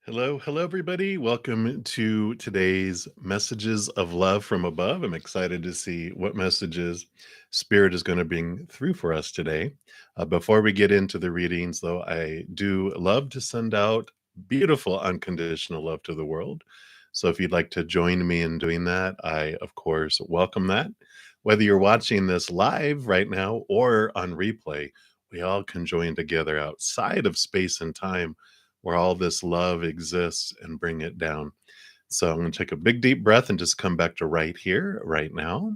Hello, hello, everybody. Welcome to today's Messages of Love from Above. I'm excited to see what messages Spirit is going to bring through for us today. Before we get into the readings, though, I do love to send out beautiful unconditional love to the world. So if you'd like to join me in doing that, I, of course, welcome that. Whether you're watching this live right now or on replay, we all can join together outside of space and time where all this love exists and bring it down. So I'm going to take a big deep breath and just come back to right here, right now.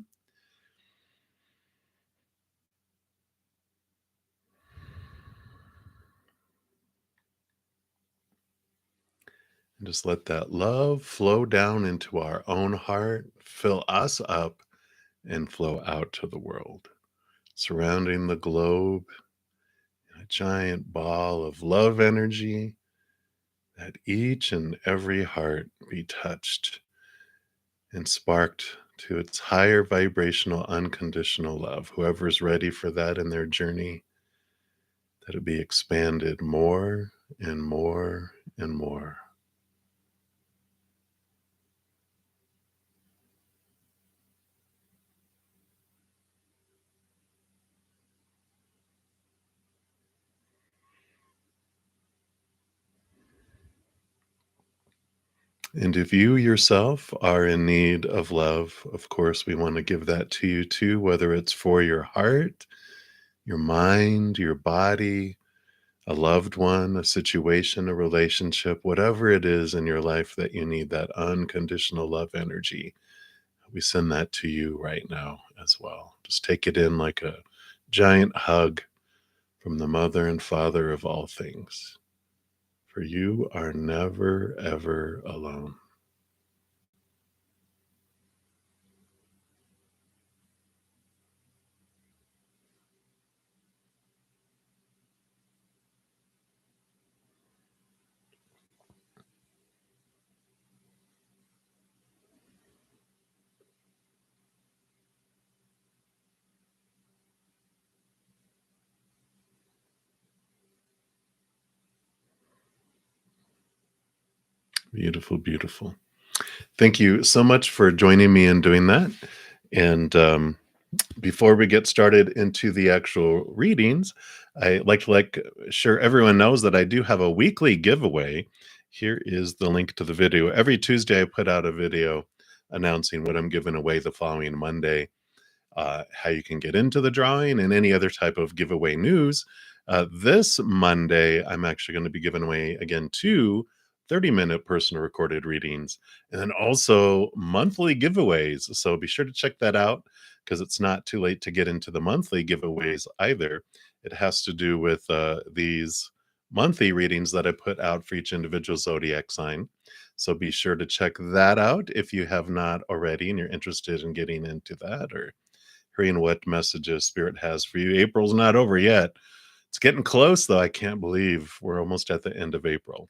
And just let that love flow down into our own heart, fill us up, and flow out to the world, surrounding the globe in a giant ball of love energy, that each and every heart be touched and sparked to its higher vibrational unconditional love. Whoever's ready for that in their journey, that it be expanded more and more and more. And if you yourself are in need of love, of course, we want to give that to you too, whether it's for your heart, your mind, your body, a loved one, a situation, a relationship, whatever it is in your life that you need that unconditional love energy. We send that to you right now as well. Just take it in like a giant hug from the mother and father of all things. For you are never, ever alone. Beautiful, beautiful. Thank you so much for joining me in doing that. And before we get started into the actual readings, I like to sure everyone knows that I do have a weekly giveaway. Here is the link to the video. Every Tuesday, I put out a video announcing what I'm giving away the following Monday, how you can get into the drawing, and any other type of giveaway news. This Monday, I'm actually going to be giving away again two 30-minute personal recorded readings, and then also monthly giveaways. So be sure to check that out because it's not too late to get into the monthly giveaways either. It has to do with these monthly readings that I put out for each individual zodiac sign. So be sure to check that out if you have not already and you're interested in getting into that or hearing what messages Spirit has for you. April's not over yet. It's getting close, though. I can't believe we're almost at the end of April.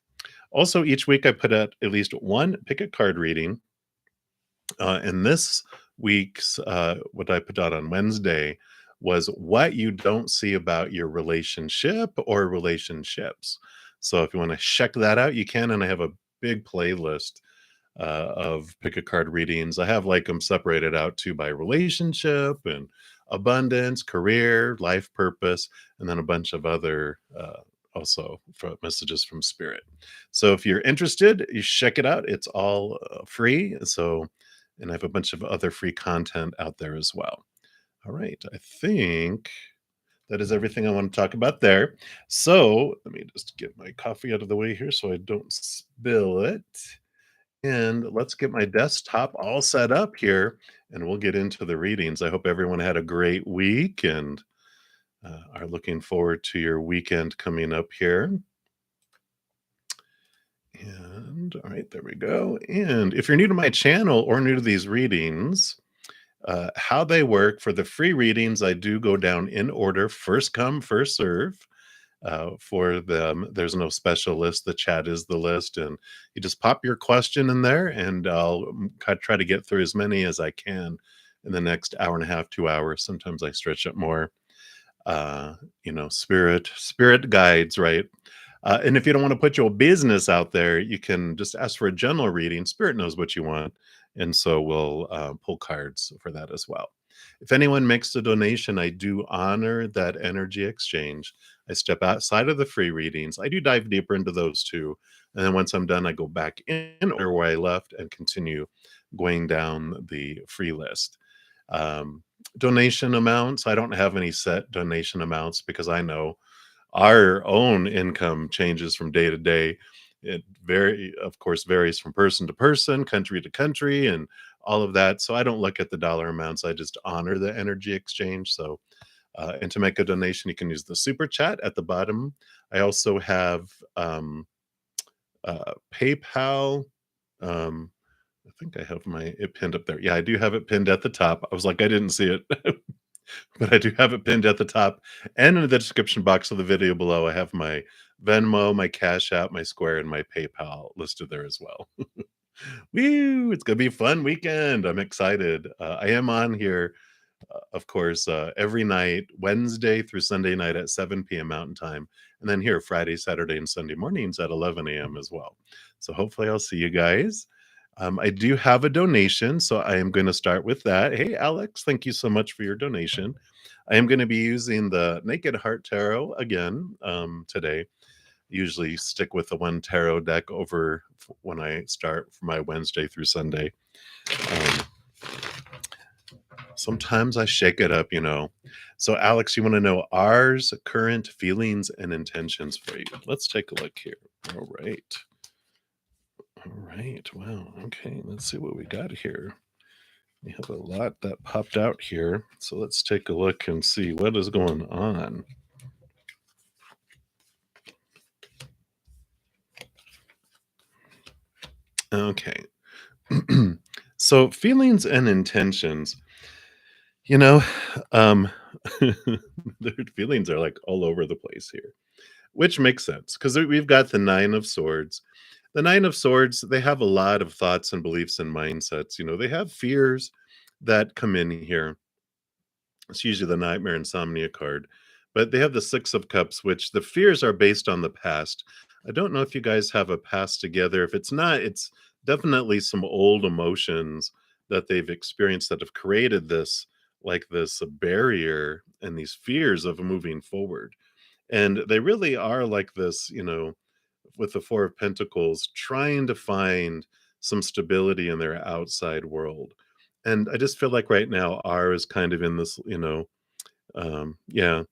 Also, each week I put out at least one pick a card reading. And this week's, what I put out on Wednesday was what you don't see about your relationship or relationships. So if you want to check that out, you can. And I have a big playlist of pick a card readings. I have like them separated out too by relationship and abundance, career, life purpose, and then a bunch of other also for messages from Spirit. So if you're interested, you check it out. It's all free. So, and I have a bunch of other free content out there as well. All right, I think that is everything I want to talk about there. So let me just get my coffee out of the way here so I don't spill it. And let's get my desktop all set up here and we'll get into the readings. I hope everyone had a great week and are looking forward to your weekend coming up here. And all right, there we go. And if you're new to my channel or new to these readings, how they work for the free readings, I do go down in order, first come, first serve. For them, there's no special list. The chat is the list, and you just pop your question in there, and I'll try to get through as many as I can in the next hour and a half, 2 hours. Sometimes I stretch it more. Spirit guides, right? And if you don't want to put your business out there, you can just ask for a general reading. Spirit knows what you want. And so we'll pull cards for that as well. If anyone makes a donation, I do honor that energy exchange. I step outside of the free readings. I do dive deeper into those too. And then once I'm done, I go back in order where I left and continue going down the free list. Um, Donation amounts, I don't have any set donation amounts because I know our own income changes from day to day. It very, of course, varies from person to person, country to country, and all of that. So I don't look at the dollar amounts. I just honor the energy exchange. So, and to make a donation, you can use the super chat at the bottom. I also have PayPal. Um, I think I have my it pinned up there. Yeah, I do have it pinned at the top. I was like, I didn't see it. But I do have it pinned at the top and in the description box of the video below. I have my Venmo, my Cash App, my Square, and my PayPal listed there as well. Woo! It's gonna be a fun weekend. I'm excited. I am on here, of course, every night, Wednesday through Sunday night at 7 p.m. Mountain Time, and then here Friday, Saturday, and Sunday mornings at 11 a.m. as well. So hopefully I'll see you guys. I do have a donation, so I am going to start with that. Hey, Alex, thank you so much for your donation. I am going to be using the Naked Heart Tarot again today. Usually stick with the one tarot deck over when I start for my Wednesday through Sunday. Um, Sometimes I shake it up. So, Alex, you want to know ours, current feelings and intentions for you? Let's take a look here. All right. All right. Wow. Okay. Let's see what we got here. We have a lot that popped out here. So let's take a look and see what is going on. Okay. So feelings and intentions, you know, um their feelings are like all over the place here, which makes sense because we've got the 9 of swords. The 9 of swords, they have a lot of thoughts and beliefs and mindsets. They have fears that come in here. It's usually the nightmare insomnia card. But they have the 6 of cups, which the fears are based on the past. I don't know if you guys have a past together. If it's not, it's definitely some old emotions that they've experienced that have created this, like this barrier and these fears of moving forward. And they really are like this, with the 4 of Pentacles, trying to find some stability in their outside world. And I just feel like right now R is kind of in this, yeah,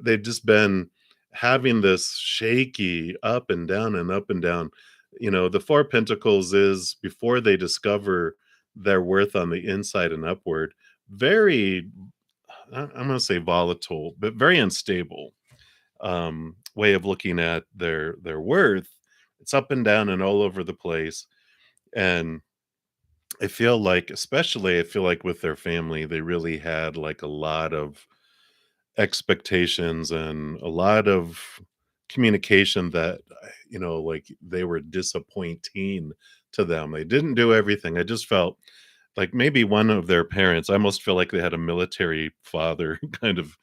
they've just been having this shaky up and down and up and down. The 4 of Pentacles is before they discover their worth on the inside and upward, very, I'm going to say volatile, but very unstable way of looking at their worth. It's up and down and all over the place. And I feel like with their family, they really had like a lot of expectations and a lot of communication that, like they were disappointing to them. They didn't do everything. I just felt like maybe one of their parents, I almost feel like they had a military father kind of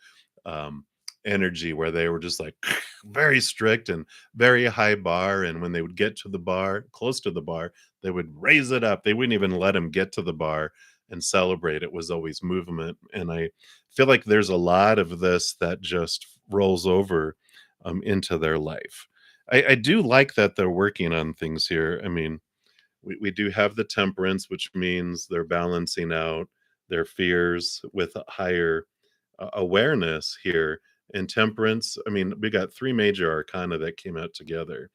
um, energy where they were just like very strict and very high bar. And when they would get to the bar, close to the bar, they would raise it up. They wouldn't even let them get to the bar and celebrate. It was always movement. And I feel like there's a lot of this that just rolls over into their life. I do like that they're working on things here. I mean, we do have the temperance, which means they're balancing out their fears with a higher awareness here. And temperance, I mean, we got 3 major arcana that came out together.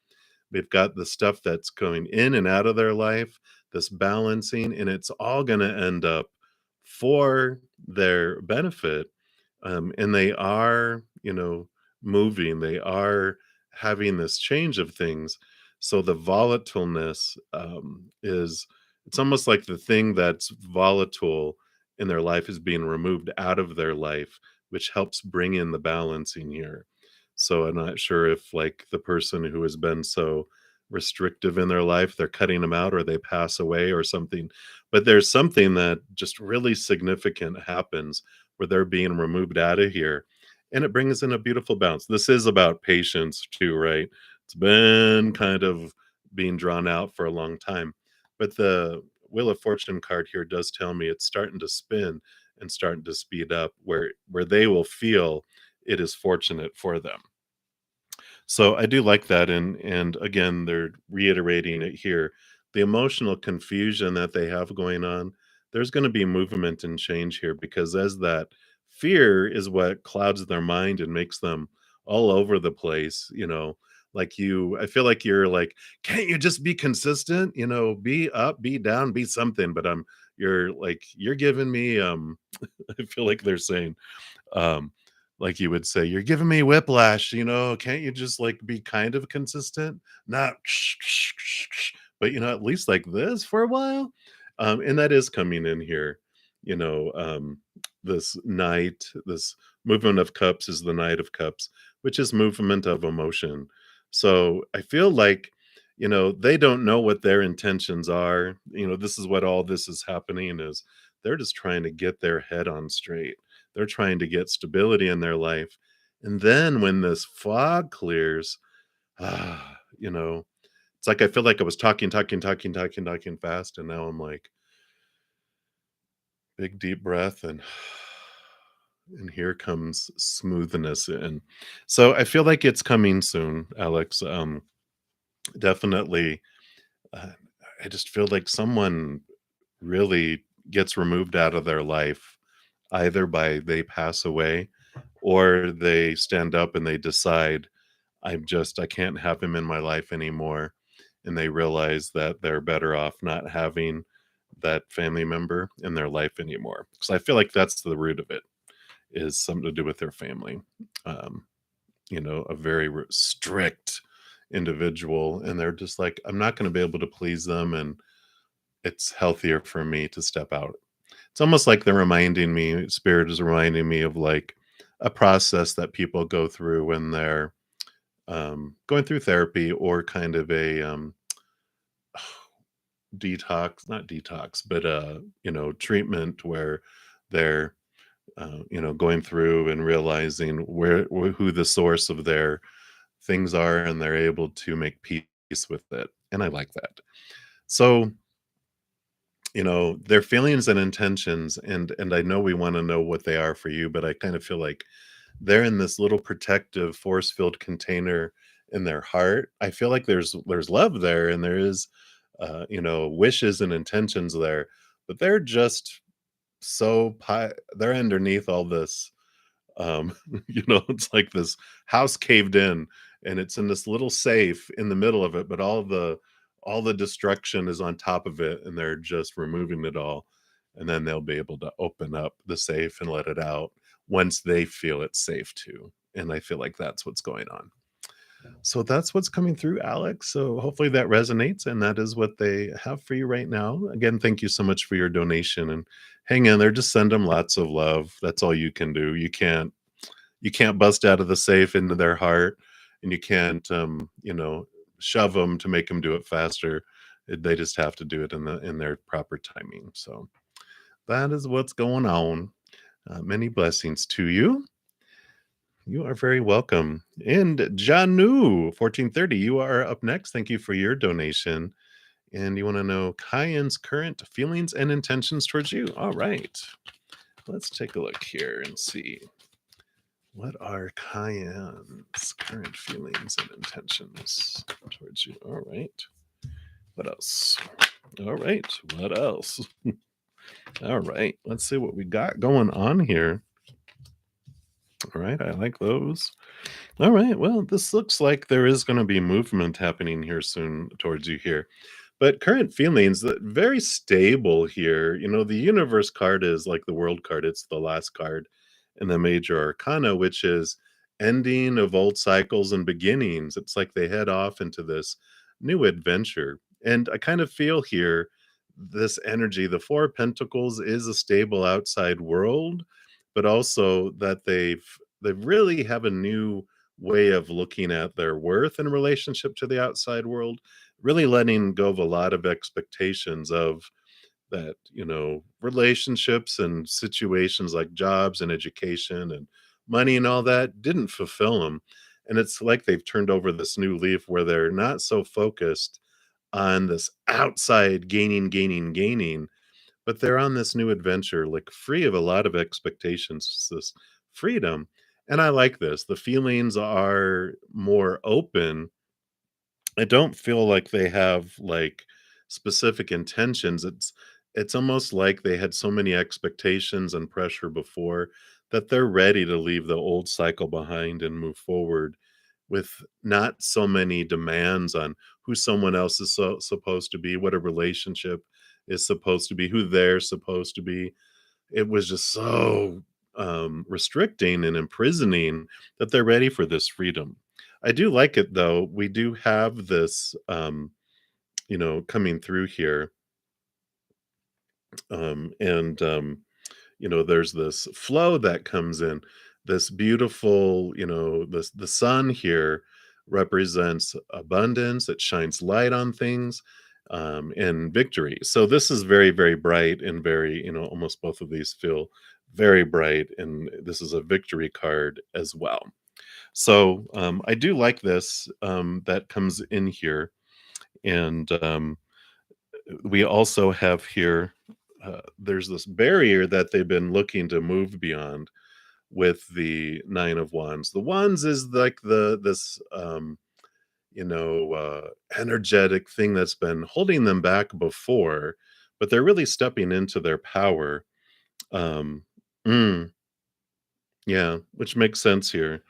We've got the stuff that's going in and out of their life, this balancing, and it's all going to end up for their benefit. And they are, moving, they are having this change of things. So the volatileness is, it's almost like the thing that's volatile in their life is being removed out of their life, which helps bring in the balancing here. So I'm not sure if like the person who has been so restrictive in their life, they're cutting them out or they pass away or something. But there's something that just really significant happens where they're being removed out of here. And it brings in a beautiful balance. This is about patience too, right? It's been kind of being drawn out for a long time. But the Wheel of Fortune card here does tell me it's starting to spin and starting to speed up where they will feel it is fortunate for them. So I do like that, and again, they're reiterating it here. The emotional confusion that they have going on, there's gonna be movement and change here because as that fear is what clouds their mind and makes them all over the place, like I feel like you're like, "Can't you just be consistent? Be up, be down, be something," but you're like, "You're giving me," I feel like they're saying, um, like you would say, "You're giving me whiplash, can't you just, like, be kind of consistent? Not but, at least like this for a while?" And that is coming in here, you know, um, this movement of cups is the Knight of Cups, which is movement of emotion. So, I feel like, they don't know what their intentions are, this is what all this is happening is they're just trying to get their head on straight. They're trying to get stability in their life. And then when this fog clears, it's like I feel like I was talking, talking, talking, talking, talking fast. And now I'm like, big deep breath and here comes smoothness in. So I feel like it's coming soon, Alex. Definitely. Uh, I just feel like someone really gets removed out of their life either by they pass away or they stand up and they decide, I can't have him in my life anymore. And they realize that they're better off not having that family member in their life anymore. Because I feel like that's the root of it is something to do with their family. Um, a very strict individual. And they're just like, I'm not going to be able to please them. And it's healthier for me to step out. It's almost like they're reminding me spirit is reminding me of, like, a process that people go through when they're, going through therapy or kind of a, detox not detox, but, treatment where they're, going through and realizing who the source of their things are, and they're able to make peace with it, and I like that. So, their feelings and intentions, and I know we wanna know what they are for you, but I kind of feel like they're in this little protective force-filled container in their heart. I feel like there's love there, and there is, wishes and intentions there, but they're just they're underneath all this, it's like this house caved in, and it's in this little safe in the middle of it, but all the destruction is on top of it, and they're just removing it all, and then they'll be able to open up the safe and let it out once they feel it's safe to, and I feel like that's what's going on. So that's what's coming through, Alex. So hopefully that resonates, and that is what they have for you right now. Again, thank you so much for your donation, and hang in there. Just send them lots of love. That's all you can do. You can't bust out of the safe into their heart, and you can't, shove them to make them do it faster. They just have to do it in their proper timing. So that is what's going on. Many blessings to you. You are very welcome. And Janu 1430, you are up next. Thank you for your donation. And you want to know Kayan's current feelings and intentions towards you. All right. Let's take a look here and see. What are Cayenne's current feelings and intentions towards you? All right. What else? All right. What else? All right. Let's see what we got going on here. All right. I like those. All right. Well, this looks like there is going to be movement happening here soon towards you here. But current feelings, very stable here. The universe card is like the world card. It's the last card in the major arcana, which is ending of old cycles and beginnings. It's like they head off into this new adventure. And I kind of feel here this energy. The Four of Pentacles is a stable outside world, but also that they really have a new way of looking at their worth in relationship to the outside world, really letting go of a lot of expectations of that, relationships and situations like jobs and education and money and all that didn't fulfill them. And it's like they've turned over this new leaf where they're not so focused on this outside gaining, gaining, gaining, but they're on this new adventure, like free of a lot of expectations, just this freedom. And I like this. The feelings are more open. I don't feel like they have like specific intentions. It's almost like they had so many expectations and pressure before that they're ready to leave the old cycle behind and move forward with not so many demands on who someone else is supposed to be, what a relationship is supposed to be, who they're supposed to be. It was just so restricting and imprisoning that they're ready for this freedom. I do like it though. We do have this, coming through here, and there's this flow that comes in, this beautiful, the sun here represents abundance, it shines light on things, and victory. So this is very, very bright and very, almost both of these feel very bright, and this is a victory card as well. So I do like this, that comes in here. And we also have here, there's this barrier that they've been looking to move beyond with the Nine of Wands. The Wands is like this energetic thing that's been holding them back before, but they're really stepping into their power. Um, mm, yeah, which makes sense here.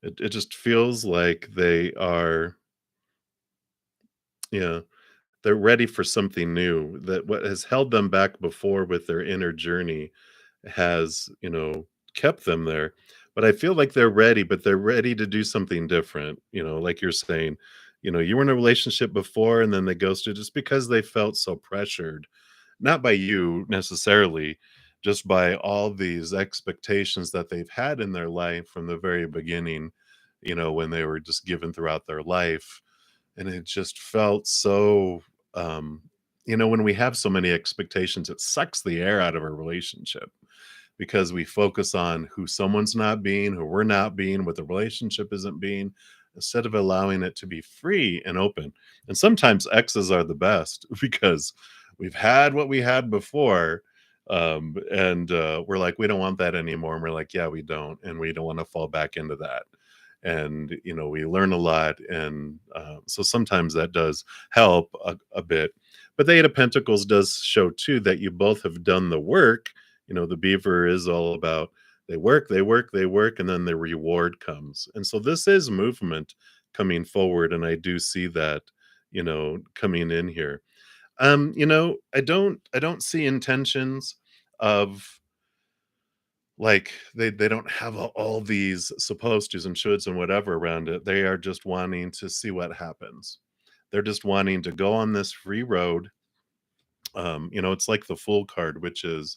It just feels like they are, yeah, they're ready for something new. That what has held them back before with their inner journey has, kept them there. But I feel like they're ready, but they're ready to do something different. Like you're saying, you were in a relationship before and then they ghosted just because they felt so pressured, not by you necessarily, just by all these expectations that they've had in their life from the very beginning, when they were just given throughout their life. And it just felt so, um, when we have so many expectations, it sucks the air out of a relationship because we focus on who someone's not being, who we're not being, what the relationship isn't being, instead of allowing it to be free and open. And sometimes exes are the best because we've had what we had before. And we're like, we don't want that anymore. And we're like, yeah, we don't. And we don't want to fall back into that. And, we learn a lot. And so sometimes that does help a bit. But the Eight of Pentacles does show too that you both have done the work. The beaver is all about they work, they work, they work, and then the reward comes. And so this is movement coming forward. And I do see that, coming in here. I don't see intentions of like they don't have all these supposed tos and shoulds and whatever around it. They are just wanting to see what happens. They're just wanting to go on this free road. It's like the Fool card, which is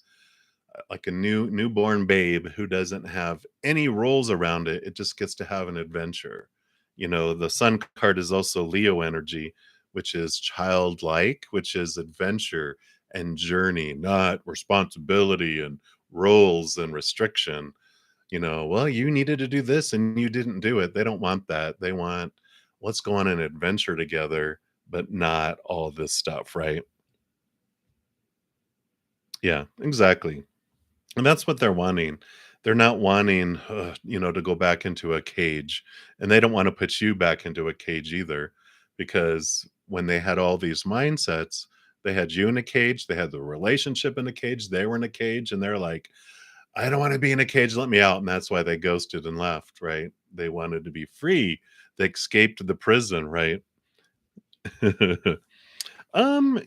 like a newborn babe who doesn't have any rules around it. It just gets to have an adventure. The Sun card is also Leo energy, which is childlike, which is adventure and journey, not responsibility and rules and restriction. Well, you needed to do this and you didn't do it. They don't want that. They want, let's go on an adventure together, but not all this stuff, right? Yeah, exactly. And that's what they're wanting. They're not wanting, to go back into a cage. And they don't want to put you back into a cage either, because when they had all these mindsets, they had you in a cage, they had the relationship in a cage, they were in a cage, and they're like, I don't want to be in a cage, let me out. And that's why they ghosted and left, right? They wanted to be free. They escaped the prison, right? um,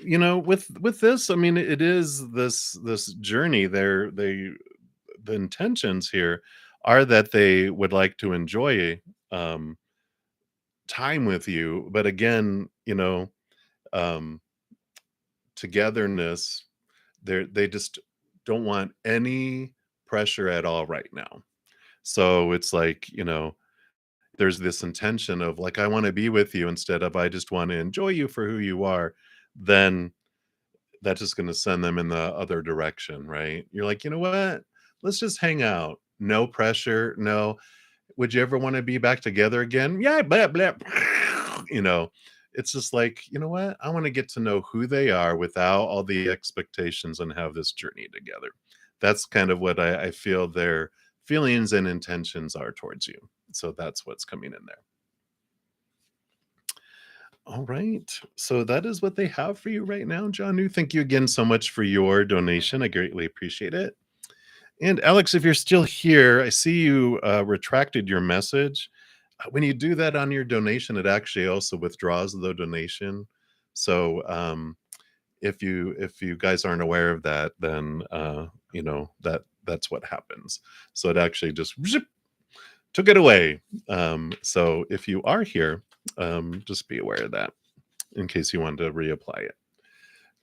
with this, I mean, it is this journey. The intentions here are that they would like to enjoy um time with you, but again, um togetherness, they just don't want any pressure at all right now. So it's like, there's this intention of like, I want to be with you instead of I just want to enjoy you for who you are. Then that's just going to send them in the other direction, right? You're like, you know what, let's just hang out, no pressure, no. Would you ever want to be back together again? Yeah, blah, blah. You know, it's just like, you know what? I want to get to know who they are without all the expectations and have this journey together. That's kind of what I feel their feelings and intentions are towards you. So that's what's coming in there. All right. So that is what they have for you right now, John. Thank you again so much for your donation. I greatly appreciate it. And Alex, if you're still here, I see you retracted your message. When you do that on your donation, it actually also withdraws the donation. So if you guys aren't aware of that, then that's what happens. So it actually just zip, took it away. So if you are here, just be aware of that in case you want to reapply it.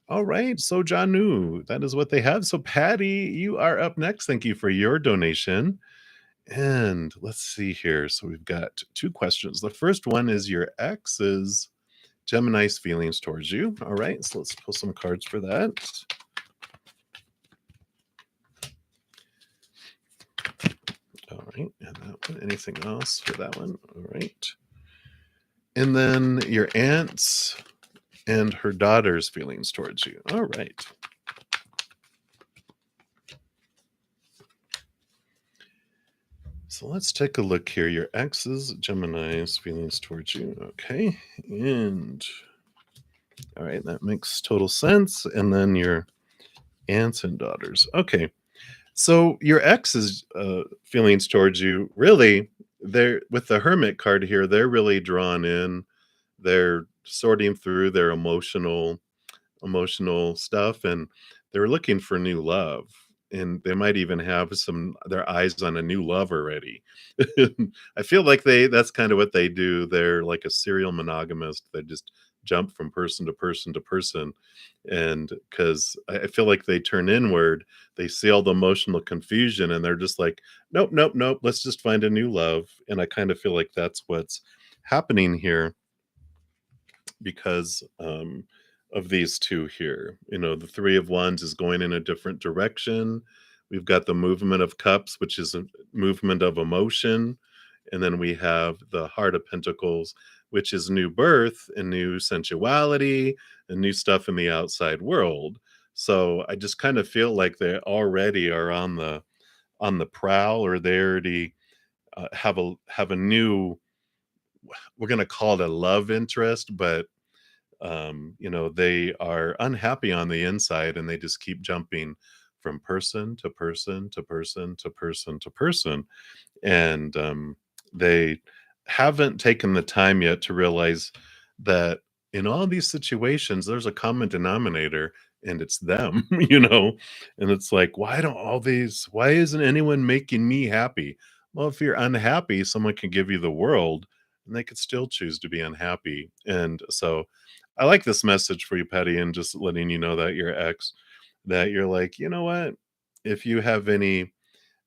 All right. So, Janu, that is what they have. So, Patty, you are up next. Thank you for your donation. And let's see here. So, we've got two questions. The first one is your ex's Gemini's feelings towards you. All right. So, let's pull some cards for that. All right. And that one. Anything else for that one? All right. And then your aunt's and her daughter's feelings towards you. All right. So let's take a look here. Your ex's Gemini's feelings towards you. Okay. And all right, that makes total sense. And then your aunts and daughters. Okay. So your ex's feelings towards you, really, they're with the Hermit card here, they're really drawn in. They're sorting through their emotional stuff, and they're looking for new love, and they might even have some their eyes on a new love already. I feel like that's kind of what they do. They're like a serial monogamist. They just jump from person to person to person, and because I feel like they turn inward, they see all the emotional confusion, and they're just like, nope, nope, nope, let's just find a new love. And I kind of feel like that's what's happening here because of these two here. The Three of Wands is going in a different direction. We've got the Movement of Cups, which is a movement of emotion. And then we have the Heart of Pentacles, which is new birth and new sensuality and new stuff in the outside world. So I just kind of feel like they already are on the prowl, or they already have a new, we're going to call it a love interest, but they are unhappy on the inside, and they just keep jumping from person to person to person to person to person. And they haven't taken the time yet to realize that in all these situations, there's a common denominator, and it's them, and it's like, why isn't anyone making me happy? Well, if you're unhappy, someone can give you the world, and they could still choose to be unhappy. And so I like this message for you, Patty, and just letting you know that your ex, that you're like, you know what? If you have any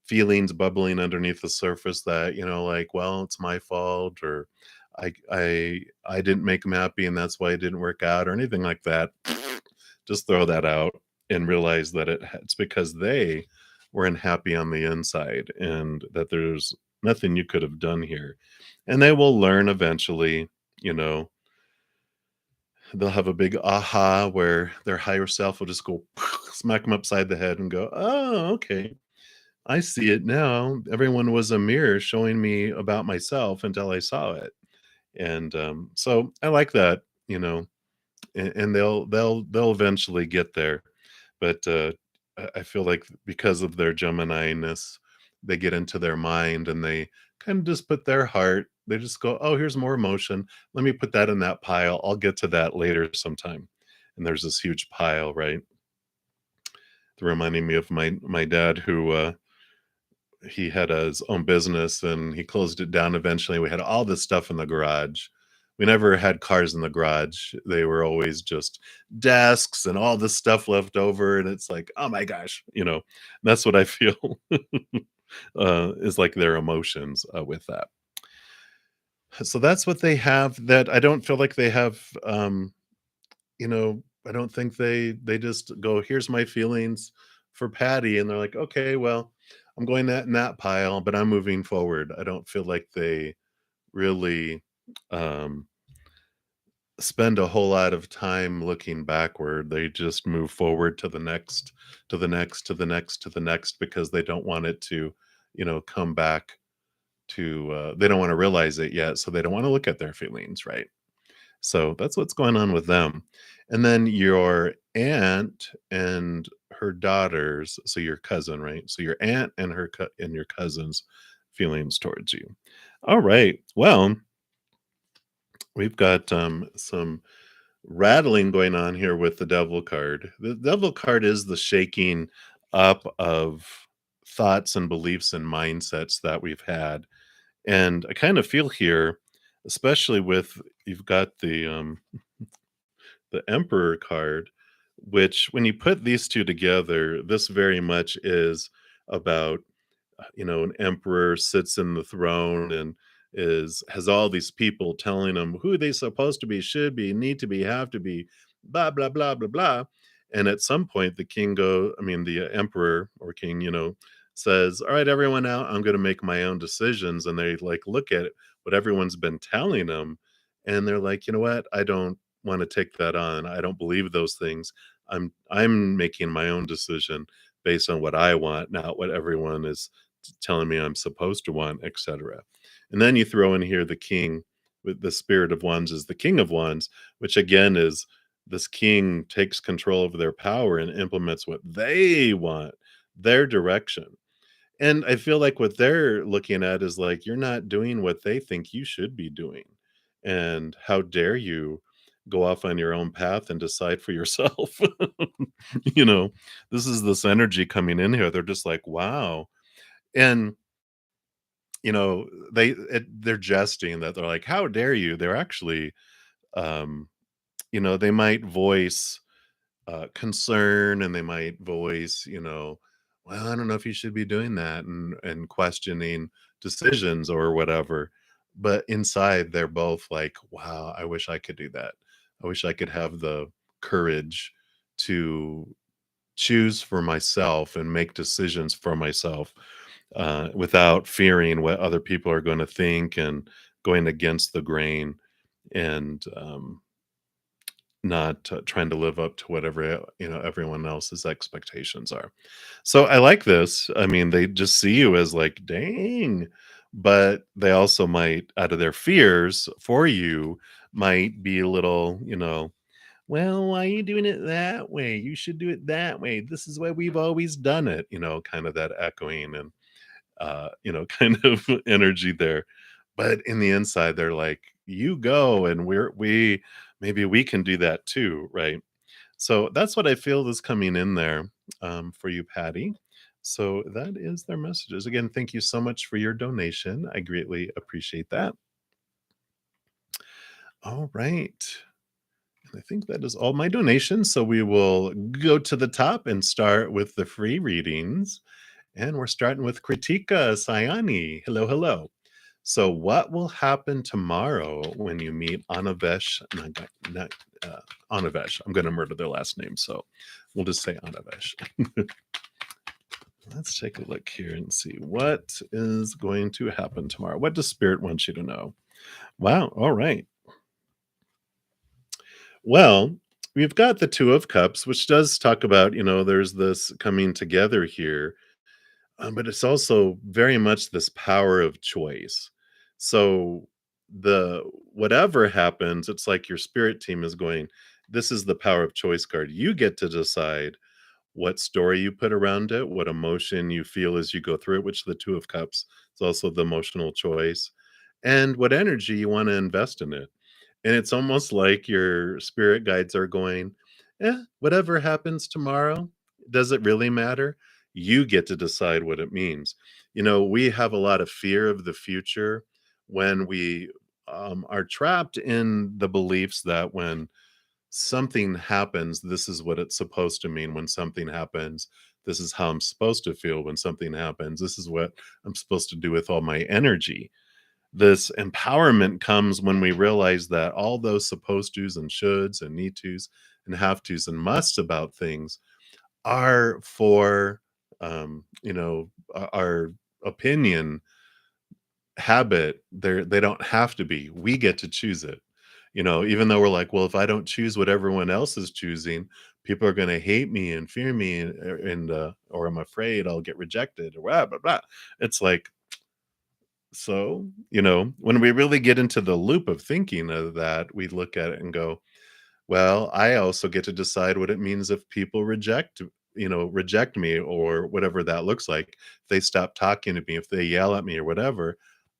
feelings bubbling underneath the surface that, like, well, it's my fault, or I didn't make him happy and that's why it didn't work out, or anything like that, just throw that out and realize that it's because they were unhappy on the inside, and that there's nothing you could have done here. And they will learn eventually, you know, they'll have a big aha where their higher self will just go smack them upside the head and go, "Oh, okay. I see it now. Everyone was a mirror showing me about myself until I saw it." And so I like that, and they'll eventually get there. But I feel like because of their Gemini-ness, they get into their mind and they kind of just put their heart. They just go, "Oh, here's more emotion. Let me put that in that pile. I'll get to that later sometime." And there's this huge pile, right? Reminding me of my dad, who he had his own business and he closed it down eventually. We had all this stuff in the garage. We never had cars in the garage. They were always just desks and all this stuff left over. And it's like, oh my gosh, that's what I feel is like their emotions with that. So that's what they have. That I don't feel like they have, I don't think they just go, here's my feelings. for Patty, and they're like, okay, well, I'm going that in that pile, but I'm moving forward. I don't feel like they really um, spend a whole lot of time looking backward. They just move forward to the next, to the next, to the next, to the next, because they don't want it to, come back to, they don't want to realize it yet. So they don't want to look at their feelings, right? So that's what's going on with them. And then your aunt and her daughters, so your cousin, right? So your aunt and and your cousin's feelings towards you. All right. Well, we've got some rattling going on here with the devil card. The devil card is the shaking up of thoughts and beliefs and mindsets that we've had. And I kind of feel here, especially with, you've got the emperor card, which when you put these two together, this very much is about, an emperor sits in the throne and has all these people telling him who they supposed to be, should be, need to be, have to be, blah blah blah blah blah. And at some point the king I mean the emperor or king, says, all right, everyone out, I'm going to make my own decisions. And they like look at what everyone's been telling them, and they're like, you know what, I don't want to take that on. I don't believe those things. I'm making my own decision based on what I want, not what everyone is telling me I'm supposed to want, etc. And then you throw in here the king, with the spirit of wands is the king of wands, which again is this king takes control of their power and implements what they want, their direction. And I feel like what they're looking at is like, you're not doing what they think you should be doing. And how dare you go off on your own path and decide for yourself? you know, this is this energy coming in here. They're just like, wow. And they're jesting that they're like, how dare you? They're actually, um, they might voice concern, and they might voice, well, I don't know if you should be doing that, and questioning decisions or whatever. But inside, they're both like, wow, I wish I could do that. I wish I could have the courage to choose for myself and make decisions for myself, without fearing what other people are going to think and going against the grain, and not trying to live up to whatever everyone else's expectations are. So I like this. I mean, they just see you as like, dang, but they also might, out of their fears for you, might be a little, well, why are you doing it that way? You should do it that way. This is why we've always done it, kind of that echoing and kind of energy there. But in the inside, they're like, you go, and we maybe we can do that too, right? So that's what I feel is coming in there, for you, Patty. So that is their messages. Again, thank you so much for your donation. I greatly appreciate that. All right. And I think that is all my donations. So we will go to the top and start with the free readings. And we're starting with Kritika Sayani. Hello, hello. So, what will happen tomorrow when you meet Anavesh? I'm going to murder their last name, so we'll just say Anavesh. Let's take a look here and see what is going to happen tomorrow. What does Spirit want you to know? Wow. All right. Well, we've got the Two of Cups, which does talk about, there's this coming together here. But it's also very much this power of choice. So the whatever happens, it's like your spirit team is going, this is the power of choice card. You get to decide what story you put around it, what emotion you feel as you go through it, which the Two of Cups is also the emotional choice, and what energy you want to invest in it. And it's almost like your spirit guides are going, whatever happens tomorrow, does it really matter? You get to decide what it means. We have a lot of fear of the future when we are trapped in the beliefs that when something happens, this is what it's supposed to mean. When something happens, this is how I'm supposed to feel. When something happens, this is what I'm supposed to do with all my energy. This empowerment comes when we realize that all those supposed tos and shoulds and need tos and have tos and musts about things are for, our opinion, habit, they don't have to be. We get to choose it. Even though we're like, well, if I don't choose what everyone else is choosing, people are going to hate me and fear me, or I'm afraid I'll get rejected, or blah blah blah. It's like, so, when we really get into the loop of thinking of that, we look at it and go, well, I also get to decide what it means if people reject me, or whatever that looks like. If they stop talking to me, if they yell at me or whatever,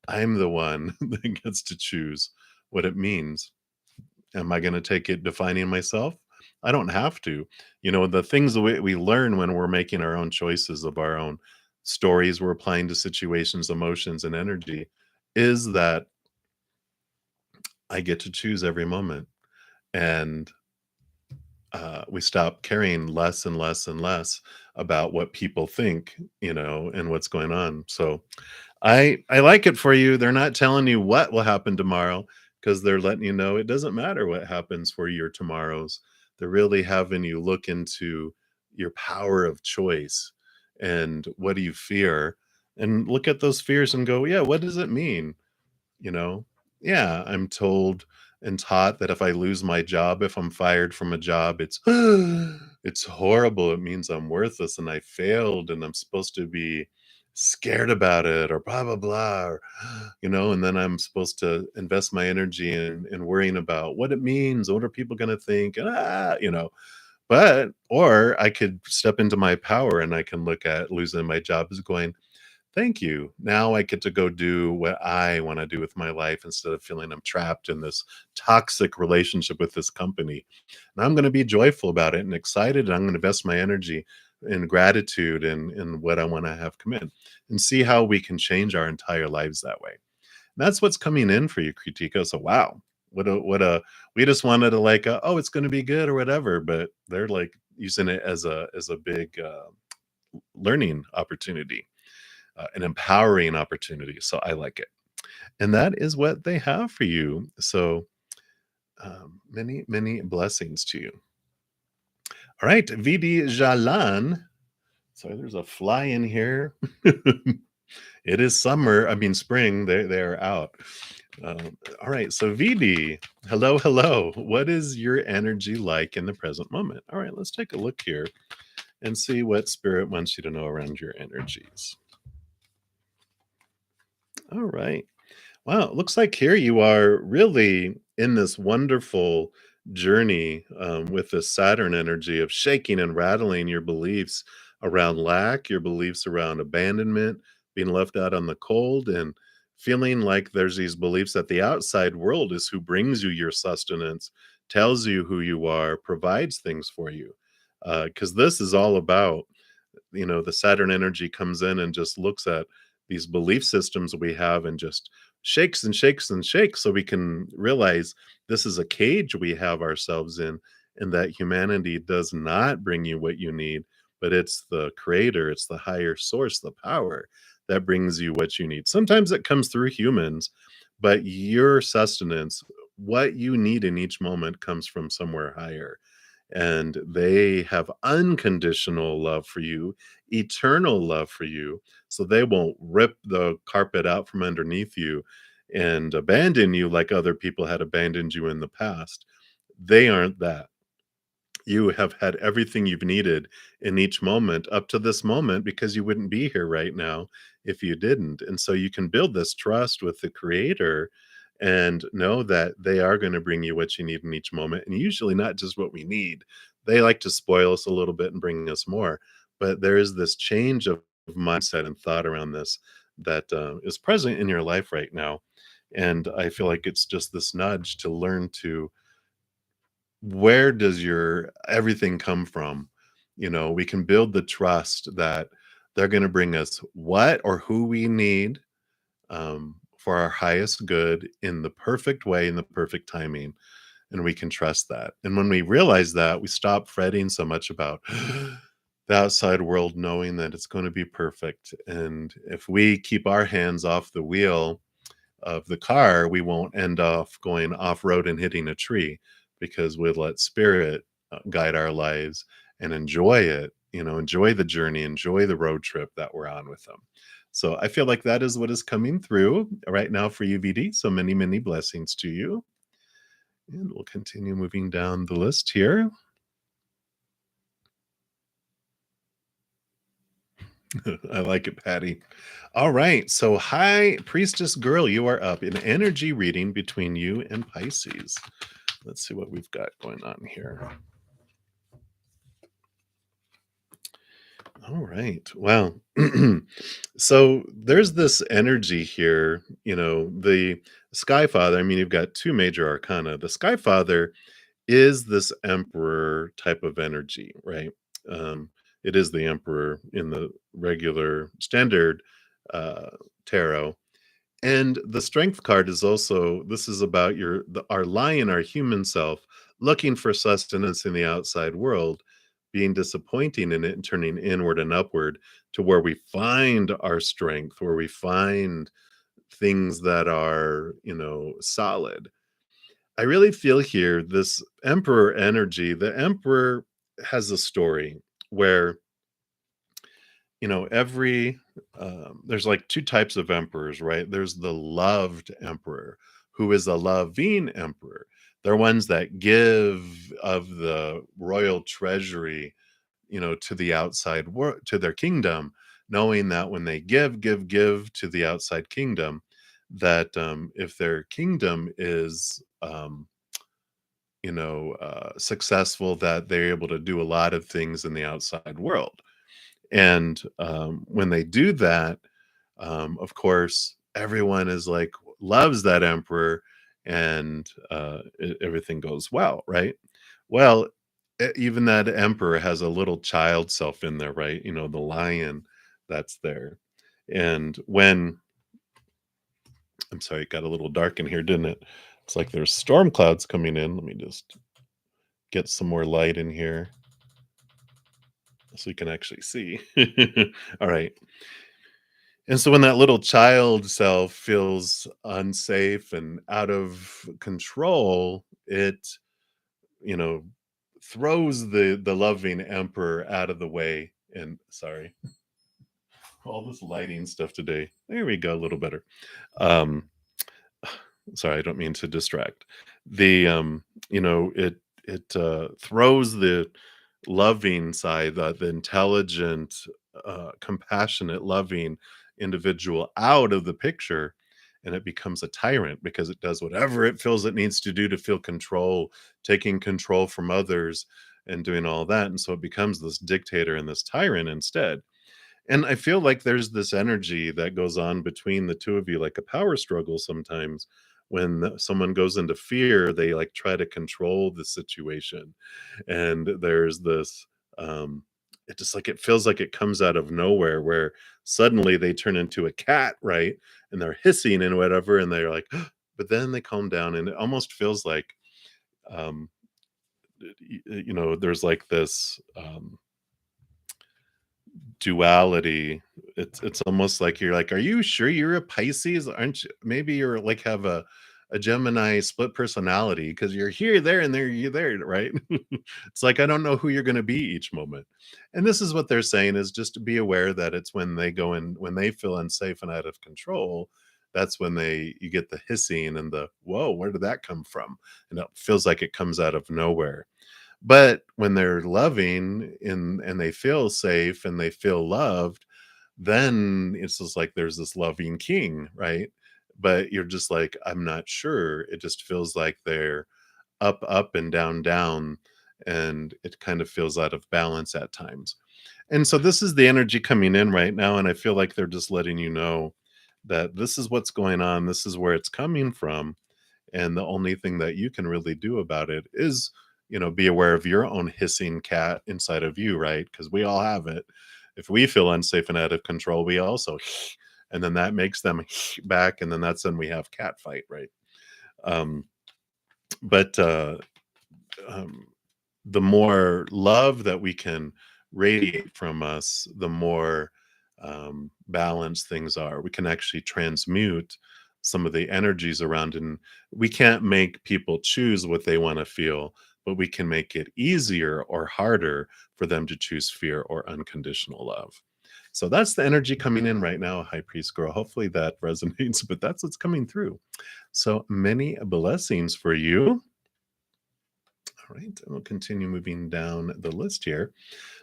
I'm the one that gets to choose what it means. Am I going to take it defining myself? I don't have to. The things that we learn when we're making our own choices of our own stories we're applying to situations, emotions, and energy is that I get to choose every moment. And we stop caring less and less and less about what people think, and what's going on. So I like it for you. They're not telling you what will happen tomorrow, because they're letting you know it doesn't matter what happens for your tomorrows. They're really having you look into your power of choice, and what do you fear, and look at those fears and go, yeah, what does it mean? you know? Yeah, I'm told and taught that if I lose my job, if I'm fired from a job, it's it's horrible. It means I'm worthless and I failed and I'm supposed to be scared about it, or blah blah blah, or, and then I'm supposed to invest my energy in worrying about what it means, what are people going to think, and but or I could step into my power and I can look at losing my job as going, thank you. Now I get to go do what I want to do with my life instead of feeling I'm trapped in this toxic relationship with this company. And I'm going to be joyful about it and excited. And I'm going to invest my energy in gratitude and what I want to have come in, and see how we can change our entire lives that way. And that's what's coming in for you, Kritika. So, wow. We just wanted to like, oh, it's going to be good or whatever, but they're like using it as a big learning opportunity, an empowering opportunity. So I like it. And that is what they have for you. So many, many blessings to you. All right, VD Jalan. Sorry, there's a fly in here. It is summer. I mean, spring. They're out. All right, so VD, hello, hello. What is your energy like in the present moment? All right, let's take a look here and see what spirit wants you to know around your energies. All right. Wow, it looks like here you are really in this wonderful journey, with this Saturn energy of shaking and rattling your beliefs around lack, your beliefs around abandonment, being left out on the cold, and feeling like there's these beliefs that the outside world is who brings you your sustenance, tells you who you are, provides things for you. Because this is all about, the Saturn energy comes in and just looks at these belief systems we have and just shakes and shakes and shakes, so we can realize this is a cage we have ourselves in, and that humanity does not bring you what you need, but it's the creator, it's the higher source, the power that brings you what you need. Sometimes it comes through humans, but your sustenance, what you need in each moment, comes from somewhere higher, and they have unconditional love for you, eternal love for you. So they won't rip the carpet out from underneath you and abandon you like other people had abandoned you in the past. They aren't that. You have had everything you've needed in each moment up to this moment, because you wouldn't be here right now if you didn't. And so you can build this trust with the creator and know that they are going to bring you what you need in each moment. And usually not just what we need. They like to spoil us a little bit and bring us more. But there is this change of mindset and thought around this that is present in your life right now. And I feel like it's just this nudge to learn to, where does your everything come from? We can build the trust that they're going to bring us what or who we need, for our highest good, in the perfect way, in the perfect timing. And we can trust that. And when we realize that, we stop fretting so much about the outside world, knowing that it's going to be perfect. And if we keep our hands off the wheel of the car, we won't end off going off road and hitting a tree, because we let spirit guide our lives and enjoy it, enjoy the journey, enjoy the road trip that we're on with them. So I feel like that is what is coming through right now for you, VD. So many, many blessings to you. And we'll continue moving down the list here. I like it, Patty. All right. So, hi, Priestess Girl, you are up in energy reading between you and Pisces. Let's see what we've got going on here. All right. Well, so there's this energy here, the Sky Father. I mean, you've got two major arcana. The Sky Father is this emperor type of energy, right? Um, it is the emperor in the regular standard uh, tarot. And the strength card is also, this is about our lion, our human self, looking for sustenance in the outside world, being disappointing in it and turning inward and upward to where we find our strength, where we find things that are, solid. I really feel here this emperor energy. The emperor has a story where, every there's like two types of emperors, right? There's the loved emperor, who is a loving emperor. They're ones that give of the royal treasury, to the outside world, to their kingdom, knowing that when they give to the outside kingdom, that if their kingdom is successful, that they're able to do a lot of things in the outside world. And when they do that, of course, everyone is like loves that emperor, and everything goes well, right? Well, even that emperor has a little child self in there, right? The lion that's there. And when I'm sorry, it got a little dark in here, didn't it? It's like there's storm clouds coming in. Let me just get some more light in here so you can actually see. All right. And so when that little child self feels unsafe and out of control, it, you know, throws the loving emperor out of the way. And sorry, all this lighting stuff today. There we go, a little better. Um, sorry, I don't mean to distract. The it throws the loving side, the intelligent, compassionate, loving individual out of the picture, and it becomes a tyrant because it does whatever it feels it needs to do to feel control, taking control from others and doing all that. And so it becomes this dictator and this tyrant instead. And I feel like there's this energy that goes on between the two of you, like a power struggle sometimes. When someone goes into fear, they like try to control the situation. And there's this, it just like it feels like it comes out of nowhere where suddenly they turn into a cat, right? And they're hissing and whatever, and they're like, but then they calm down, and it almost feels like, um, there's like this. Duality. It's almost like you're like, "Are you sure you're a Pisces? Aren't you, maybe you're like have a Gemini split personality because you're here, there, and there, you're there, right?" It's like I don't know who you're going to be each moment. And this is what they're saying is just to be aware that it's when they go in, when they feel unsafe and out of control, that's when you get the hissing and the whoa, where did that come from? And it feels like it comes out of nowhere. But when they're loving and they feel safe and they feel loved, then it's just like there's this loving king, right? But you're just like, I'm not sure. It just feels like they're up and down, and it kind of feels out of balance at times. And so this is the energy coming in right now. And I feel like they're just letting you know that this is what's going on. This is where it's coming from, and the only thing that you can really do about it is, be aware of your own hissing cat inside of you, right? Because we all have it. If we feel unsafe and out of control, we also and then that makes them back, and then that's when we have cat fight, right? um but um the more love that we can radiate from us, the more balanced things are. We can actually transmute some of the energies around, and we can't make people choose what they want to feel, but we can make it easier or harder for them to choose fear or unconditional love. So that's the energy coming in right now, High Priest Girl. Hopefully that resonates, but that's what's coming through. So many blessings for you. All right, and we'll continue moving down the list here.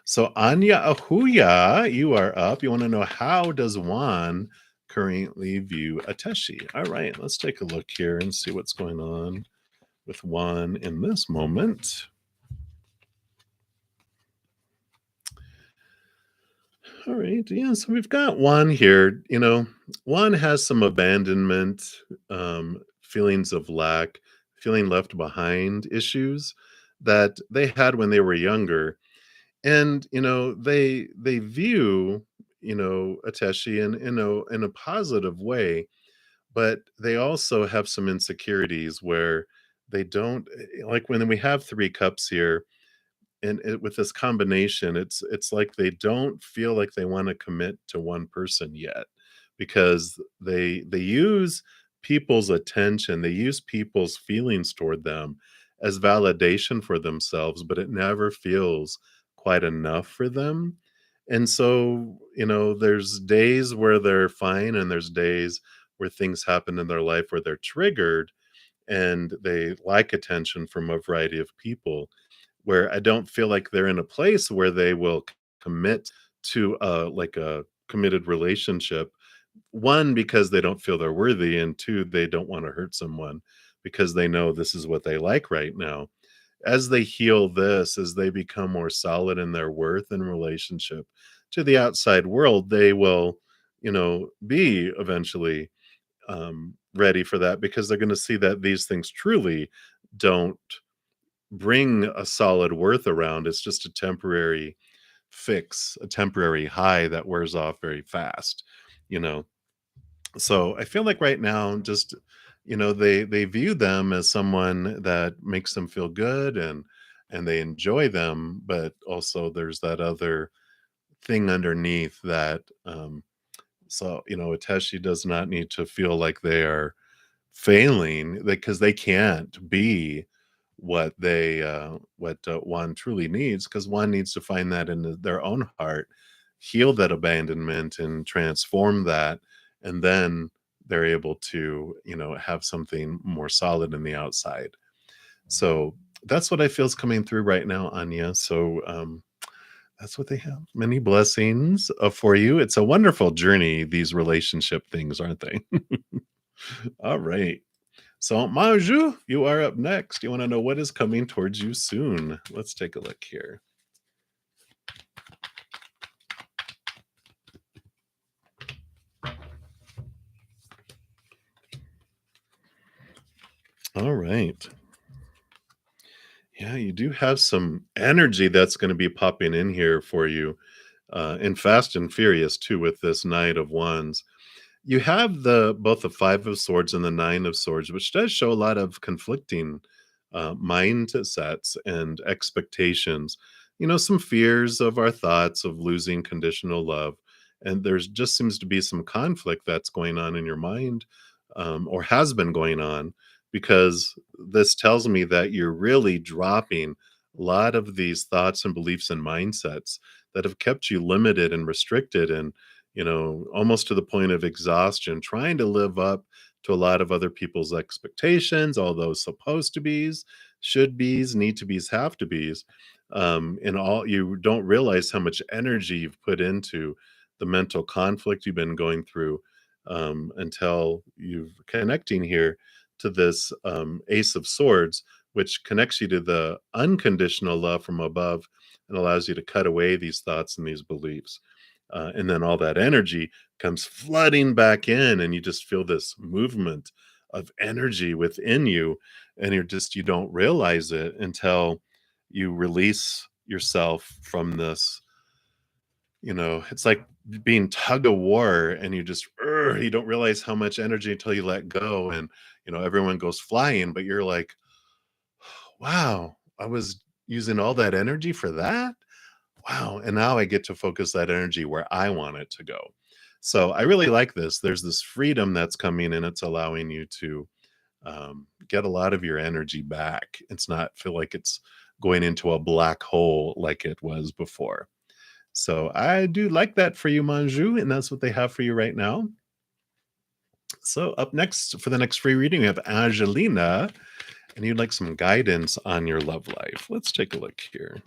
So Anya Ahuya, you are up. You want to know, how does Juan currently view Ateshi? All right, let's take a look here and see what's going on with Juan in this moment. All right, yeah, so we've got Juan here. Juan has some abandonment, feelings of lack, feeling left behind issues that they had when they were younger. And they view Ateshi in a positive way, but they also have some insecurities where they don't, like when we have three cups here, and with this combination, it's like they don't feel like they want to commit to one person yet, because they use people's attention, they use people's feelings toward them as validation for themselves, but it never feels quite enough for them. And so, there's days where they're fine, and there's days where things happen in their life where they're triggered and they like attention from a variety of people, where I don't feel like they're in a place where they will commit to a committed relationship. One, because they don't feel they're worthy, and two, they don't want to hurt someone because they know this is what they like right now. As they heal this, as they become more solid in their worth and relationship to the outside world, they will, be eventually ready for that, because they're going to see that these things truly don't bring a solid worth around. It's just a temporary fix, a temporary high that wears off very fast, you know. So I feel like right now, just they view them as someone that makes them feel good, and they enjoy them, but also there's that other thing underneath that. So Ateshi does not need to feel like they are failing, because they can't be what Juan truly needs, because Juan needs to find that in their own heart, heal that abandonment and transform that, and then they're able to have something more solid in the outside. So that's what I feel is coming through right now, Anya. So that's what they have. Many blessings for you. It's a wonderful journey, these relationship things, aren't they? All right. So, Maju, you are up next. You want to know what is coming towards you soon? Let's take a look here. All right. Yeah, you do have some energy that's going to be popping in here for you, and fast and furious too, with this Knight of Wands. You have the both the Five of Swords and the Nine of Swords, which does show a lot of conflicting mindsets and expectations. Some fears of our thoughts of losing conditional love, and there's just seems to be some conflict that's going on in your mind, or has been going on, because this tells me that you're really dropping a lot of these thoughts and beliefs and mindsets that have kept you limited and restricted, and almost to the point of exhaustion, trying to live up to a lot of other people's expectations, all those supposed to be's, should be's, need to be's, have to be's. And all, you don't realize how much energy you've put into the mental conflict you've been going through, until you're connecting here to this Ace of Swords, which connects you to the unconditional love from above and allows you to cut away these thoughts and these beliefs. And then all that energy comes flooding back in, and you just feel this movement of energy within you, and you don't realize it until you release yourself from this. It's like being tug of war, and you don't realize how much energy until you let go, and everyone goes flying, but you're like, wow, I was using all that energy for that. Wow, and now I get to focus that energy where I want it to go. So I really like this. There's this freedom that's coming, and it's allowing you to get a lot of your energy back. It's not feel like it's going into a black hole like it was before. So I do like that for you, Manju, and that's what they have for you right now. So up next for the next free reading, we have Angelina, and you'd like some guidance on your love life. Let's take a look here.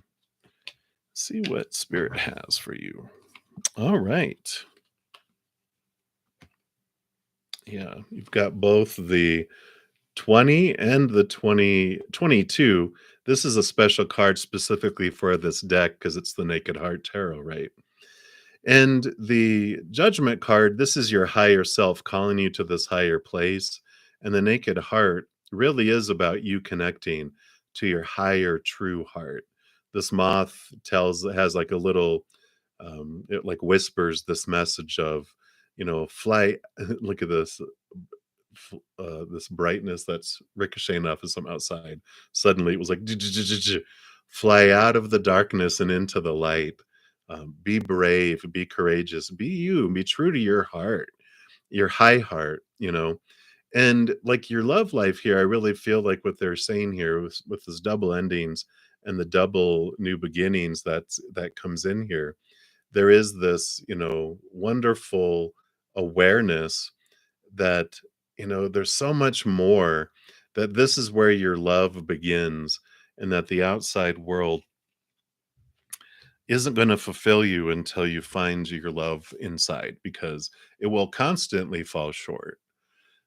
See what Spirit has for you. All right. Yeah, you've got both the 20 and the 2022. This is a special card specifically for this deck because it's the Naked Heart Tarot, right? And the Judgment card, this is your higher self calling you to this higher place. And the Naked Heart really is about you connecting to your higher true heart. This moth has like a little, it like whispers this message of, fly. Look at this, this brightness that's ricocheting off of some outside. Suddenly it was like, fly out of the darkness and into the light. Be brave, be courageous, be you, be true to your heart, your high heart. And like your love life here, I really feel like what they're saying here with this double endings and the double new beginnings that comes in here. There is this, wonderful awareness that, there's so much more, that this is where your love begins, and that the outside world isn't going to fulfill you until you find your love inside, because it will constantly fall short,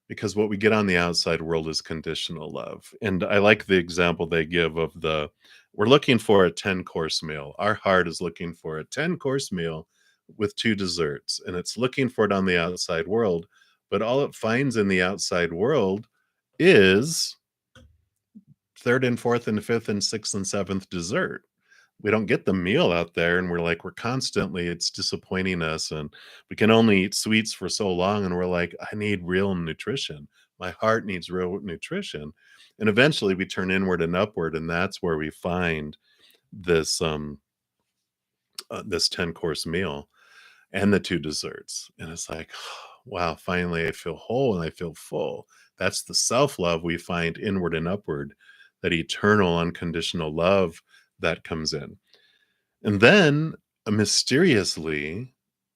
because what we get on the outside world is conditional love. And I like the example they give of we're looking for a 10-course meal. Our heart is looking for a 10-course meal with 2 desserts, and it's looking for it on the outside world, but all it finds in the outside world is third and fourth and fifth and sixth and seventh dessert. We don't get the meal out there, and we're constantly, it's disappointing us, and we can only eat sweets for so long, and we're like, I need real nutrition. My heart needs real nutrition. And eventually we turn inward and upward, and that's where we find this this 10-course meal and the 2 desserts. And it's like, wow, finally I feel whole and I feel full. That's the self-love we find inward and upward, that eternal unconditional love that comes in. And then, mysteriously,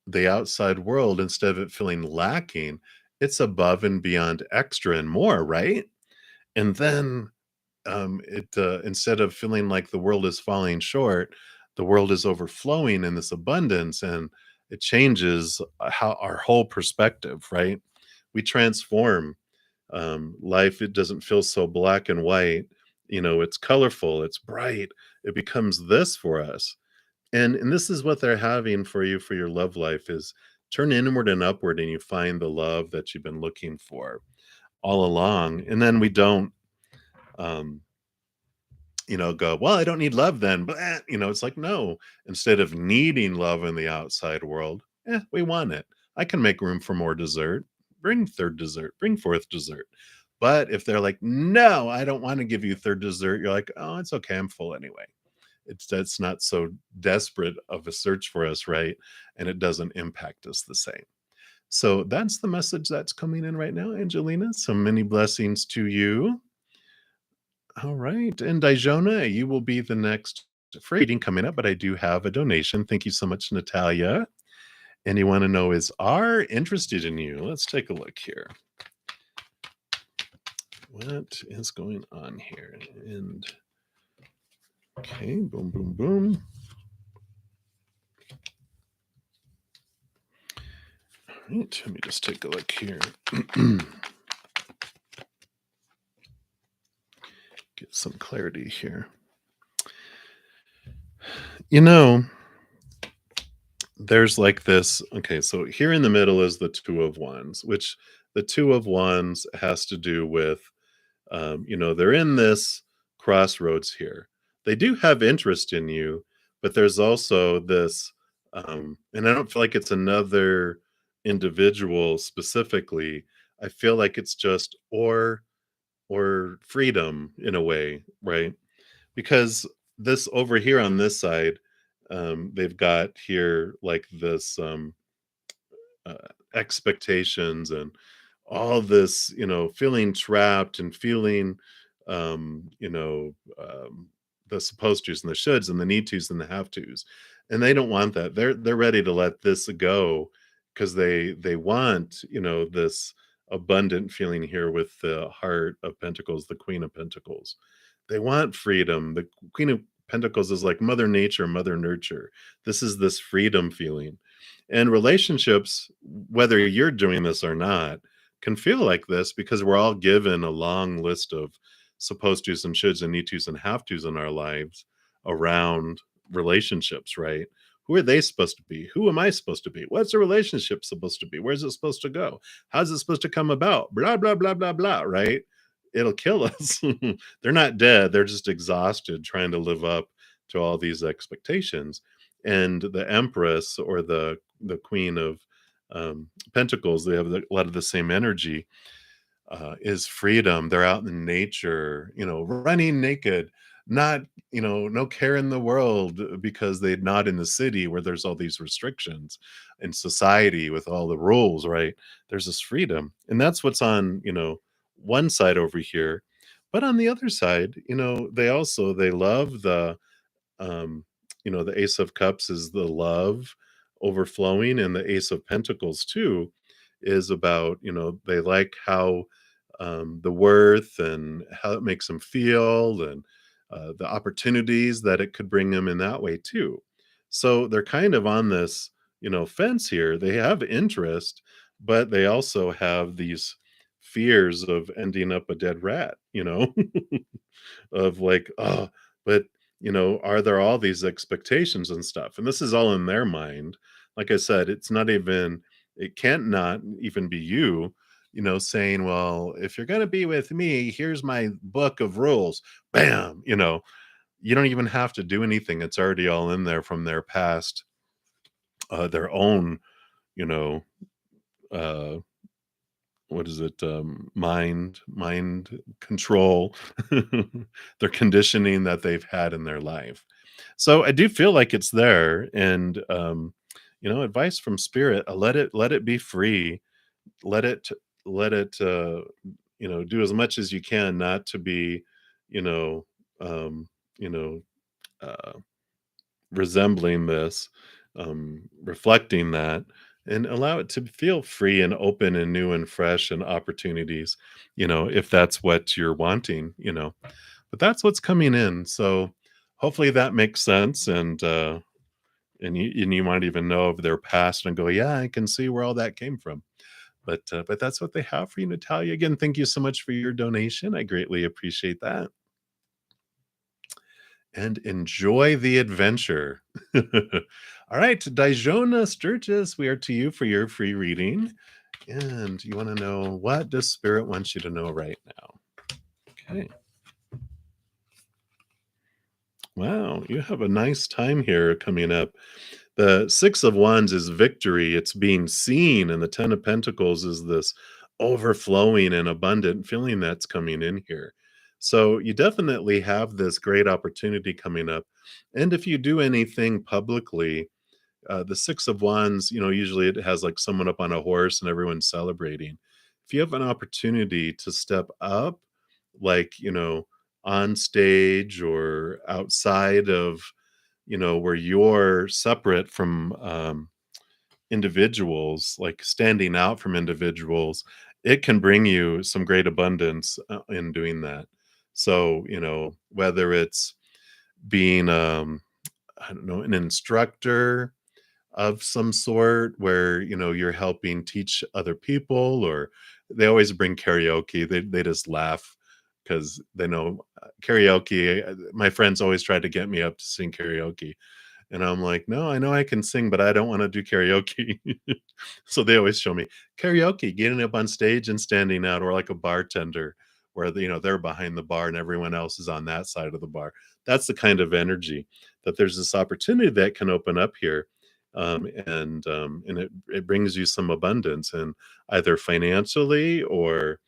the outside world, instead of it feeling lacking, it's above and beyond extra and more, right? And then, it instead of feeling like the world is falling short, the world is overflowing in this abundance, and it changes how our whole perspective, right? We transform life. It doesn't feel so black and white. It's colorful, it's bright. It becomes this for us. And this is what they're having for you for your love life is turn inward and upward, and you find the love that you've been looking for all along. And then we don't um go, well, I don't need love then. But it's like, no, instead of needing love in the outside world, we want it. I can make room for more dessert. Bring third dessert, bring fourth dessert. But if they're like, no, I don't want to give you third dessert, you're like, oh, it's okay, I'm full anyway. That's not so desperate of a search for us, right? And it doesn't impact us the same. So that's the message that's coming in right now, Angelina. So many blessings to you. All right. And Dijona, you will be the next for reading coming up, but I do have a donation. Thank you so much, Natalia. And you want to know, is R interested in you? Let's take a look here. What is going on here? And okay, boom, boom, boom. All right, let me just take a look here. Get some clarity here. There's like this. Okay, so here in the middle is the Two of Wands, which the Two of Wands has to do with, they're in this crossroads here. They do have interest in you, but there's also this, and I don't feel like it's another individual specifically. I feel like it's just or freedom in a way, right? Because this over here on this side, they've got here like this uh, expectations and all this, feeling trapped and feeling, um, you know, um, the supposed tos and the shoulds and the need tos and the have tos, and they don't want that. They're ready to let this go because they want, this abundant feeling here with the Heart of Pentacles, the Queen of Pentacles. They want freedom. The Queen of Pentacles is like Mother Nature, Mother Nurture. This is this freedom feeling. And relationships, whether you're doing this or not, can feel like this because we're all given a long list of supposed tos and shoulds and need tos and have tos in our lives around relationships, right? Who are they supposed to be? Who am I supposed to be? What's a relationship supposed to be? Where's it supposed to go? How's it supposed to come about? Blah, blah, blah, blah, blah, right? It'll kill us. They're not dead. They're just exhausted trying to live up to all these expectations. And the Empress or the Queen of Pentacles, they have a lot of the same energy, is freedom. They're out in nature, running naked, not, no care in the world because they're not in the city where there's all these restrictions in society with all the rules, right? There's this freedom. And that's what's on, one side over here. But on the other side, they love um, the Ace of Cups is the love overflowing, and the Ace of Pentacles too is about, they like how the worth and how it makes them feel, and the opportunities that it could bring them in that way too. So they're kind of on this, fence here. They have interest, but they also have these fears of ending up a dead rat, of like, oh, but are there all these expectations and stuff? And this is all in their mind. Like I said, it can't not even be you, saying, well, if you're going to be with me, here's my book of rules. Bam, you don't even have to do anything. It's already all in there from their past, their own, you know, uh, what is it? Mind control, their conditioning that they've had in their life. So I do feel like it's there, and advice from spirit: let it be free, let it let it do as much as you can, not to be, you know, um, you know, uh, resembling this, reflecting that, and allow it to feel free and open and new and fresh and opportunities, if that's what you're wanting, But that's what's coming in. So hopefully that makes sense, and you might even know of their past and go, yeah, I can see where all that came from. But that's what they have for you, Natalia. Again, thank you so much for your donation. I greatly appreciate that. And enjoy the adventure. All right, Dijona Sturgis, we are to you for your free reading. And you want to know, what does Spirit want you to know right now? Okay. Wow, you have a nice time here coming up. The Six of Wands is victory, it's being seen, and the Ten of Pentacles is this overflowing and abundant feeling that's coming in here. So you definitely have this great opportunity coming up. And if you do anything publicly, the Six of Wands, usually it has like someone up on a horse and everyone's celebrating. If you have an opportunity to step up, like, on stage or outside of, where you're separate from individuals, like standing out from individuals, it can bring you some great abundance in doing that. So, whether it's being, I don't know, an instructor of some sort where, you're helping teach other people, or they always bring karaoke. They just laugh because they know karaoke. My friends always tried to get me up to sing karaoke, and I'm like, no, I know I can sing, but I don't want to do karaoke. So they always show me karaoke, getting up on stage and standing out, or like a bartender where they're behind the bar and everyone else is on that side of the bar. That's the kind of energy that there's this opportunity that can open up here, and it brings you some abundance, and either financially or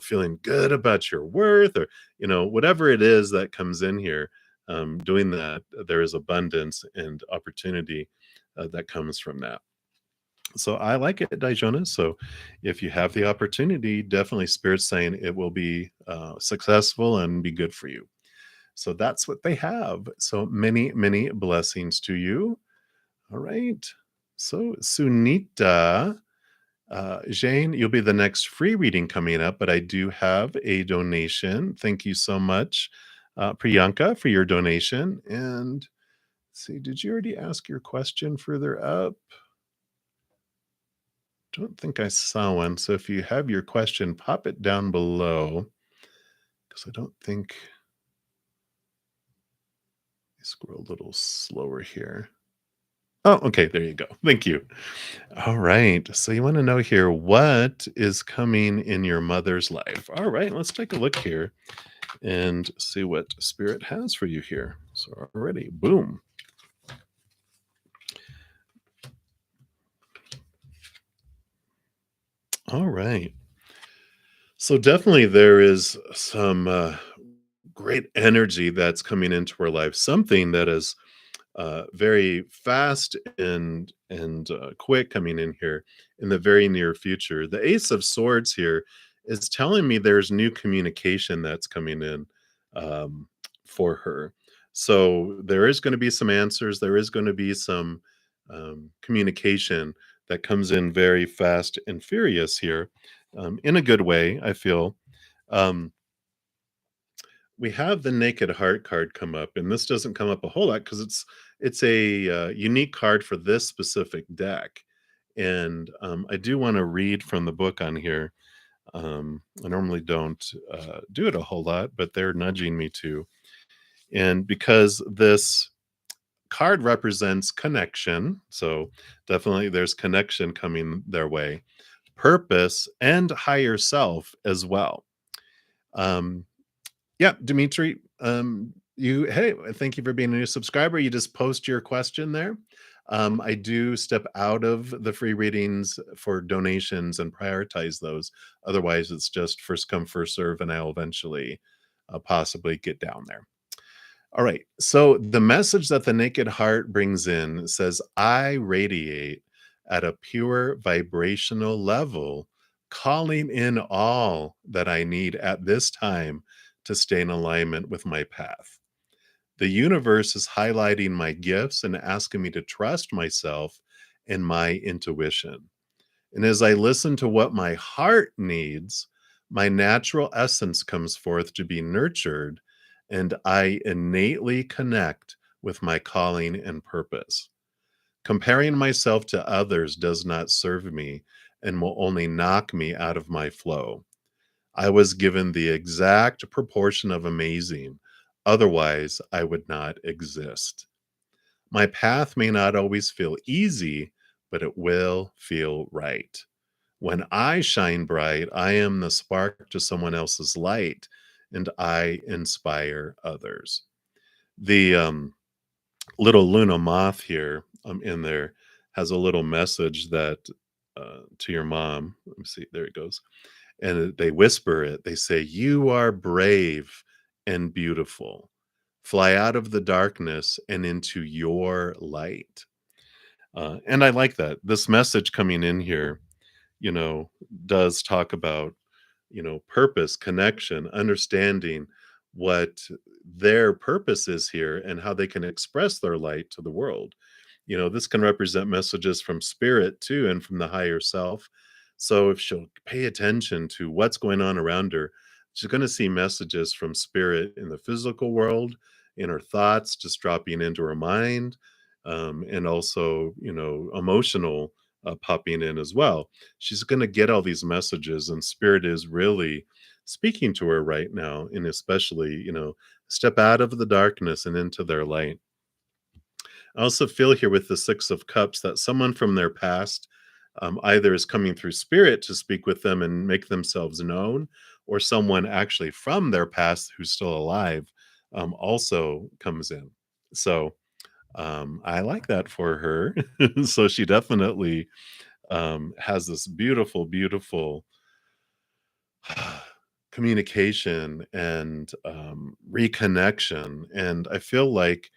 feeling good about your worth, or whatever it is that comes in here. Doing that, there is abundance and opportunity that comes from that. So I like it, Dijona. So if you have the opportunity, definitely Spirit's saying it will be successful and be good for you. So that's what they have. So many, many blessings to you. All right. So Sunita, Jane, you'll be the next free reading coming up, but I do have a donation. Thank you so much, Priyanka, for your donation. And let's see, did you already ask your question further up? Don't think I saw one. So if you have your question, pop it down below because I don't think I scroll a little slower here. Oh, okay. There you go. Thank you. All right. So you want to know here what is coming in your mother's life? All right. Let's take a look here and see what spirit has for you here. So already, boom. All right. So definitely there is some great energy that's coming into her life. Something that is very fast and quick coming in here in the very near future. The Ace of Swords here is telling me there's new communication that's coming in um, for her. So there is going to be some answers. There is going to be some communication that comes in very fast and furious here, in a good way. I feel. Um, we have the Naked Heart card come up, and this doesn't come up a whole lot because it's a unique card for this specific deck. And I do want to read from the book on here. I normally don't do it a whole lot, but they're nudging me to. And because this card represents connection, so definitely there's connection coming their way, purpose, and higher self as well. Um, Yeah, Dimitri, hey, thank you for being a new subscriber. You just post your question there. I do step out of the free readings for donations and prioritize those. Otherwise, it's just first come, first serve, and I'll eventually possibly get down there. All right. So the message that the Naked Heart brings in says, I radiate at a pure vibrational level, calling in all that I need at this time to stay in alignment with my path. The universe is highlighting my gifts and asking me to trust myself and my intuition. And as I listen to what my heart needs, my natural essence comes forth to be nurtured, and I innately connect with my calling and purpose. Comparing myself to others does not serve me and will only knock me out of my flow. I was given the exact proportion of amazing, otherwise, I would not exist. My path may not always feel easy, but it will feel right. When I shine bright, I am the spark to someone else's light, and I inspire others. The little Luna moth here in there has a little message that to your mom. Let me see. There it goes. And they whisper it. They say, "You are brave and beautiful. Fly out of the darkness and into your light." And I like that. This message coming in here, you know, does talk about, purpose, connection, understanding what their purpose is here and how they can express their light to the world. This can represent messages from spirit too and from the higher self. So if she'll pay attention to what's going on around her, she's going to see messages from spirit in the physical world, in her thoughts, just dropping into her mind, and also, emotional popping in as well. She's going to get all these messages, and spirit is really speaking to her right now, and especially, step out of the darkness and into their light. I also feel here with the Six of Cups that someone from their past either is coming through spirit to speak with them and make themselves known, or someone actually from their past who's still alive also comes in. So I like that for her. So she definitely has this beautiful, beautiful communication and reconnection. And I feel like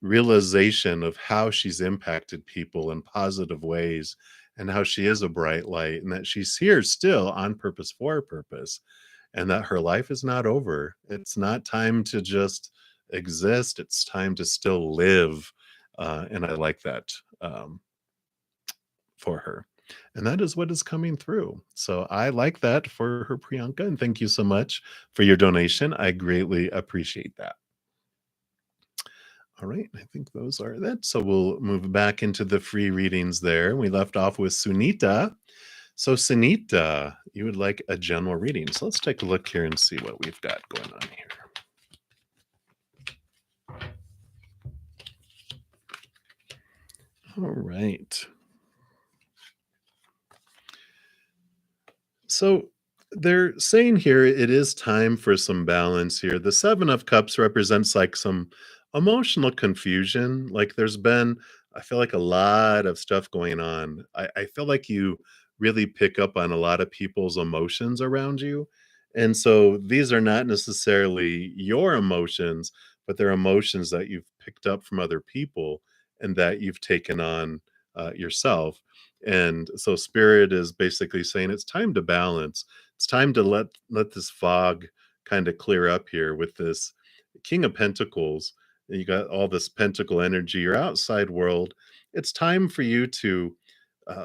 realization of how she's impacted people in positive ways and how she is a bright light and that she's here still on purpose for a purpose and that her life is not over. It's not time to just exist, it's time to still live. And I like that for her. And that is what is coming through. So I like that for her, Priyanka. And thank you so much for your donation. I greatly appreciate that. All right, I think those are that. So we'll move back into the free readings there. We left off with Sunita. So, Sunita, you would like a general reading. So let's take a look here and see what we've got going on here. All right. So they're saying here it is time for some balance here. The Seven of Cups represents like some emotional confusion. Like there's been, I feel like a lot of stuff going on. I feel like you really pick up on a lot of people's emotions around you. And so these are not necessarily your emotions, but they're emotions that you've picked up from other people and that you've taken on yourself. And so spirit is basically saying it's time to balance. It's time to let this fog kind of clear up here with this King of Pentacles. You got all this pentacle energy, your outside world. It's time for you to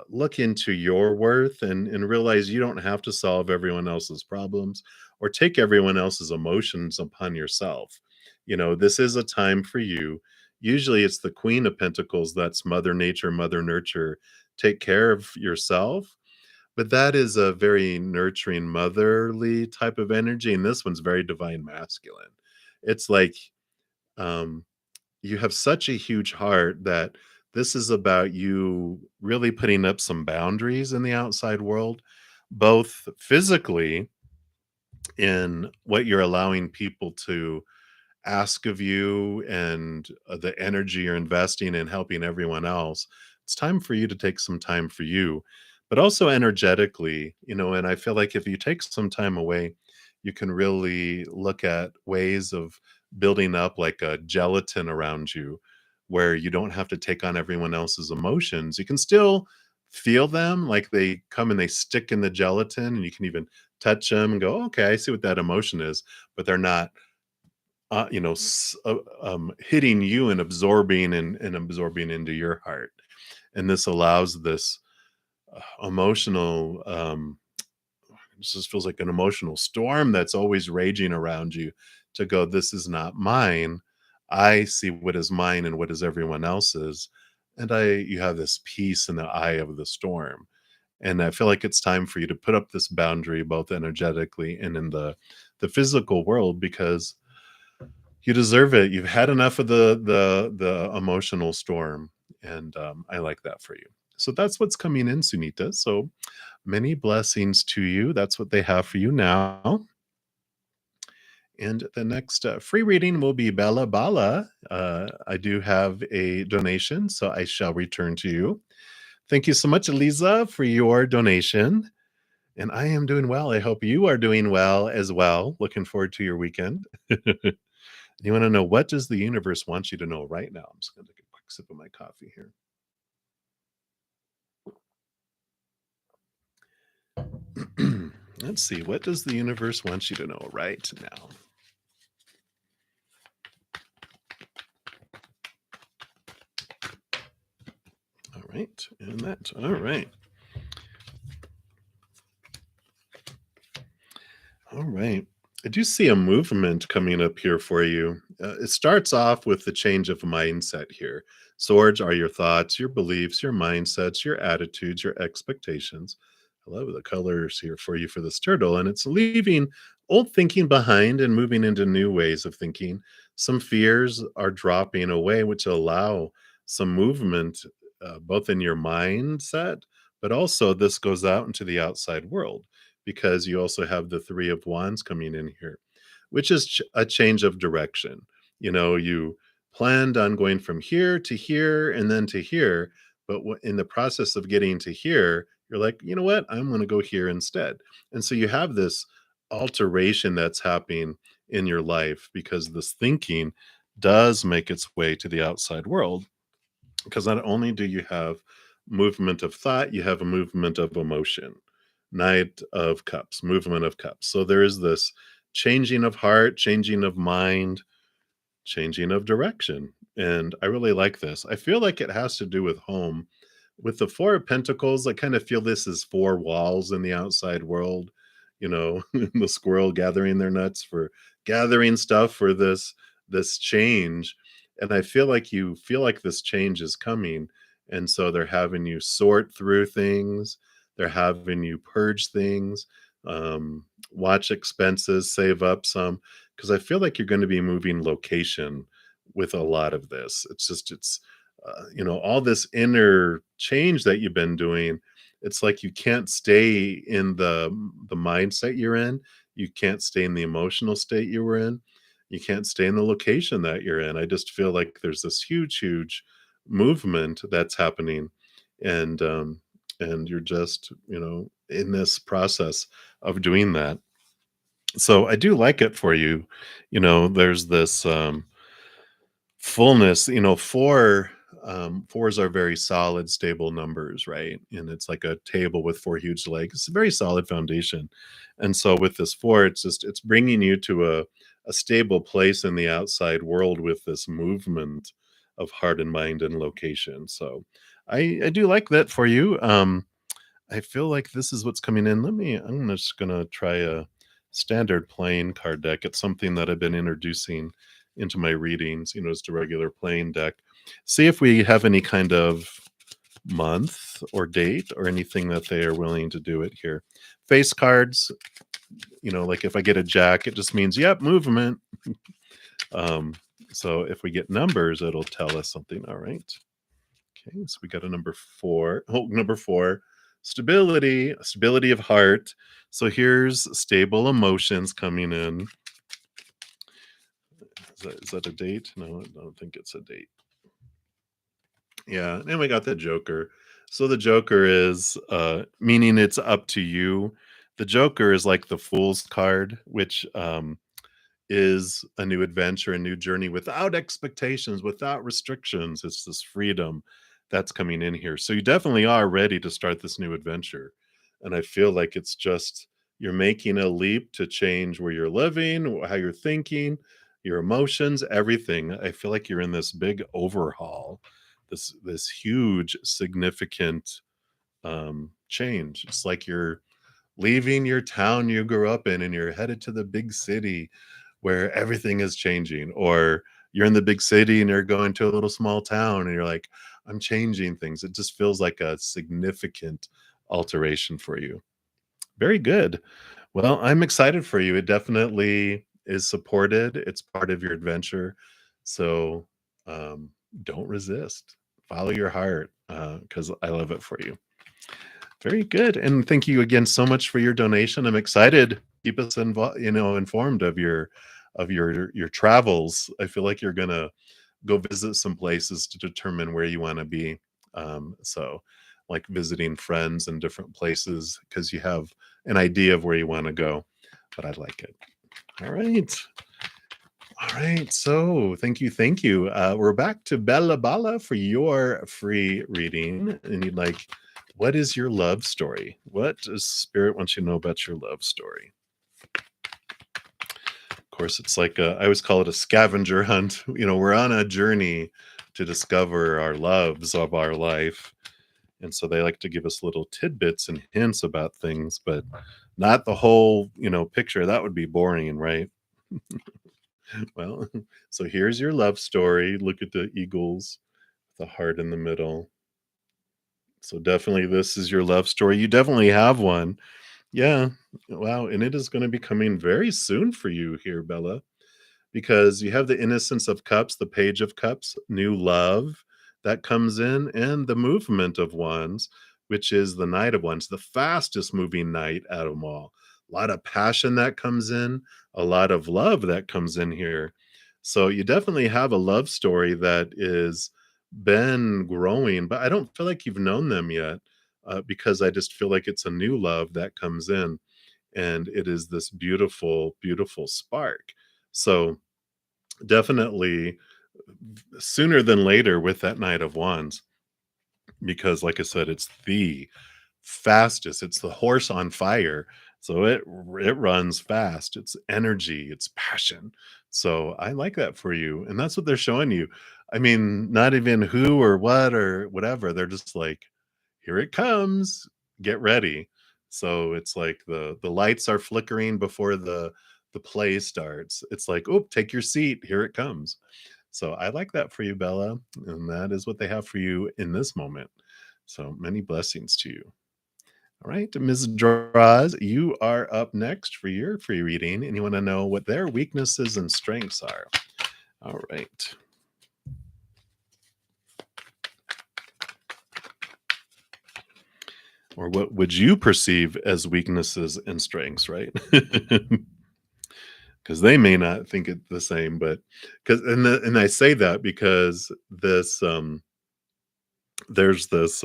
look into your worth and realize you don't have to solve everyone else's problems or take everyone else's emotions upon yourself. You know, this is a time for you. Usually it's the Queen of Pentacles, that's Mother Nature, Mother Nurture. Take care of yourself. But that is a very nurturing, motherly type of energy. And this one's very divine masculine. It's like, um, you have such a huge heart that this is about you really putting up some boundaries in the outside world, both physically in what you're allowing people to ask of you and the energy you're investing in helping everyone else. It's time for you to take some time for you, but also energetically, you know. And I feel like if you take some time away, you can really look at ways of building up like a gelatin around you where you don't have to take on everyone else's emotions. You can still feel them like they come and they stick in the gelatin, and you can even touch them and go, okay, I see what that emotion is, but they're not hitting you and absorbing and absorbing into your heart. And this allows this emotional, it just feels like an emotional storm that's always raging around you to go, this is not mine. I see what is mine and what is everyone else's. And you have this peace in the eye of the storm. And I feel like it's time for you to put up this boundary, both energetically and in the physical world, because you deserve it. You've had enough of the emotional storm, and I like that for you. So that's what's coming in, Sunita. So many blessings to you. That's what they have for you now. And the next free reading will be Bella Bala. I do have a donation, so I shall return to you. Thank you so much, Eliza, for your donation. And I am doing well. I hope you are doing well as well. Looking forward to your weekend. You want to know, what does the universe want you to know right now? I'm just going to take a quick sip of my coffee here. Let's see. What does the universe want you to know right now? All right. And that. All right. All right. I do see a movement coming up here for you. It starts off with the change of mindset here. Swords are your thoughts, your beliefs, your mindsets, your attitudes, your expectations. I love the colors here for you for this turtle. And it's leaving old thinking behind and moving into new ways of thinking. Some fears are dropping away, which allow some movement both in your mindset, but also this goes out into the outside world, because you also have the Three of Wands coming in here, which is a change of direction. You know, you planned on going from here to here and then to here, but in the process of getting to here, you're like, you know what? I'm going to go here instead. And so you have this alteration that's happening in your life because this thinking does make its way to the outside world, because not only do you have movement of thought, you have a movement of emotion. Knight of Cups, movement of cups. So there is this changing of heart, changing of mind, changing of direction. And I really like this. I feel like it has to do with home. With the Four of Pentacles, I kind of feel this is four walls in the outside world, you know, the squirrel gathering their nuts for gathering stuff for this change. And I feel like you feel like this change is coming. And so they're having you sort through things, they're having you purge things, watch expenses, save up some, because I feel like you're going to be moving location with a lot of this. It's all this inner change that you've been doing. It's like you can't stay in the mindset you're in. You can't stay in the emotional state you were in. You can't stay in the location that you're in. I just feel like there's this huge, huge movement that's happening, and you're just in this process of doing that. So I do like it for you. There's this fullness. Fours are very solid, stable numbers, right? And it's like a table with four huge legs. It's a very solid foundation. And so with this four, it's bringing you to a stable place in the outside world with this movement of heart and mind and location. So I do like that for you. I feel like this is what's coming in. I'm just gonna try a standard playing card deck. It's something that I've been introducing into my readings, just a regular playing deck. See if we have any kind of month or date or anything that they are willing to do it here. Face cards, like if I get a jack, it just means, yep, movement. Um, so if we get numbers, it'll tell us something. All right. Okay, so we got a number four. Oh, number four, stability of heart. So here's stable emotions coming in. Is that a date? No, I don't think it's a date. Yeah, and we got the Joker. So the Joker is meaning it's up to you. The Joker is like the Fool's card, which is a new adventure, a new journey without expectations, without restrictions. It's this freedom that's coming in here. So you definitely are ready to start this new adventure. And I feel like it's just you're making a leap to change where you're living, how you're thinking, your emotions, everything. I feel like you're in this big overhaul, this huge, significant change. It's like you're leaving your town you grew up in and you're headed to the big city where everything is changing, or you're in the big city and you're going to a little small town and you're like, I'm changing things. It just feels like a significant alteration for you. Very good. Well, I'm excited for you. It definitely is supported. It's part of your adventure. So um, don't resist. Follow your heart, because I love it for you. Very good, and thank you again so much for your donation. I'm excited. Keep us informed of your travels. I feel like you're gonna go visit some places to determine where you want to be. So, like visiting friends in different places because you have an idea of where you want to go. But I like it. All right. All right. So thank you. Thank you. We're back to Bella Bala for your free reading. And you'd like, what is your love story? What does Spirit wants you to know about your love story? Of course, it's like I always call it a scavenger hunt. We're on a journey to discover our loves of our life. And so they like to give us little tidbits and hints about things, but not the whole, picture. That would be boring, right? Well, so here's your love story. Look at the eagles, the heart in the middle. So definitely this is your love story. You definitely have one. Yeah. Wow. And it is going to be coming very soon for you here, Bella, because you have the innocence of cups, the page of cups, new love that comes in, and the movement of wands, which is the knight of wands, the fastest moving knight out of them all. A lot of passion that comes in, a lot of love that comes in here. So you definitely have a love story that is been growing, but I don't feel like you've known them yet, because I just feel like it's a new love that comes in, and it is this beautiful, beautiful spark. So definitely, sooner than later with that Knight of Wands, because like I said, it's the fastest. It's the horse on fire. So it runs fast. It's energy, it's passion. So I like that for you. And that's what they're showing you. I mean, not even who or what or whatever. They're just like, here it comes. Get ready. So it's like the lights are flickering before the play starts. It's like, oh, take your seat. Here it comes. So I like that for you, Bella. And that is what they have for you in this moment. So many blessings to you. All right, Ms. Draws, you are up next for your free reading, and you want to know what their weaknesses and strengths are. All right. Or what would you perceive as weaknesses and strengths, right? Because they may not think it the same, but because and I say that because there's this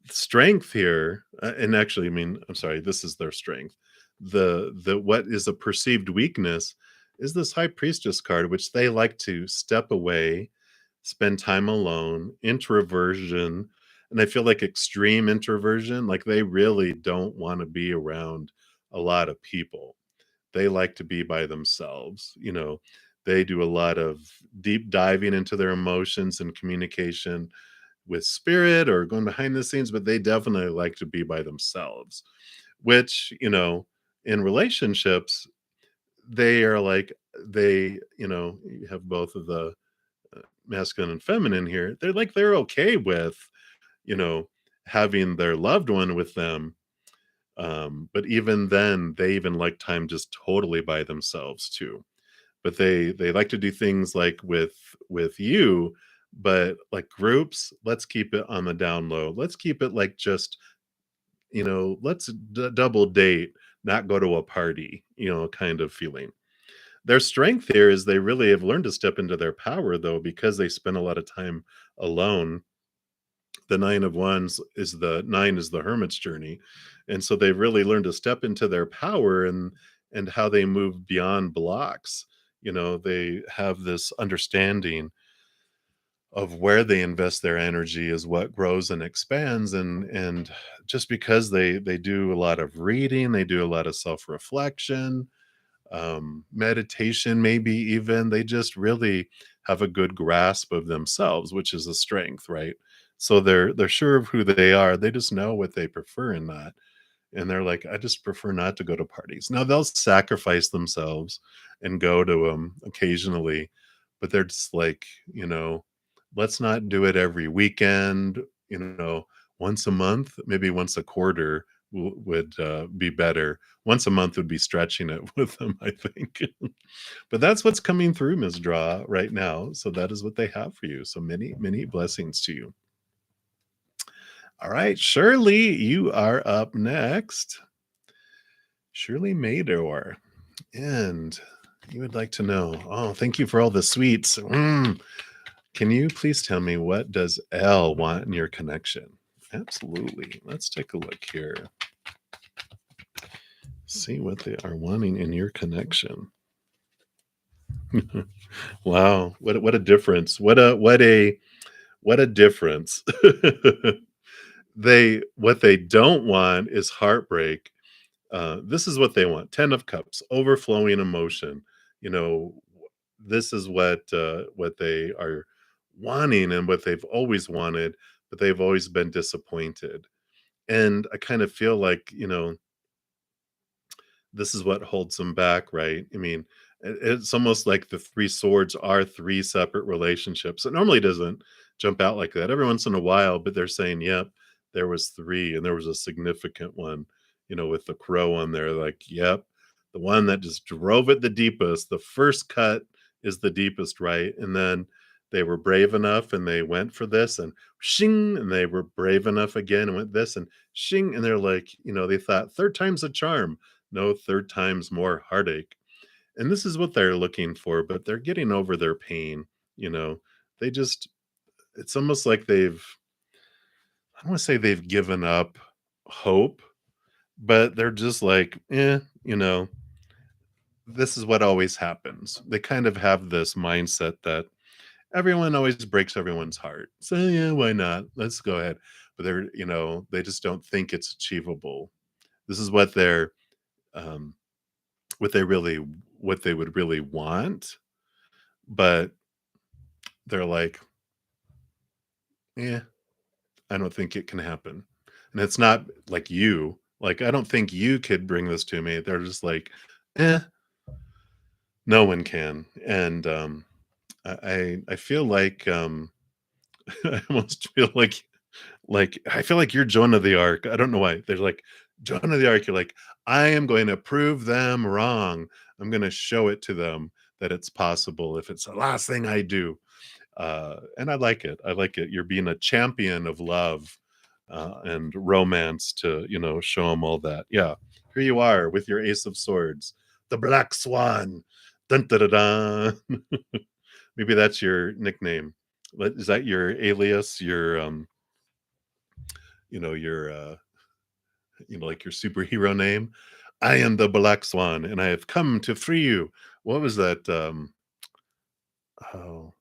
strength here, and actually, I mean, I'm sorry, this is their strength. The what is a perceived weakness is this High Priestess card, which they like to step away, spend time alone, introversion, and I feel like extreme introversion, like they really don't want to be around a lot of people. They like to be by themselves. They do a lot of deep diving into their emotions and communication with spirit or going behind the scenes, but they definitely like to be by themselves, which, in relationships, they are like, you have both of the masculine and feminine here. They're okay with, you know, having their loved one with them. But even then, they even like time just totally by themselves too. But they like to do things like with you, but like groups, let's keep it on the down low. Let's keep it like just, let's double date, not go to a party, kind of feeling. Their strength here is they really have learned to step into their power though, because they spend a lot of time alone. The nine of wands is the nine is the hermit's journey, and so they've really learned to step into their power and how they move beyond blocks. They have this understanding of where they invest their energy is what grows and expands, and just because they do a lot of reading, they do a lot of self-reflection, meditation, maybe even they just really have a good grasp of themselves, which is a strength, right? So they're sure of who they are. They just know what they prefer and not. And they're like, I just prefer not to go to parties. Now they'll sacrifice themselves and go to them occasionally, but they're just like, let's not do it every weekend. Once a month, maybe once a quarter would be better. Once a month would be stretching it with them, I think. But that's what's coming through, Ms. Draw, right now. So that is what they have for you. So many, many blessings to you. All right, Shirley, you are up next. Shirley Mador. And you would like to know, oh, thank you for all the sweets. Can you please tell me, what does L want in your connection? Absolutely. Let's take a look here. See what they are wanting in your connection. Wow, what a difference. What a difference. What they don't want is heartbreak. This is what they want: 10 of cups, overflowing emotion. You know, this is what they are wanting and what they've always wanted, but they've always been disappointed. And I kind of feel like, this is what holds them back, right? I mean, it's almost like the three swords are three separate relationships. It normally doesn't jump out like that every once in a while, but they're saying, yep, there was three, and there was a significant one, with the crow on there. Like, yep, the one that just drove it the deepest. The first cut is the deepest, right? And then they were brave enough and they went for this, and shing, and they were brave enough again and went this, and shing, and they're like, they thought third time's a charm. No, third time's more heartache. And this is what they're looking for, but they're getting over their pain. You know, they just, it's almost like I don't want to say they've given up hope, but they're just like, this is what always happens. They kind of have this mindset that everyone always breaks everyone's heart. So yeah, why not? Let's go ahead. But they just don't think it's achievable. This is um, what they really, what they would really want, but they're like, yeah, I don't think it can happen. And it's not like you. Like, I don't think you could bring this to me. They're just like, eh, no one can. And I feel like I almost feel like I feel like you're Joan of the Arc. I don't know why. They're like Joan of the Arc. You're like, I am going to prove them wrong. I'm going to show it to them that it's possible if it's the last thing I do. And I like it. I like it. You're being a champion of love and romance to, show them all that. Yeah. Here you are with your Ace of Swords, the Black Swan. Dun, dun, dun, dun. Maybe that's your nickname. Is that your alias? Your like your superhero name? I am the Black Swan, and I have come to free you. What was that? Oh,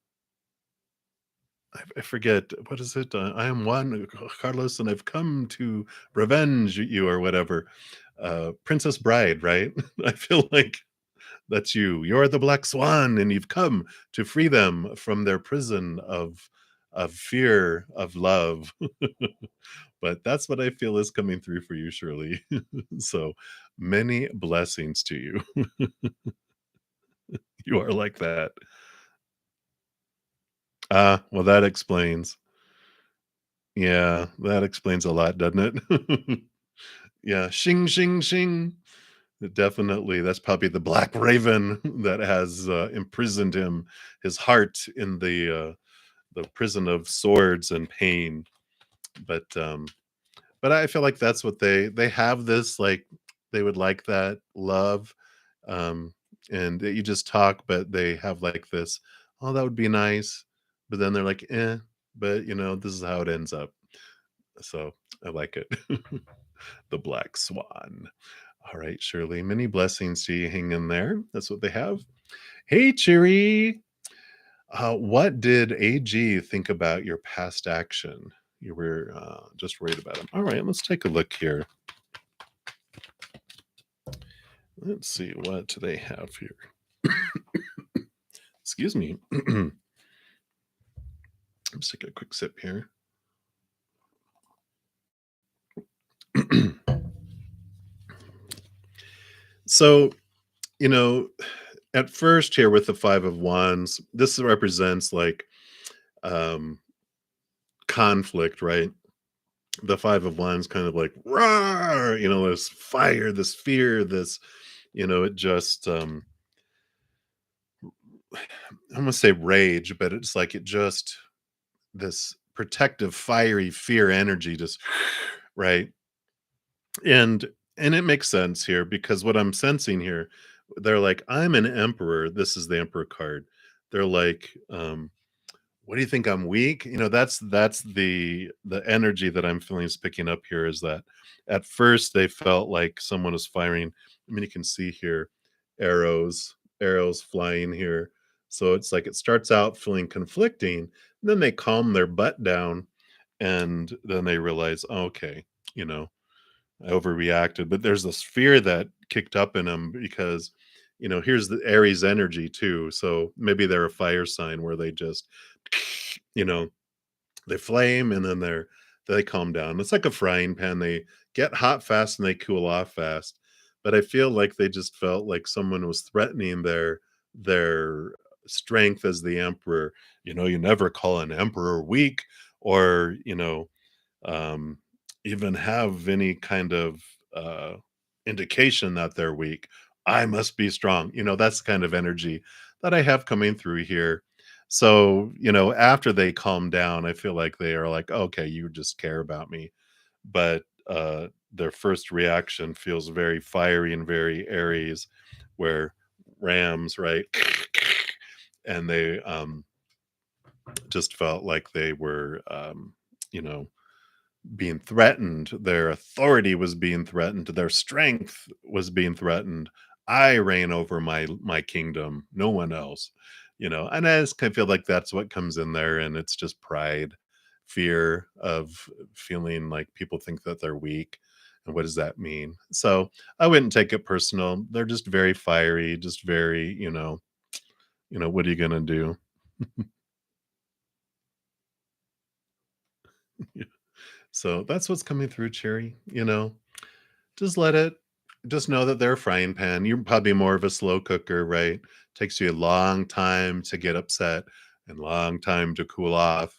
I forget. What is it? I am Juan Carlos, and I've come to revenge you, or whatever. Princess Bride, right? I feel like that's you. You're the Black Swan, and you've come to free them from their prison of fear of love. But that's what I feel is coming through for you, Shirley. So many blessings to you. You are like that. Ah, well, that explains. Yeah, that explains a lot, doesn't it? Yeah, shing, shing, shing. Definitely, that's probably the Black Raven that has imprisoned him, his heart in the prison of swords and pain. But I feel like that's what they have this like they would like that love, um, and that you just talk, but they have like this, oh, that would be nice, but then they're like, eh, but this is how it ends up. So I like it. The Black Swan. All right, Shirley. Many blessings to you. Hang in there. That's what they have. Hey, Cheery. What did AG think about your past action? You were just worried about him. All right, let's take a look here. Let's see what they have here. Excuse me. Let's take a quick sip here. So, you know, at first here with the 5 of Wands, this represents like um conflict, right? The 5 of Wands kind of like roar, this fire, this fear, this, it just I don't want to say rage, but it's like it just this protective, fiery fear energy just right. And it makes sense here because what I'm sensing here, they're like, I'm an emperor. This is the emperor card. They're like, what do you think, I'm weak? That's the energy that I'm feeling is picking up here is that at first they felt like someone was firing. I mean, you can see here arrows flying here. So it's like it starts out feeling conflicting, then they calm their butt down, and then they realize, "Oh, okay, you know, I overreacted." But there's this fear that kicked up in them because, here's the Aries energy too. So maybe they're a fire sign where they just, you know, they flame and then they calm down. It's like a frying pan. They get hot fast and they cool off fast. But I feel like they just felt like someone was threatening their strength as the emperor. You never call an emperor weak or, um, even have any kind of uh, indication that they're weak. I must be strong. That's the kind of energy that I have coming through here. So, after they calm down, I feel like they are like, okay, you just care about me. But their first reaction feels very fiery and very Aries, where rams, right? And they just felt like they were, you know, being threatened. Their authority was being threatened. Their strength was being threatened. I reign over my kingdom, no one else. And I just kind of feel like that's what comes in there, and it's just pride, fear of feeling like people think that they're weak. And what does that mean? So I wouldn't take it personal. They're just very fiery, just very, what are you gonna do? So that's what's coming through, Cherry. Just let it just know that they're a frying pan. You're probably more of a slow cooker, right? Takes you a long time to get upset and long time to cool off.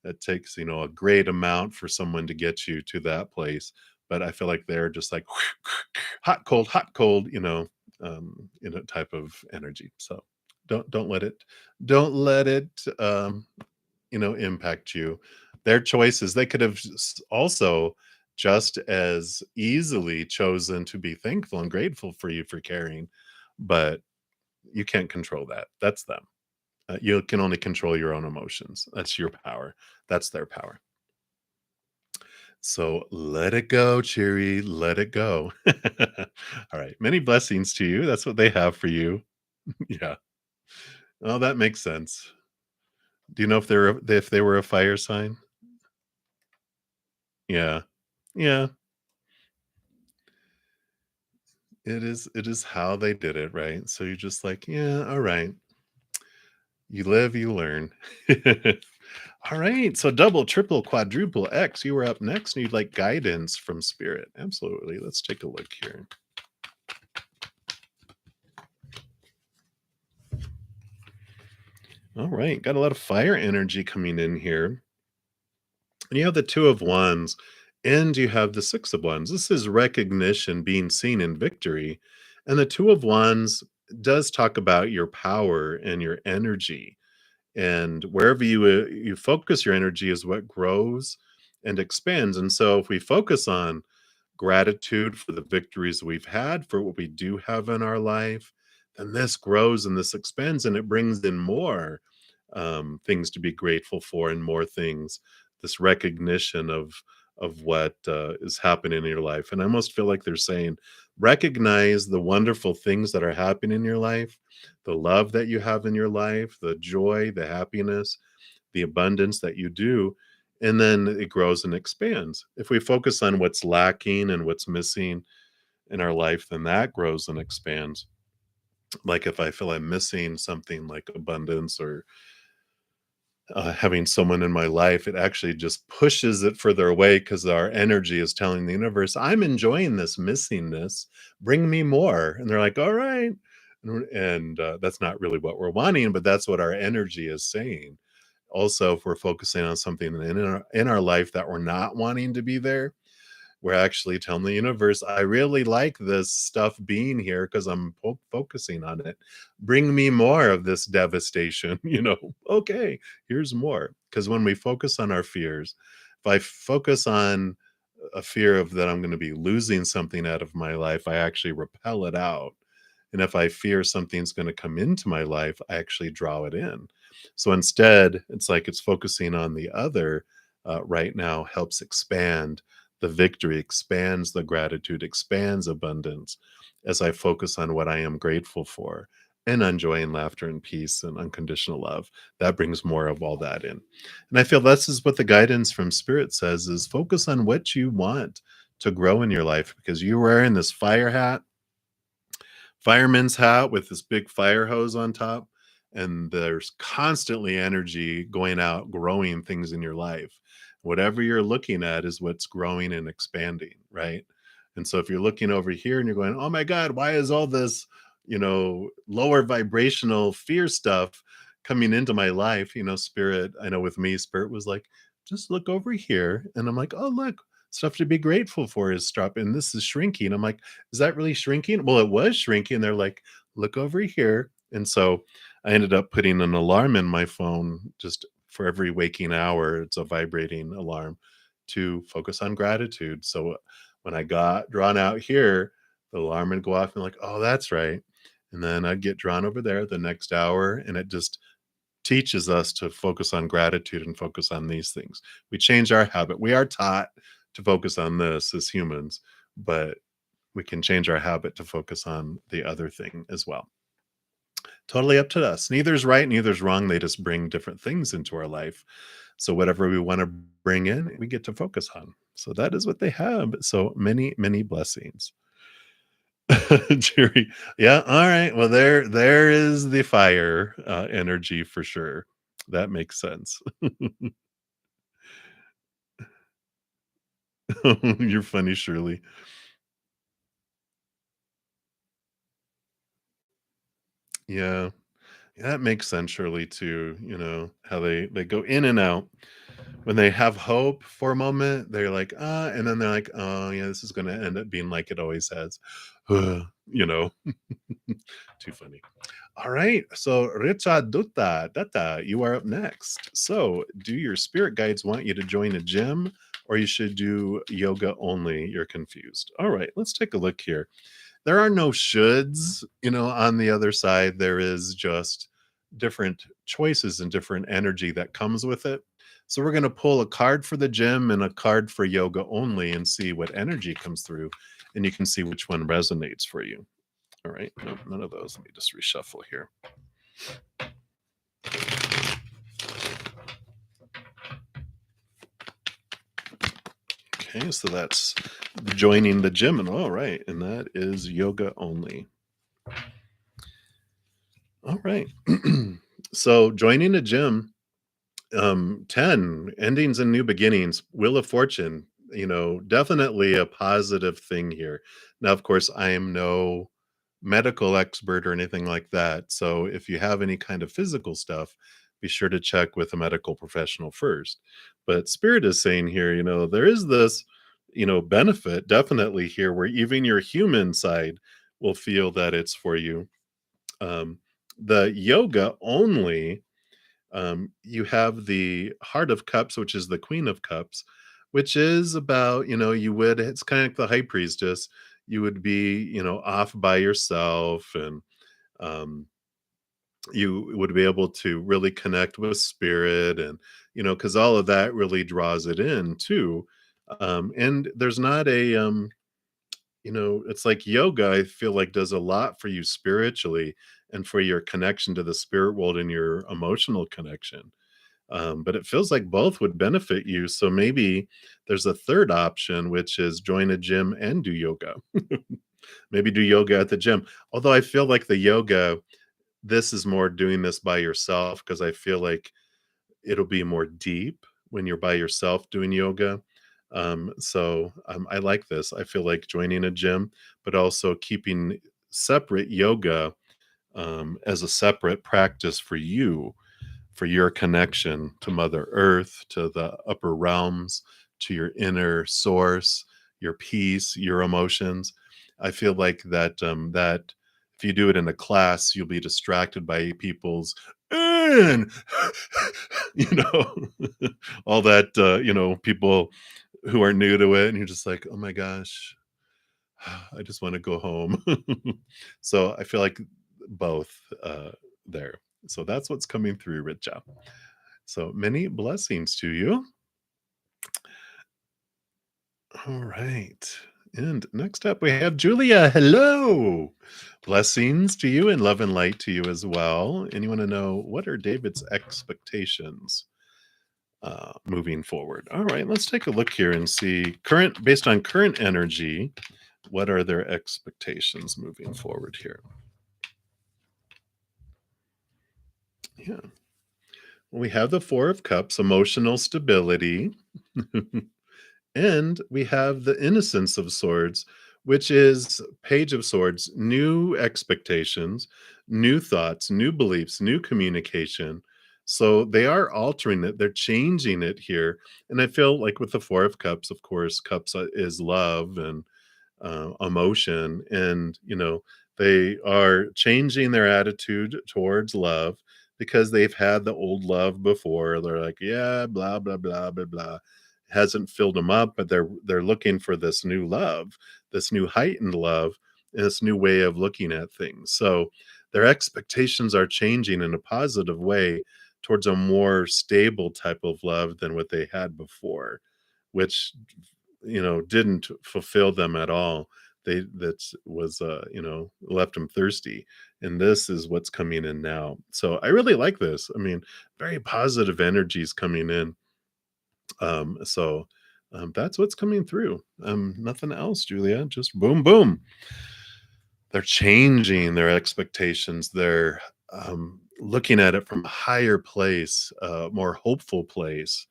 It takes, a great amount for someone to get you to that place. But I feel like they're just like hot, cold, type of energy. So don't let it don't let it impact you. Their choices, they could have also just as easily chosen to be thankful and grateful for you for caring, but you can't control that. That's them. You can only control your own emotions. That's your power. That's their power. So let it go, Cheery. Let it go. All right. Many blessings to you. That's what they have for you. Yeah. Oh, that makes sense. Do you know if they were a fire sign? Yeah. Yeah. It is how they did it, right? So you're just like, "Yeah, all right. You live, you learn." All right, so double, triple, quadruple X, you were up next, and you'd like guidance from spirit. Absolutely. Let's take a look here. All right, got a lot of fire energy coming in here. And you have the 2 of Wands, and you have the 6 of Wands. This is recognition, being seen in victory. And the 2 of Wands does talk about your power and your energy. And wherever you focus your energy is what grows and expands. And so if we focus on gratitude for the victories we've had, for what we do have in our life, then this grows and this expands, and it brings in more things to be grateful for, and more things, this recognition of what is happening in your life. And I almost feel like they're saying, recognize the wonderful things that are happening in your life, the love that you have in your life, the joy, the happiness, the abundance that you do, and then it grows and expands. If we focus on what's lacking and what's missing in our life, then that grows and expands. Like if I feel I'm missing something like abundance, or having someone in my life, it actually just pushes it further away, because our energy is telling the universe, I'm enjoying this missingness. Bring me more. And they're like, all right. And that's not really what we're wanting, but that's what our energy is saying. Also, if we're focusing on something in our life that we're not wanting to be there, we're actually telling the universe, I really like this stuff being here because I'm focusing on it. Bring me more of this devastation. Okay, here's more. Because when we focus on our fears, if I focus on a fear of that I'm going to be losing something out of my life, I actually repel it out. And if I fear something's going to come into my life, I actually draw it in. So instead, it's like it's focusing on the other right now helps expand the victory, expands the gratitude, expands abundance as I focus on what I am grateful for, and enjoying laughter and peace and unconditional love. That brings more of all that in. And I feel this is what the guidance from spirit says, is focus on what you want to grow in your life, because you're wearing this fireman's hat with this big fire hose on top, and there's constantly energy going out growing things in your life. Whatever you're looking at is what's growing and expanding, right? And so if you're looking over here and you're going, oh my god, why is all this lower vibrational fear stuff coming into my life? Spirit, I know with me, spirit was like, just look over here. And I'm like, oh look, stuff to be grateful for is dropping. This is shrinking. I'm like, is that really shrinking? Well, it was shrinking. They're like, look over here. And so I ended up putting an alarm in my phone, just for every waking hour. It's a vibrating alarm to focus on gratitude. So when I got drawn out here, the alarm would go off and like, oh, that's right. And then I'd get drawn over there the next hour, and it just teaches us to focus on gratitude and focus on these things. We change our habit. We are taught to focus on this as humans, but we can change our habit to focus on the other thing as well. Totally up to us. Neither's right, neither's wrong. They just bring different things into our life. So whatever we want to bring in, we get to focus on. So that is what they have. So many, many blessings. Jerry. Yeah. All right. Well, there is the fire energy for sure. That makes sense. You're funny, Shirley. Yeah. That makes sense, Shirley, too. You know, how they go in and out. When they have hope for a moment, they're like, "Ah," and then they're like, "Oh, yeah, this is gonna end up being like it always has." You know? Too funny. Alright, so Richa Dutta, you are up next. So, do your spirit guides want you to join a gym, or you should do yoga only? You're confused. Alright, let's take a look here. There are no shoulds, on the other side, there is just different choices and different energy that comes with it. So we're gonna pull a card for the gym and a card for yoga only and see what energy comes through, and you can see which one resonates for you. All right, nope, none of those. Let me just reshuffle here. Okay, so that's joining the gym, and all right, and that is yoga only. All right. So joining a gym, 10 endings and new beginnings, wheel of fortune, definitely a positive thing here. Now, of course, I am no medical expert or anything like that, so if you have any kind of physical stuff, be sure to check with a medical professional first. But spirit is saying here, there is this, benefit definitely here where even your human side will feel that it's for you. um, the yoga only, you have the Heart of Cups, which is the Queen of Cups, which is about, it's kind of like the high priestess. You would be, off by yourself, and um, you would be able to really connect with spirit, and, because all of that really draws it in too. And there's not it's like yoga, I feel like does a lot for you spiritually and for your connection to the spirit world and your emotional connection. But it feels like both would benefit you. So maybe there's a third option, which is join a gym and do yoga. Maybe do yoga at the gym. Although I feel like the yoga, this is more doing this by yourself because I feel like it'll be more deep when you're by yourself doing yoga. So I like this. I feel like joining a gym, but also keeping separate yoga as a separate practice for you, for your connection to Mother Earth, to the upper realms, to your inner source, your peace, your emotions. I feel like that if you do it in a class, you'll be distracted by people's and you know all that people who are new to it, and you're just like, oh my gosh, I just want to go home. So I feel like both there. So that's what's coming through, Richa. So many blessings to you. All right. And next up, we have Julia. Hello. Blessings to you and love and light to you as well. And you want to know, what are David's expectations moving forward? All right, let's take a look here and see, based on current energy, what are their expectations moving forward here? Yeah. Well, we have the Four of Cups, emotional stability. And we have the Innocence of Swords, which is Page of Swords, new expectations, new thoughts, new beliefs, new communication. So they are altering it, they're changing it here. And I feel like with the Four of Cups, of course, cups is love and emotion. And, they are changing their attitude towards love because they've had the old love before. They're like, yeah, blah, blah, blah, blah, blah, hasn't filled them up, but they're looking for this new love, this new heightened love, and this new way of looking at things. So their expectations are changing in a positive way towards a more stable type of love than what they had before, which didn't fulfill them at all. that's was left them thirsty, and this is what's coming in now. So I really like this. I mean, very positive energies coming in. That's what's coming through. Nothing else, Julia. Just boom, boom. They're changing their expectations. They're looking at it from a higher place, a more hopeful place,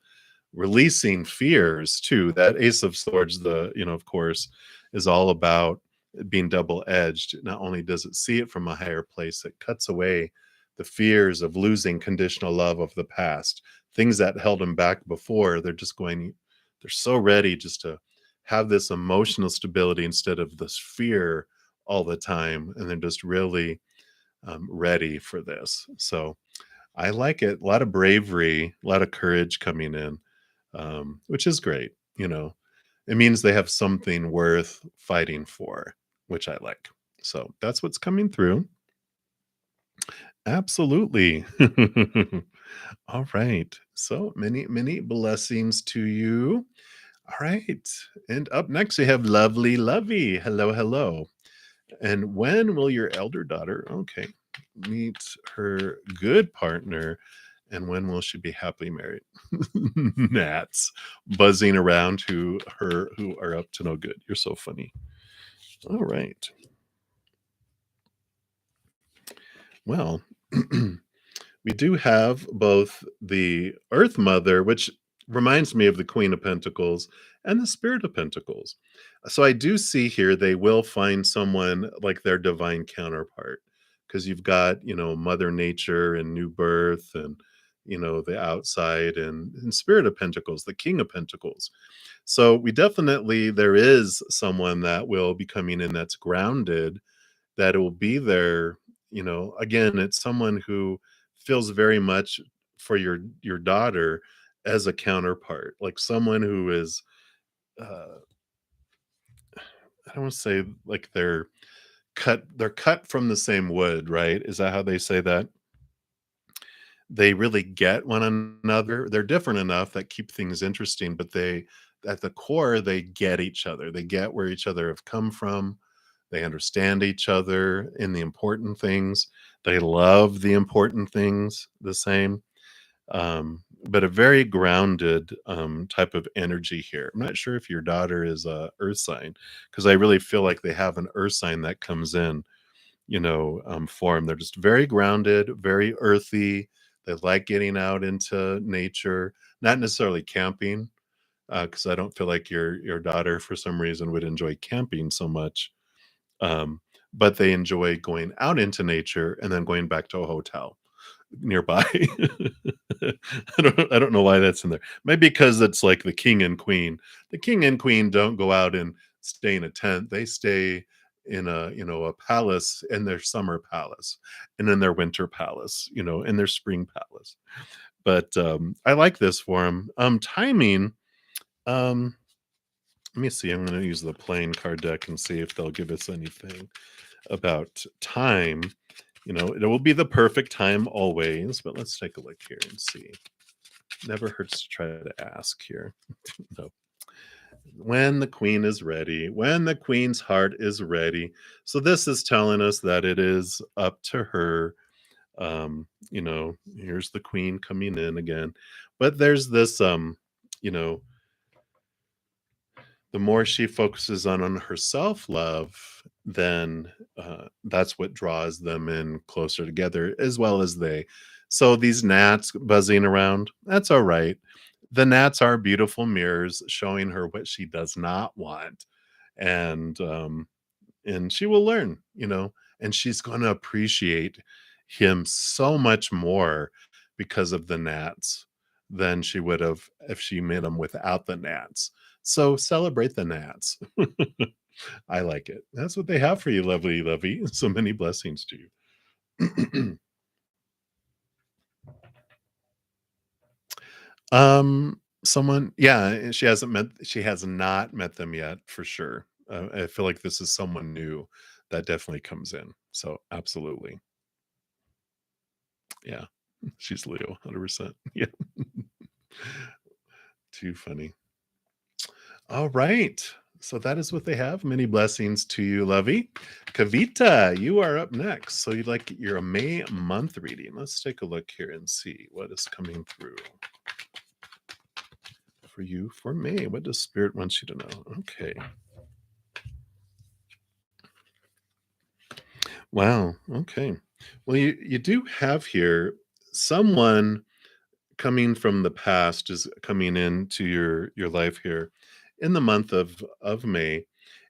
releasing fears too. That Ace of Swords, of course, is all about being double edged. Not only does it see it from a higher place, it cuts away the fears of losing conditional love of the past, things that held them back before. They're so ready just to have this emotional stability instead of this fear all the time. And they're just really ready for this. So I like it. A lot of bravery, a lot of courage coming in, which is great. It means they have something worth fighting for, which I like. So that's what's coming through. Absolutely. All right. So many, many blessings to you. All right. And up next, we have lovely Lovey. Hello, hello. And when will your elder daughter, okay, meet her good partner? And when will she be happily married? Gnats buzzing around who are up to no good. You're so funny. All right. Well, we do have both the Earth Mother, which reminds me of the Queen of Pentacles, and the Spirit of Pentacles. So I do see here they will find someone like their divine counterpart, because you've got, Mother Nature and new birth and, the outside and Spirit of Pentacles, the King of Pentacles. So there is someone that will be coming in that's grounded, that it will be there. Again, it's someone who feels very much for your daughter as a counterpart, like someone who is uh I don't want to say like they're cut from the same wood, right? Is that how they say that? They really get one another. They're different enough that keep things interesting, but they at the core they get each other. They get where each other have come from. They understand each other in the important things. They love the important things the same. But a very grounded type of energy here. I'm not sure if your daughter is a earth sign, because I really feel like they have an earth sign that comes in, for them. They're just very grounded, very earthy. They like getting out into nature, not necessarily camping, because I don't feel like your daughter, for some reason, would enjoy camping so much. Um, but they enjoy going out into nature and then going back to a hotel nearby. I don't know why that's in there. Maybe because it's like the king and queen. The king and queen don't go out and stay in a tent. They stay in a palace, in their summer palace, and in their winter palace, in their spring palace. But I like this for them. Timing. Um, Let me see. I'm going to use the playing card deck and see if they'll give us anything about time. It will be the perfect time always, but let's take a look here and see. Never hurts to try to ask here. No. When the queen is ready, when the queen's heart is ready. So this is telling us that it is up to her. Here's the queen coming in again. But there's this you know, the more she focuses on her self-love, then that's what draws them in closer together, as well as they. So these gnats buzzing around, that's all right. The gnats are beautiful mirrors showing her what she does not want, and she will learn, and she's going to appreciate him so much more because of the gnats than she would have if she met him without the gnats. So celebrate the gnats. I like it. That's what they have for you, lovely lovey. So many blessings to you. Someone, yeah, she has not met them yet for sure. I feel like this is someone new that definitely comes in. So absolutely. Yeah. She's Leo, 100%. Yeah. Too funny. All right. So that is what they have. Many blessings to you, Lovey. Kavita, you are up next. So you'd like your May month reading. Let's take a look here and see what is coming through for you for May. What does Spirit wants you to know? Okay. Wow. Okay. Well, you do have here someone coming from the past is coming into your life here in the month of May,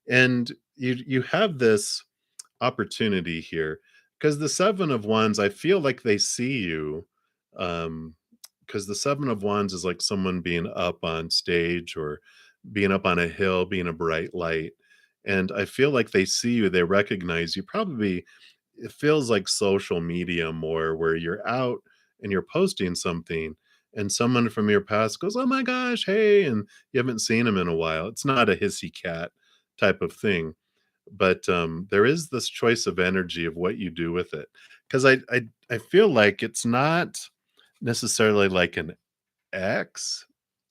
and you have this opportunity here because the 7 of Wands, I feel like they see you, um, because the 7 of Wands is like someone being up on stage or being up on a hill, being a bright light, and I feel like they see you, they recognize you. Probably it feels like social media more where you're out and you're posting something and someone from your past goes, "Oh my gosh, hey," and you haven't seen him in a while. It's not a hissy cat type of thing, but there is this choice of energy of what you do with it. Because I feel like it's not necessarily like an ex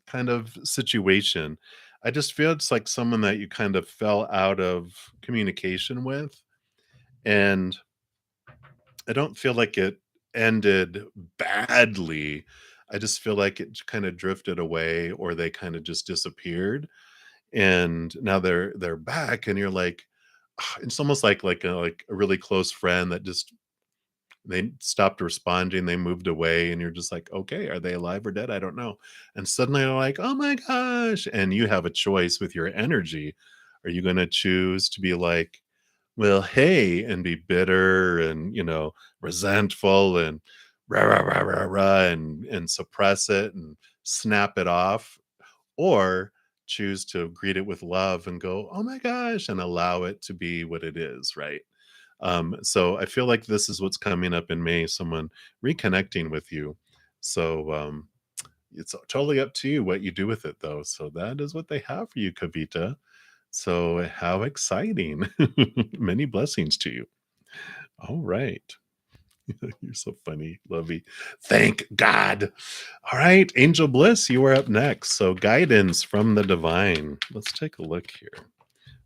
kind of situation. I just feel it's like someone that you kind of fell out of communication with, and I don't feel like it ended badly. I just feel like it kind of drifted away or they kind of just disappeared, and now they're back and you're like, it's almost like a really close friend that just they stopped responding, they moved away, and you're just like, okay, are they alive or dead? I don't know. And suddenly you're like, oh my gosh. And you have a choice with your energy. Are you going to choose to be like, well, hey, and be bitter and, resentful and rah, rah, rah, rah, rah, and suppress it and snap it off? Or choose to greet it with love and go, oh my gosh, and allow it to be what it is, right? So I feel like this is what's coming up in May, someone reconnecting with you. So it's totally up to you what you do with it, though. So that is what they have for you, Kavita. So how exciting. Many blessings to you. All right. You're so funny, Lovey. Thank God. All right, Angel Bliss, you are up next. So guidance from the divine. Let's take a look here.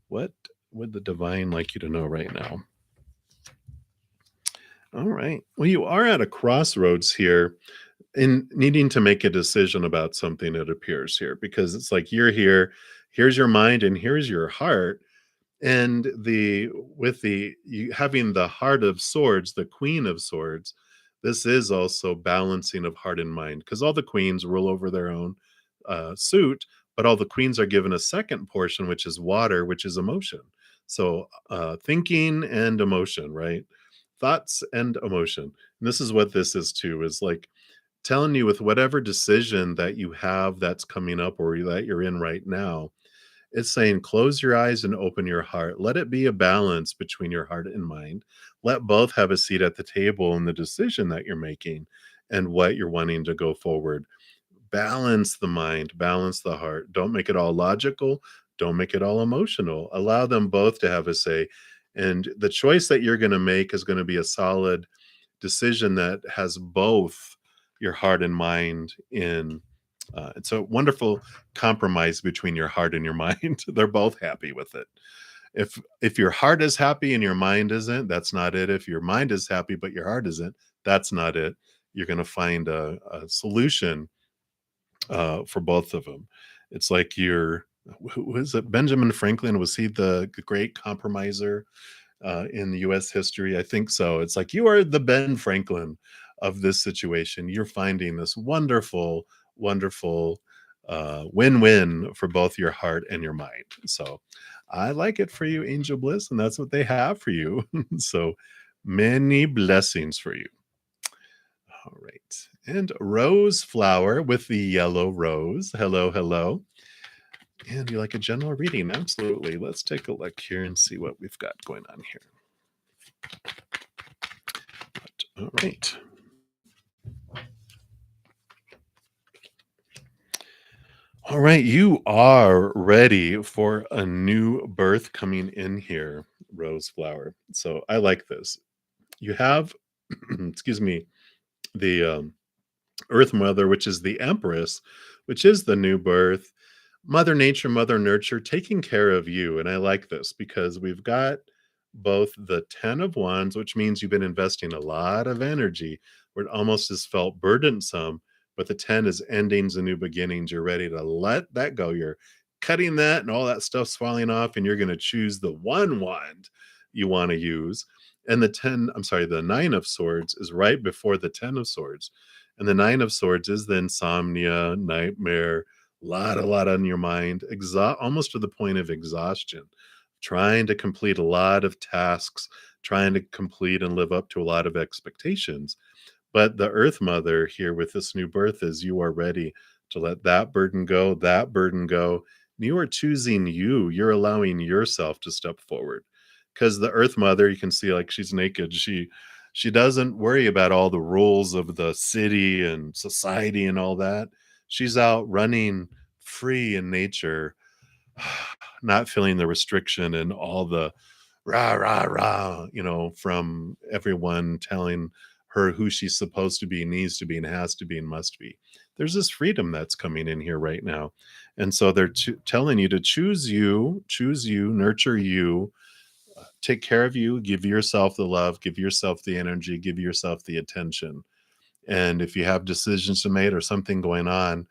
What would the divine like you to know right now? All right. Well, you are at a crossroads here in needing to make a decision about something, it appears here, because it's like you're here, here's your mind, and here's your heart. And the with the you having the heart of swords, the queen of swords, this is also balancing of heart and mind because all the queens rule over their own suit, but all the queens are given a second portion, which is water, which is emotion. So thinking and emotion, right? Thoughts and emotion. And this is what this is too, is like telling you with whatever decision that you have that's coming up or that you're in right now, it's saying close your eyes and open your heart. Let it be a balance between your heart and mind. Let both have a seat at the table in the decision that you're making and what you're wanting to go forward. Balance the mind, balance the heart. Don't make it all logical. Don't make it all emotional. Allow them both to have a say. And the choice that you're going to make is going to be a solid decision that has both your heart and mind in. It's a wonderful compromise between your heart and your mind. They're both happy with it. If your heart is happy and your mind isn't, that's not it. If your mind is happy but your heart isn't, that's not it. You're going to find a solution for both of them. It's like who was it? Benjamin Franklin, was he the great compromiser in the U.S. history? I think so. It's like you are the Ben Franklin of this situation. You're finding this wonderful, wonderful win-win for both your heart and your mind. So I like it for you, Angel Bliss, and that's what they have for you. So many blessings for you. All right. And Rose Flower with the yellow rose. Hello, hello. And you like a general reading? Absolutely. Let's take a look here and see what we've got going on here. All right. All right. You are ready for a new birth coming in here, Rose Flower. So I like this. You have, excuse me, the Earth Mother, which is the Empress, which is the new birth. Mother Nature, Mother Nurture taking care of you. And I like this because we've got both the 10 of Wands, which means you've been investing a lot of energy where it almost has felt burdensome. But the 10 is endings and new beginnings. You're ready to let that go. You're cutting that and all that stuff's falling off, and you're going to choose the one wand you want to use. And the 10, I'm sorry, the 9 of Swords is right before the 10 of Swords. And the 9 of Swords is the insomnia, nightmare, a lot on your mind, almost to the point of exhaustion, trying to complete a lot of tasks, trying to complete and live up to a lot of expectations. But the Earth Mother here with this new birth is you are ready to let that burden go, that burden go. You are choosing you. You're allowing yourself to step forward. Because the Earth Mother, you can see like she's naked. She doesn't worry about all the rules of the city and society and all that. She's out running free in nature, not feeling the restriction and all the rah rah rah, from everyone telling her who she's supposed to be, needs to be, and has to be, and must be. There's this freedom that's coming in here right now. And so they're telling you to choose you, nurture you, take care of you, give yourself the love, give yourself the energy, give yourself the attention. And if you have decisions to make or something going on,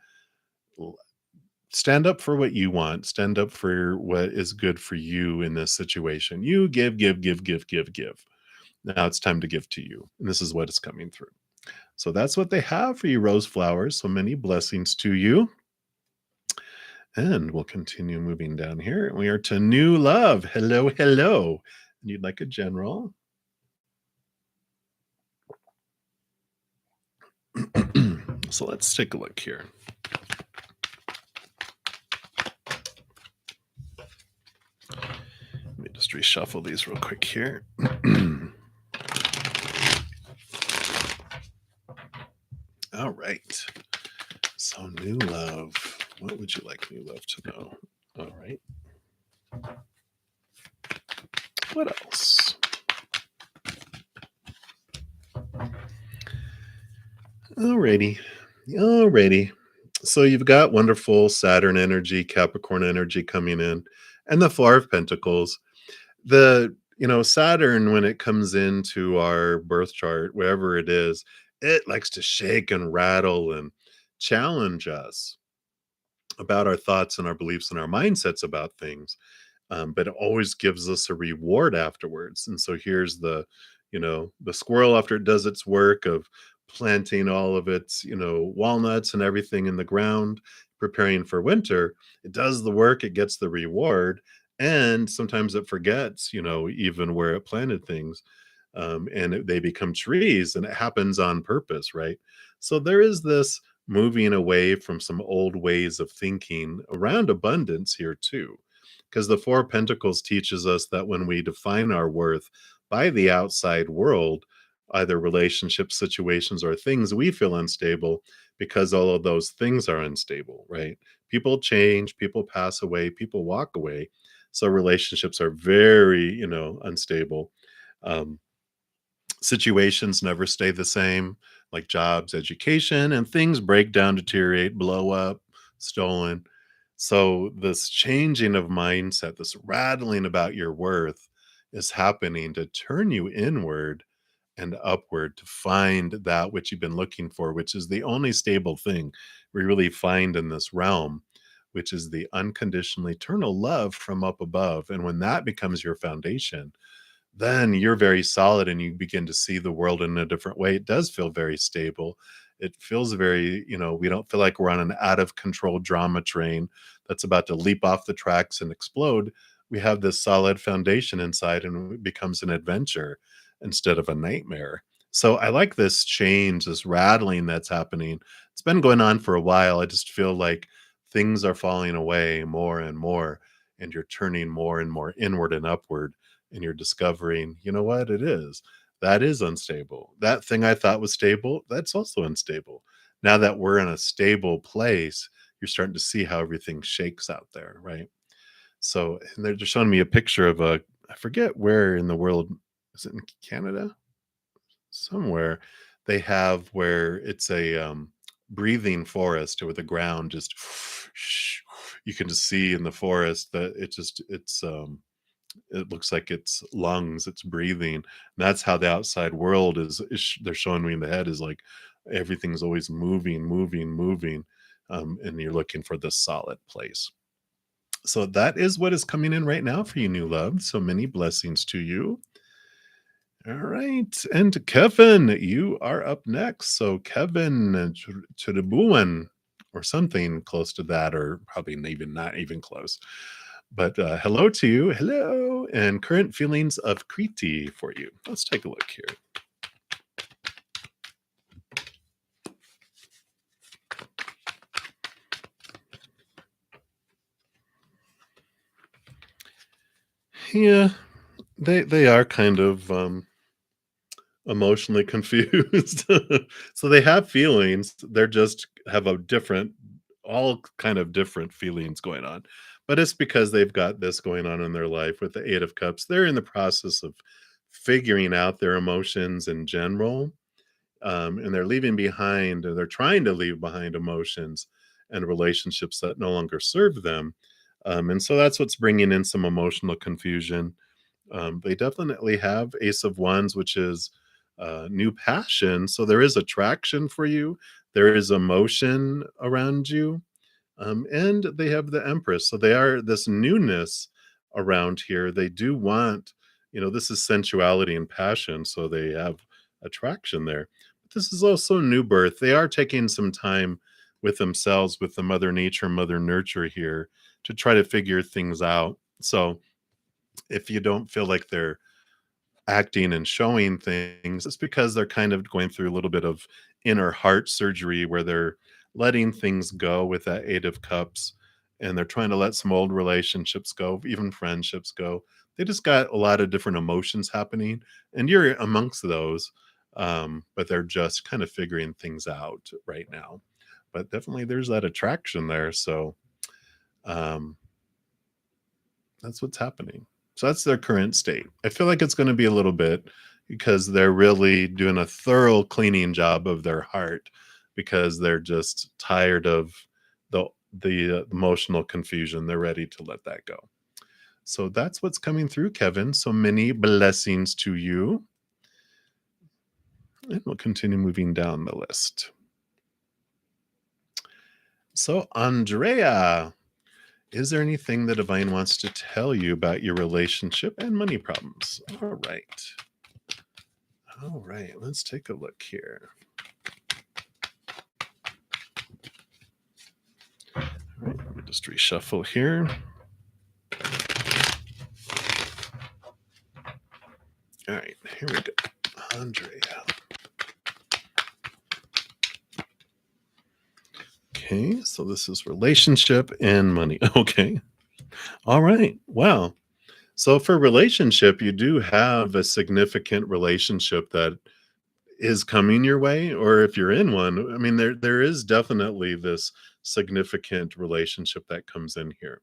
stand up for what you want, stand up for what is good for you in this situation. You give, give, give, give, give, give. Now it's time to give to you, and this is what is coming through. So that's what they have for you, rose flowers. So many blessings to you. And we'll continue moving down here. We are to new love. Hello, hello. And you'd like a general? So let's take a look here. Let me just reshuffle these real quick here. All right. So, new love. What would you like new love to know? All right. What else? Alrighty. Alrighty. So, you've got wonderful Saturn energy, Capricorn energy coming in, and the Four of Pentacles. Saturn, when it comes into our birth chart, wherever it is, it likes to shake and rattle and challenge us about our thoughts and our beliefs and our mindsets about things. But it always gives us a reward afterwards. And so here's the squirrel after it does its work of planting all of its, walnuts and everything in the ground, preparing for winter. It does the work, it gets the reward, and sometimes it forgets, even where it planted things. They become trees, and it happens on purpose, right? So there is this moving away from some old ways of thinking around abundance here too, because the Four of Pentacles teaches us that when we define our worth by the outside world, either relationships, situations, or things, we feel unstable because all of those things are unstable, right? People change, people pass away, people walk away. So relationships are very, unstable. Um, Situations never stay the same, like jobs, education, and things break down, deteriorate, blow up, stolen. So, this changing of mindset, this rattling about your worth is happening to turn you inward and upward to find that which you've been looking for, which is the only stable thing we really find in this realm, which is the unconditional eternal love from up above. And when that becomes your foundation, then you're very solid and you begin to see the world in a different way. It does feel very stable. It feels very, we don't feel like we're on an out of control drama train that's about to leap off the tracks and explode. We have this solid foundation inside and it becomes an adventure instead of a nightmare. So I like this change, this rattling that's happening. It's been going on for a while. I just feel like things are falling away more and more, and you're turning more and more inward and upward, and you're discovering, you know what it is. That is unstable. That thing I thought was stable, that's also unstable. Now that we're in a stable place, you're starting to see how everything shakes out there, right? So, and they're just showing me a picture of I forget where in the world, is it in Canada? Somewhere they have where it's a breathing forest where the ground just you can just see in the forest that it looks like it's lungs, it's breathing. And that's how the outside world they're showing me in the head is like everything's always moving, moving, moving. And you're looking for this solid place. So that is what is coming in right now for you, new love. So many blessings to you. All right. And Kevin, you are up next. So Kevin Chidibuan or something close to that, or probably even not even close. But hello to you. Hello. And current feelings of Kriti for you. Let's take a look here. Yeah, they are kind of emotionally confused. So they have feelings, they're just have a different all kind of different feelings going on. But it's because they've got this going on in their life with the 8 of Cups. They're in the process of figuring out their emotions in general, and they're leaving behind or they're trying to leave behind emotions and relationships that no longer serve them. And so that's what's bringing in some emotional confusion. They definitely have Ace of Wands, which is new passion. So there is attraction for you. There is emotion around you. And they have the Empress. So they are this newness around here. They do want, this is sensuality and passion. So they have attraction there. But this is also new birth. They are taking some time with themselves, with the Mother Nature, Mother Nurture here to try to figure things out. So if you don't feel like they're acting and showing things, it's because they're kind of going through a little bit of inner heart surgery where they're letting things go with that 8 of Cups, and they're trying to let some old relationships go, even friendships go. They just got a lot of different emotions happening, and you're amongst those. But they're just kind of figuring things out right now. But definitely there's that attraction there. So um, that's what's happening. So that's their current state. I feel like it's going to be a little bit because they're really doing a thorough cleaning job of their heart because they're just tired of the emotional confusion. They're ready to let that go. So that's what's coming through, Kevin. So many blessings to you. And we'll continue moving down the list. So, Andrea, is there anything the divine wants to tell you about your relationship and money problems? All right. All right. Let's take a look here. All right. Let me just reshuffle here. All right. Here we go. Andrea. Okay. So this is relationship and money. Okay. All right. Wow. So for relationship, you do have a significant relationship that is coming your way, or if you're in one, I mean, there is definitely this significant relationship that comes in here.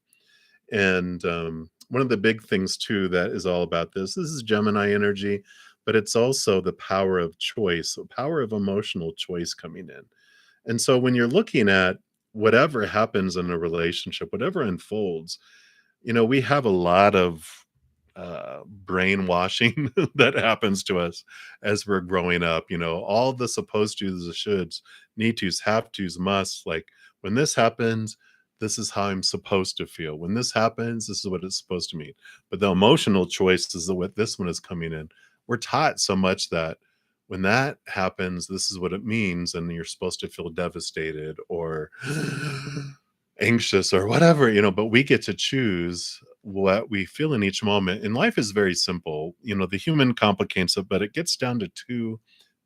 And one of the big things too that is all about this is Gemini energy, but it's also the power of choice, the power of emotional choice coming in. And so when you're looking at whatever happens in a relationship, whatever unfolds, we have a lot of brainwashing that happens to us as we're growing up. All the supposed to's, the shoulds, need to's, have to's, must. Like when this happens, this is how I'm supposed to feel. When this happens, this is what it's supposed to mean. But the emotional choice is what this one is coming in. We're taught so much that when that happens, this is what it means, and you're supposed to feel devastated or anxious or whatever, but we get to choose what we feel in each moment. And life is very simple. The human complicates it, but it gets down to two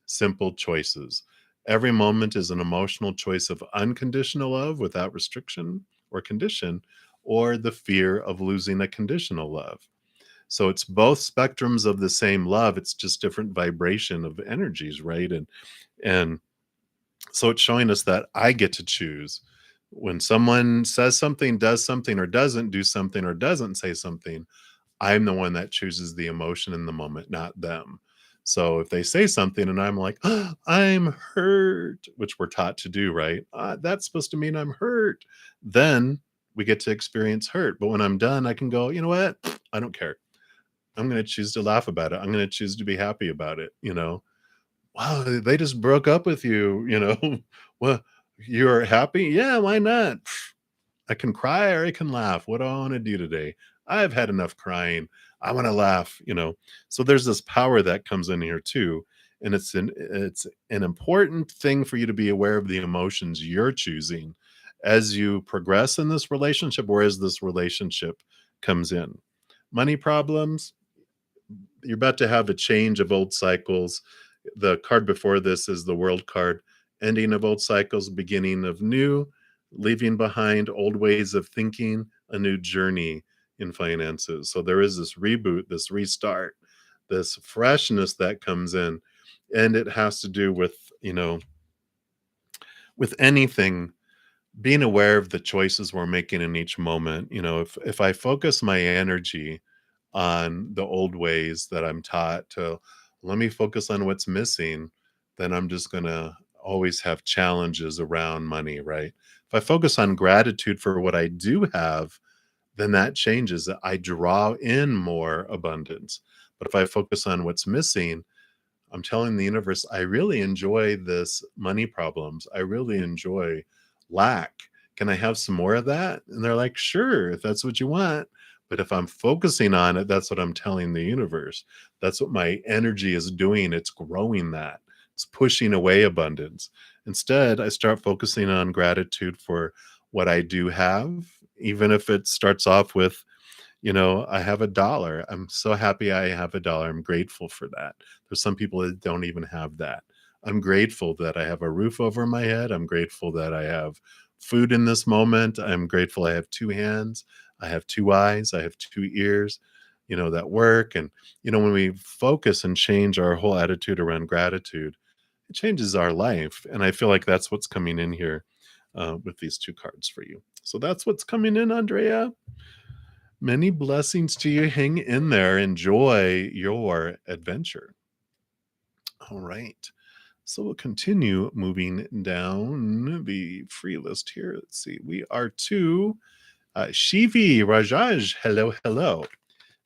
simple choices. Every moment is an emotional choice of unconditional love without restriction or condition, or the fear of losing a conditional love. So it's both spectrums of the same love. It's just different vibration of energies, right? And so it's showing us that I get to choose when someone says something, does something, or doesn't do something, or doesn't say something. I'm the one that chooses the emotion in the moment, not them. So if they say something and I'm like, "Oh, I'm hurt," which we're taught to do, right? That's supposed to mean I'm hurt. Then we get to experience hurt. But when I'm done, I can go, you know what? I don't care. I'm going to choose to laugh about it. I'm going to choose to be happy about it. Wow, they just broke up with you. Well, you're happy? Yeah, why not? I can cry or I can laugh. What do I want to do today? I've had enough crying. I want to laugh. So there's this power that comes in here too. And it's an important thing for you to be aware of the emotions you're choosing as you progress in this relationship or as this relationship comes in. Money problems, you're about to have a change of old cycles. The card before this is the world card, ending of old cycles, beginning of new, leaving behind old ways of thinking, a new journey in finances. So there is this reboot, this restart, this freshness that comes in. And it has to do with anything, being aware of the choices we're making in each moment. If I focus my energy on the old ways that I'm taught to, let me focus on what's missing, then I'm just going to always have challenges around money, right? If I focus on gratitude for what I do have, then that changes. I draw in more abundance. But if I focus on what's missing, I'm telling the universe, I really enjoy this money problems. I really enjoy lack. Can I have some more of that? And they're like, sure, if that's what you want. But if I'm focusing on it, that's what I'm telling the universe. That's what my energy is doing. It's growing that. It's pushing away abundance. Instead, I start focusing on gratitude for what I do have, even if it starts off with, I have $1. I'm so happy I have $1. I'm grateful for that. There's some people that don't even have that. I'm grateful that I have a roof over my head. I'm grateful that I have food in this moment. I'm grateful I have two hands. I have two eyes. I have two ears, that work. And, when we focus and change our whole attitude around gratitude, it changes our life. And I feel like that's what's coming in here with these two cards for you. So that's what's coming in, Andrea. Many blessings to you. Hang in there. Enjoy your adventure. All right. So we'll continue moving down the free list here. Let's see. We are to Shivi Rajaj. Hello, hello.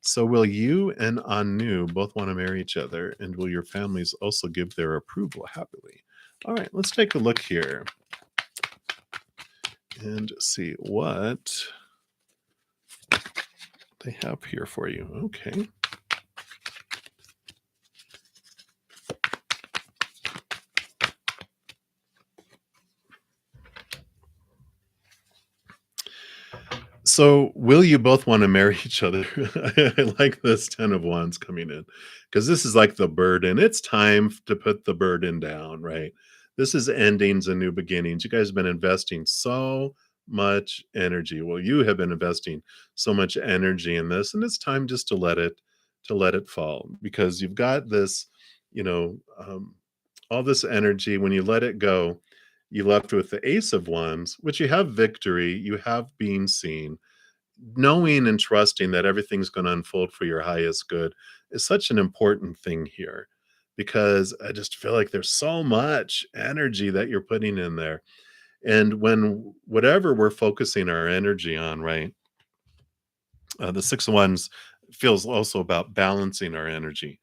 So will you and Anu both want to marry each other? And will your families also give their approval happily? All right. Let's take a look here and see what they have here for you. Okay. So, will you both wanna marry each other? I like this 10 of wands coming in, because this is like the burden. It's time to put the burden down, right? This is endings and new beginnings. You guys have been investing so much energy. Well, you have been investing so much energy in this, and it's time just to let it fall, because you've got this, you know, um, all this energy. When you let it go, you left with the Ace of Wands, which you have victory, you have being seen. Knowing and trusting that everything's going to unfold for your highest good is such an important thing here, because I just feel like there's so much energy that you're putting in there. And when whatever we're focusing our energy on, right? The Six of Wands feels also about balancing our energy.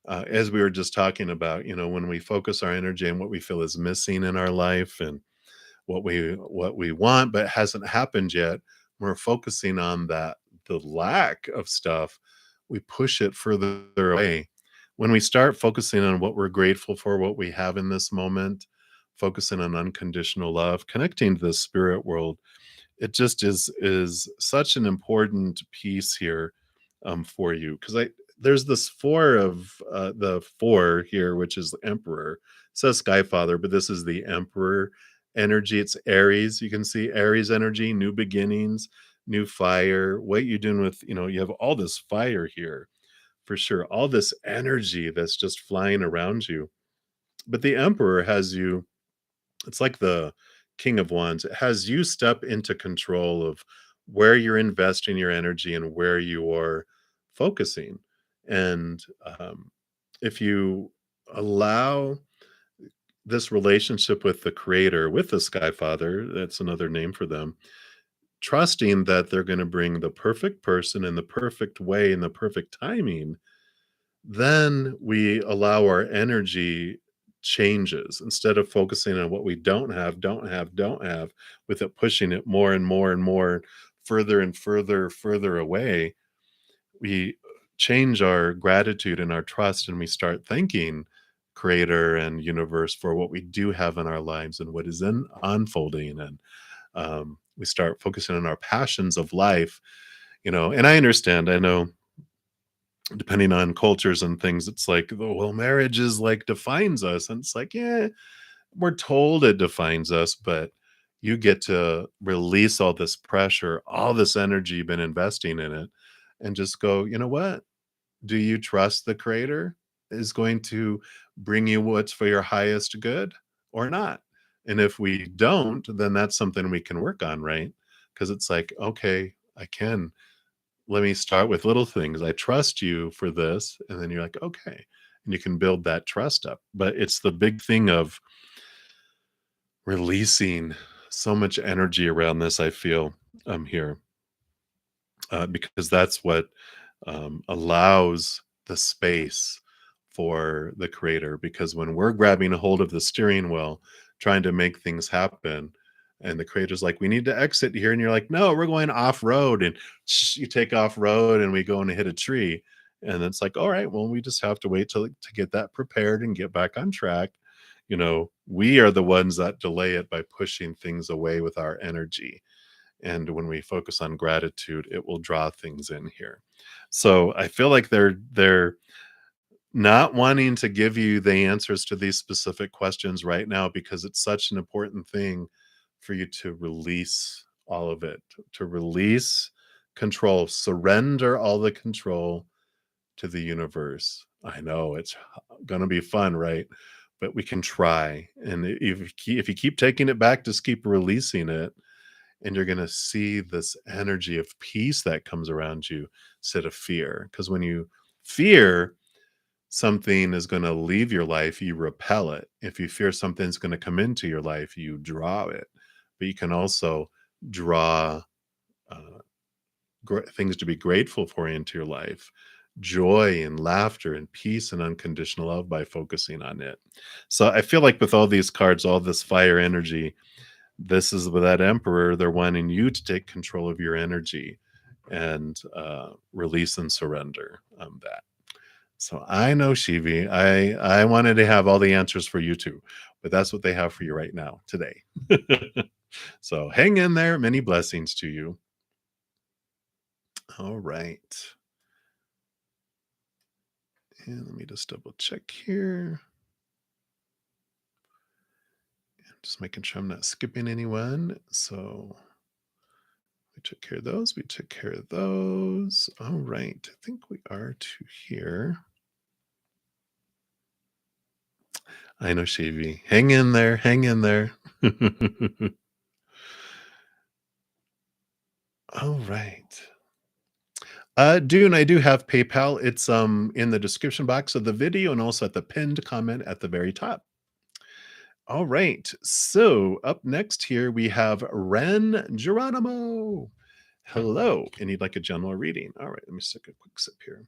As we were just talking about, when we focus our energy on what we feel is missing in our life and what we want but hasn't happened yet, we're focusing on that, the lack of stuff, we push it further away. When we start focusing on what we're grateful for, what we have in this moment, focusing on unconditional love, connecting to the spirit world, it just is such an important piece here for you, because I there's this four of the four here, which is the Emperor. It says Sky Father, but this is the Emperor energy. It's Aries. You can see Aries energy, new beginnings, new fire. What you're doing with, you have all this fire here for sure, all this energy that's just flying around you. But the Emperor has you, it's like the King of Wands. It has you step into control of where you're investing your energy and where you are focusing. And if you allow this relationship with the creator, with the Sky Father, that's another name for them, trusting that they're going to bring the perfect person in the perfect way in the perfect timing, then we allow our energy changes instead of focusing on what we don't have, with it pushing it more and more and more further and further away. We change our gratitude and our trust, and we start thanking creator and universe for what we do have in our lives and what is in unfolding. And we start focusing on our passions of life, and I understand, I know, depending on cultures and things, it's like, "Oh, well, marriage is like defines us." And it's like, yeah, we're told it defines us, but you get to release all this pressure, all this energy you've been investing in it, and just go, you know what? Do you trust the creator is going to bring you what's for your highest good or not? And if we don't, then that's something we can work on, right? Because it's like, okay, I can. Let me start with little things. I trust you for this. And then you're like, okay. And you can build that trust up. But it's the big thing of releasing so much energy around this, I feel, here, because that's what allows the space for the creator. Because when we're grabbing a hold of the steering wheel, trying to make things happen, and the creator's like, we need to exit here. And you're like, no, we're going off road. And you take off road and we go and hit a tree. And it's like, all right, well, we just have to wait to get that prepared and get back on track. We are the ones that delay it by pushing things away with our energy. And when we focus on gratitude, it will draw things in here. So I feel like they're not wanting to give you the answers to these specific questions right now, because it's such an important thing for you to release all of it, to release control, surrender all the control to the universe. I know it's going to be fun, right? But we can try. And if you keep taking it back, just keep releasing it, and you're going to see this energy of peace that comes around you instead of fear. Because when you fear something is going to leave your life, you repel it. If you fear something's going to come into your life, you draw it. But you can also draw uh, things to be grateful for into your life, joy and laughter and peace and unconditional love, by focusing on it. So I feel like with all these cards, all this fire energy, this is with that emperor, they're wanting you to take control of your energy and release and surrender that. So I know, Shivi, I wanted to have all the answers for you too, but that's what they have for you right now today. So hang in there. Many blessings to you. All right. And let me just double check here. Just making sure I'm not skipping anyone. So we took care of those. We took care of those. All right. I think we are to here. I know, Shivi. Hang in there. Hang in there. All right. Dune, I do have PayPal. It's in the description box of the video and also at the pinned comment at the very top. All right. So up next here we have Ren Geronimo. Hello. And you'd like a general reading. All right, let me just take a quick sip here.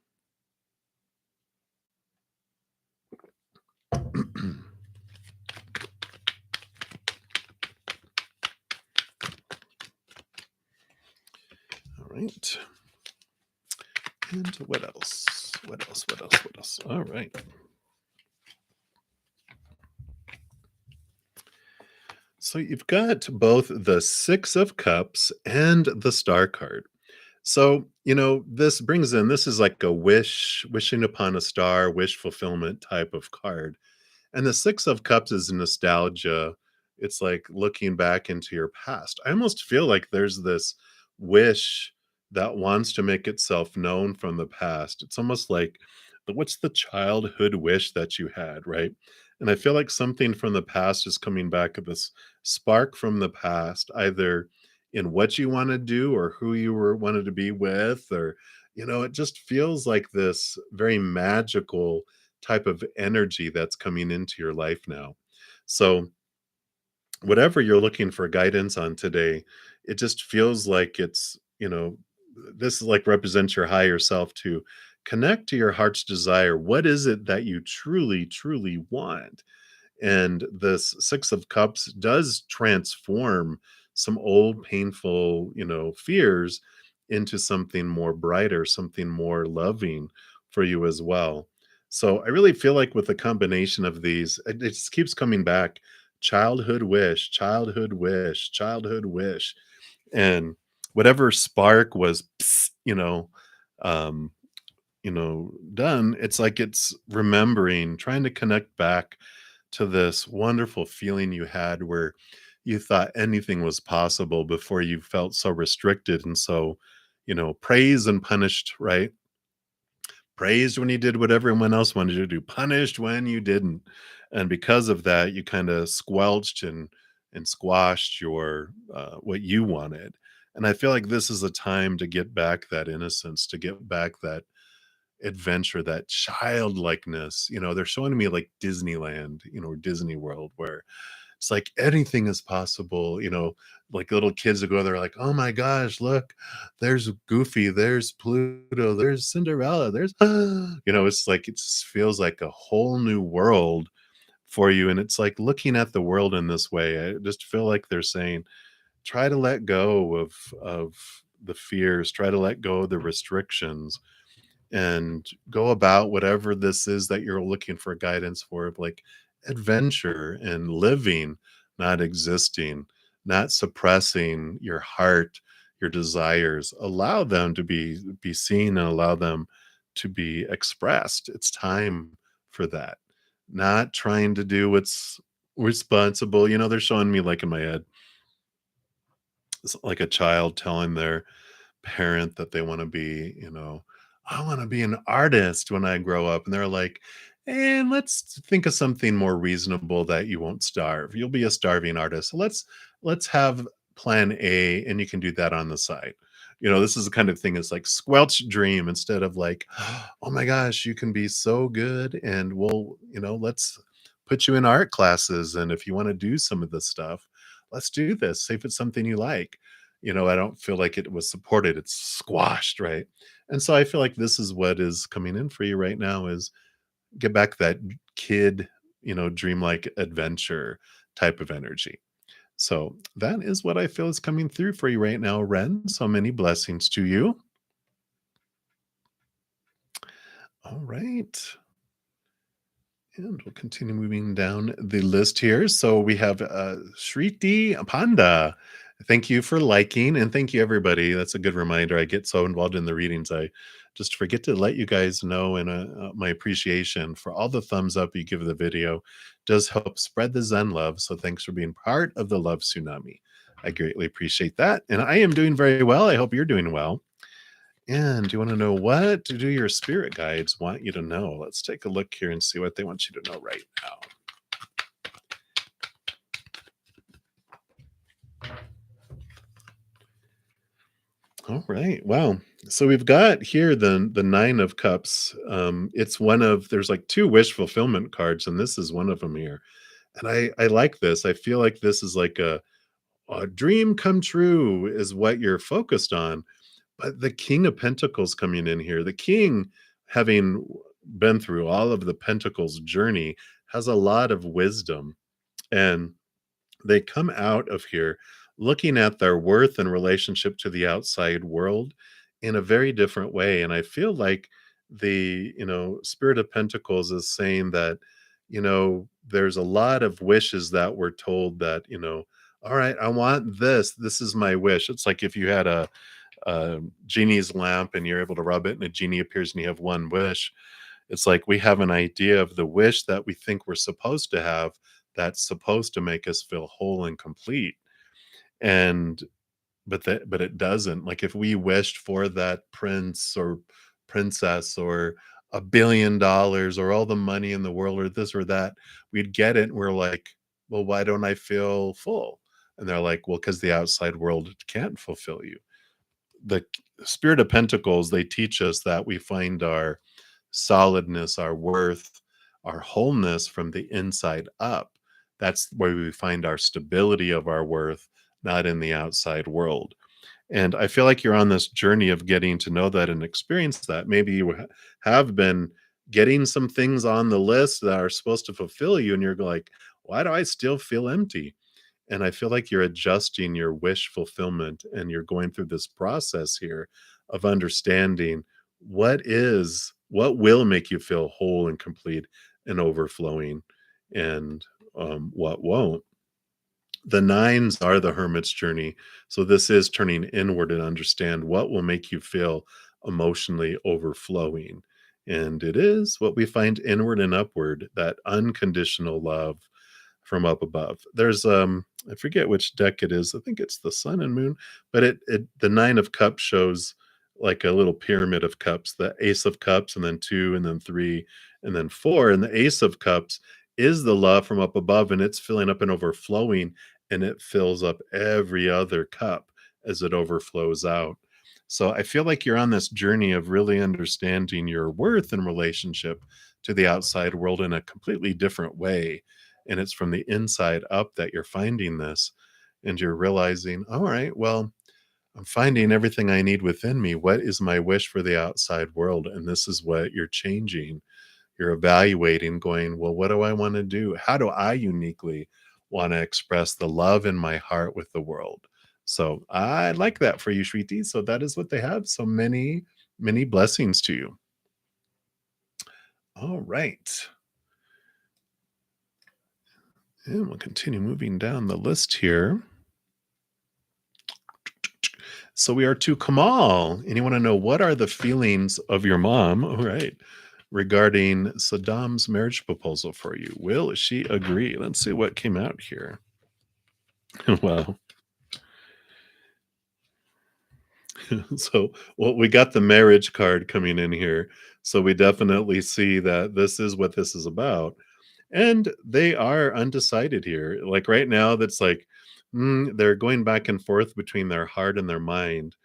All right. And what else? What else? What else? What else? All right. So you've got both the Six of Cups and the Star card. So, this brings in, this is like a wishing upon a star, wish fulfillment type of card. And the Six of Cups is nostalgia. It's like looking back into your past. I almost feel like there's this wish that wants to make itself known from the past. It's almost like, what's the childhood wish that you had, right? And I feel like something from the past is coming back, this spark from the past, either in what you want to do or who you were wanted to be with, or it just feels like this very magical type of energy that's coming into your life now. So whatever you're looking for guidance on today, it just feels like it's, this is like represents your higher self to connect to your heart's desire. What is it that you truly, truly want? And this Six of Cups does transform some old painful, fears into something more brighter, something more loving for you as well. So I really feel like with the combination of these, it just keeps coming back: childhood wish, childhood wish, childhood wish. And whatever spark was, um, done, it's like it's remembering, trying to connect back to this wonderful feeling you had where you thought anything was possible before you felt so restricted and so, praised and punished, right? Praised when you did what everyone else wanted you to do, punished when you didn't. And because of that, you kind of squelched and squashed your what you wanted. And I feel like this is a time to get back that innocence, to get back that adventure, that childlikeness. They're showing me like Disneyland, or Disney World, where it's like anything is possible. Like little kids that go there, like, oh my gosh, look, there's Goofy, there's Pluto, there's Cinderella, there's, it's like it just feels like a whole new world for you. And it's like looking at the world in this way. I just feel like they're saying, try to let go of the fears, try to let go of the restrictions, and go about whatever this is that you're looking for guidance for, of like adventure and living, not existing, not suppressing your heart, your desires. Allow them to be seen and allow them to be expressed. It's time for that. Not trying to do what's responsible. They're showing me like in my head, it's like a child telling their parent that they wanna be, "I wanna be an artist when I grow up," and they're like, "And let's think of something more reasonable that you won't starve. You'll be a starving artist. So let's have plan A, and you can do that on the side." This is the kind of thing, it's like squelch dream instead of like, "Oh my gosh, you can be so good, and let's put you in art classes, and if you wanna do some of this stuff, let's do this. See if it's something you like." I don't feel like it was supported. It's squashed, right? And so I feel like this is what is coming in for you right now, is get back that kid, dreamlike adventure type of energy. So that is what I feel is coming through for you right now, Ren. So many blessings to you. All right. And we'll continue moving down the list here. So we have Shriti Panda. Thank you for liking, and thank you, everybody. That's a good reminder. I get so involved in the readings, I just forget to let you guys know, and my appreciation for all the thumbs up you give the video does help spread the Zen love. So thanks for being part of the love tsunami. I greatly appreciate that. And I am doing very well. I hope you're doing well. And do you want to know what do your spirit guides want you to know? Let's take a look here and see what they want you to know right now. All right. Wow. So we've got here the Nine of Cups. It's one of, there's like two wish fulfillment cards, and this is one of them here. And I like this. I feel like this is like a dream come true is what you're focused on. But the King of Pentacles coming in here, the King, having been through all of the Pentacles journey, has a lot of wisdom. And they come out of here looking at their worth in relationship to the outside world in a very different way. And I feel like the, Spirit of Pentacles is saying that, there's a lot of wishes that we're told that, all right, I want this. This is my wish. It's like if you had a genie's lamp and you're able to rub it and a genie appears and you have one wish. It's like we have an idea of the wish that we think we're supposed to have, that's supposed to make us feel whole and complete. And but it doesn't. Like if we wished for that prince or princess or $1 billion or all the money in the world or this or that, we'd get it. And we're like, well, why don't I feel full? And they're like, well, because the outside world can't fulfill you. The Spirit of Pentacles, they teach us that we find our solidness, our worth, our wholeness from the inside up. That's where we find our stability of our worth, not in the outside world. And I feel like you're on this journey of getting to know that and experience that. Maybe you have been getting some things on the list that are supposed to fulfill you, and you're like, why do I still feel empty? And I feel like you're adjusting your wish fulfillment and you're going through this process here of understanding what will make you feel whole and complete and overflowing, and what won't. The nines are the hermit's journey. So this is turning inward and understand what will make you feel emotionally overflowing. And it is what we find inward and upward, that unconditional love from up above. There's I forget which deck it is. I think it's the sun and moon, but it the 9 of cups shows like a little pyramid of cups, the ace of cups and then 2 and then 3 and then 4, and the ace of cups is the love from up above, and it's filling up and overflowing, and it fills up every other cup as it overflows out. So I feel like you're on this journey of really understanding your worth in relationship to the outside world in a completely different way, and it's from the inside up that you're finding this, and you're realizing, all right, well, I'm finding everything I need within me. What is my wish for the outside world? And this is what you're changing. You're evaluating, going, well, what do I want to do? How do I uniquely want to express the love in my heart with the world? So I like that for you, Shriti. So that is what they have. So many, many blessings to you. All right. And we'll continue moving down the list here. So we are to Kamal, and you want to know, what are the feelings of your mom, all right, regarding Saddam's marriage proposal for you? Will she agree? Let's see what came out here. Well, so well, we got the marriage card coming in here. So we definitely see that this is what this is about. And they are undecided here. Like right now, that's like they're going back and forth between their heart and their mind.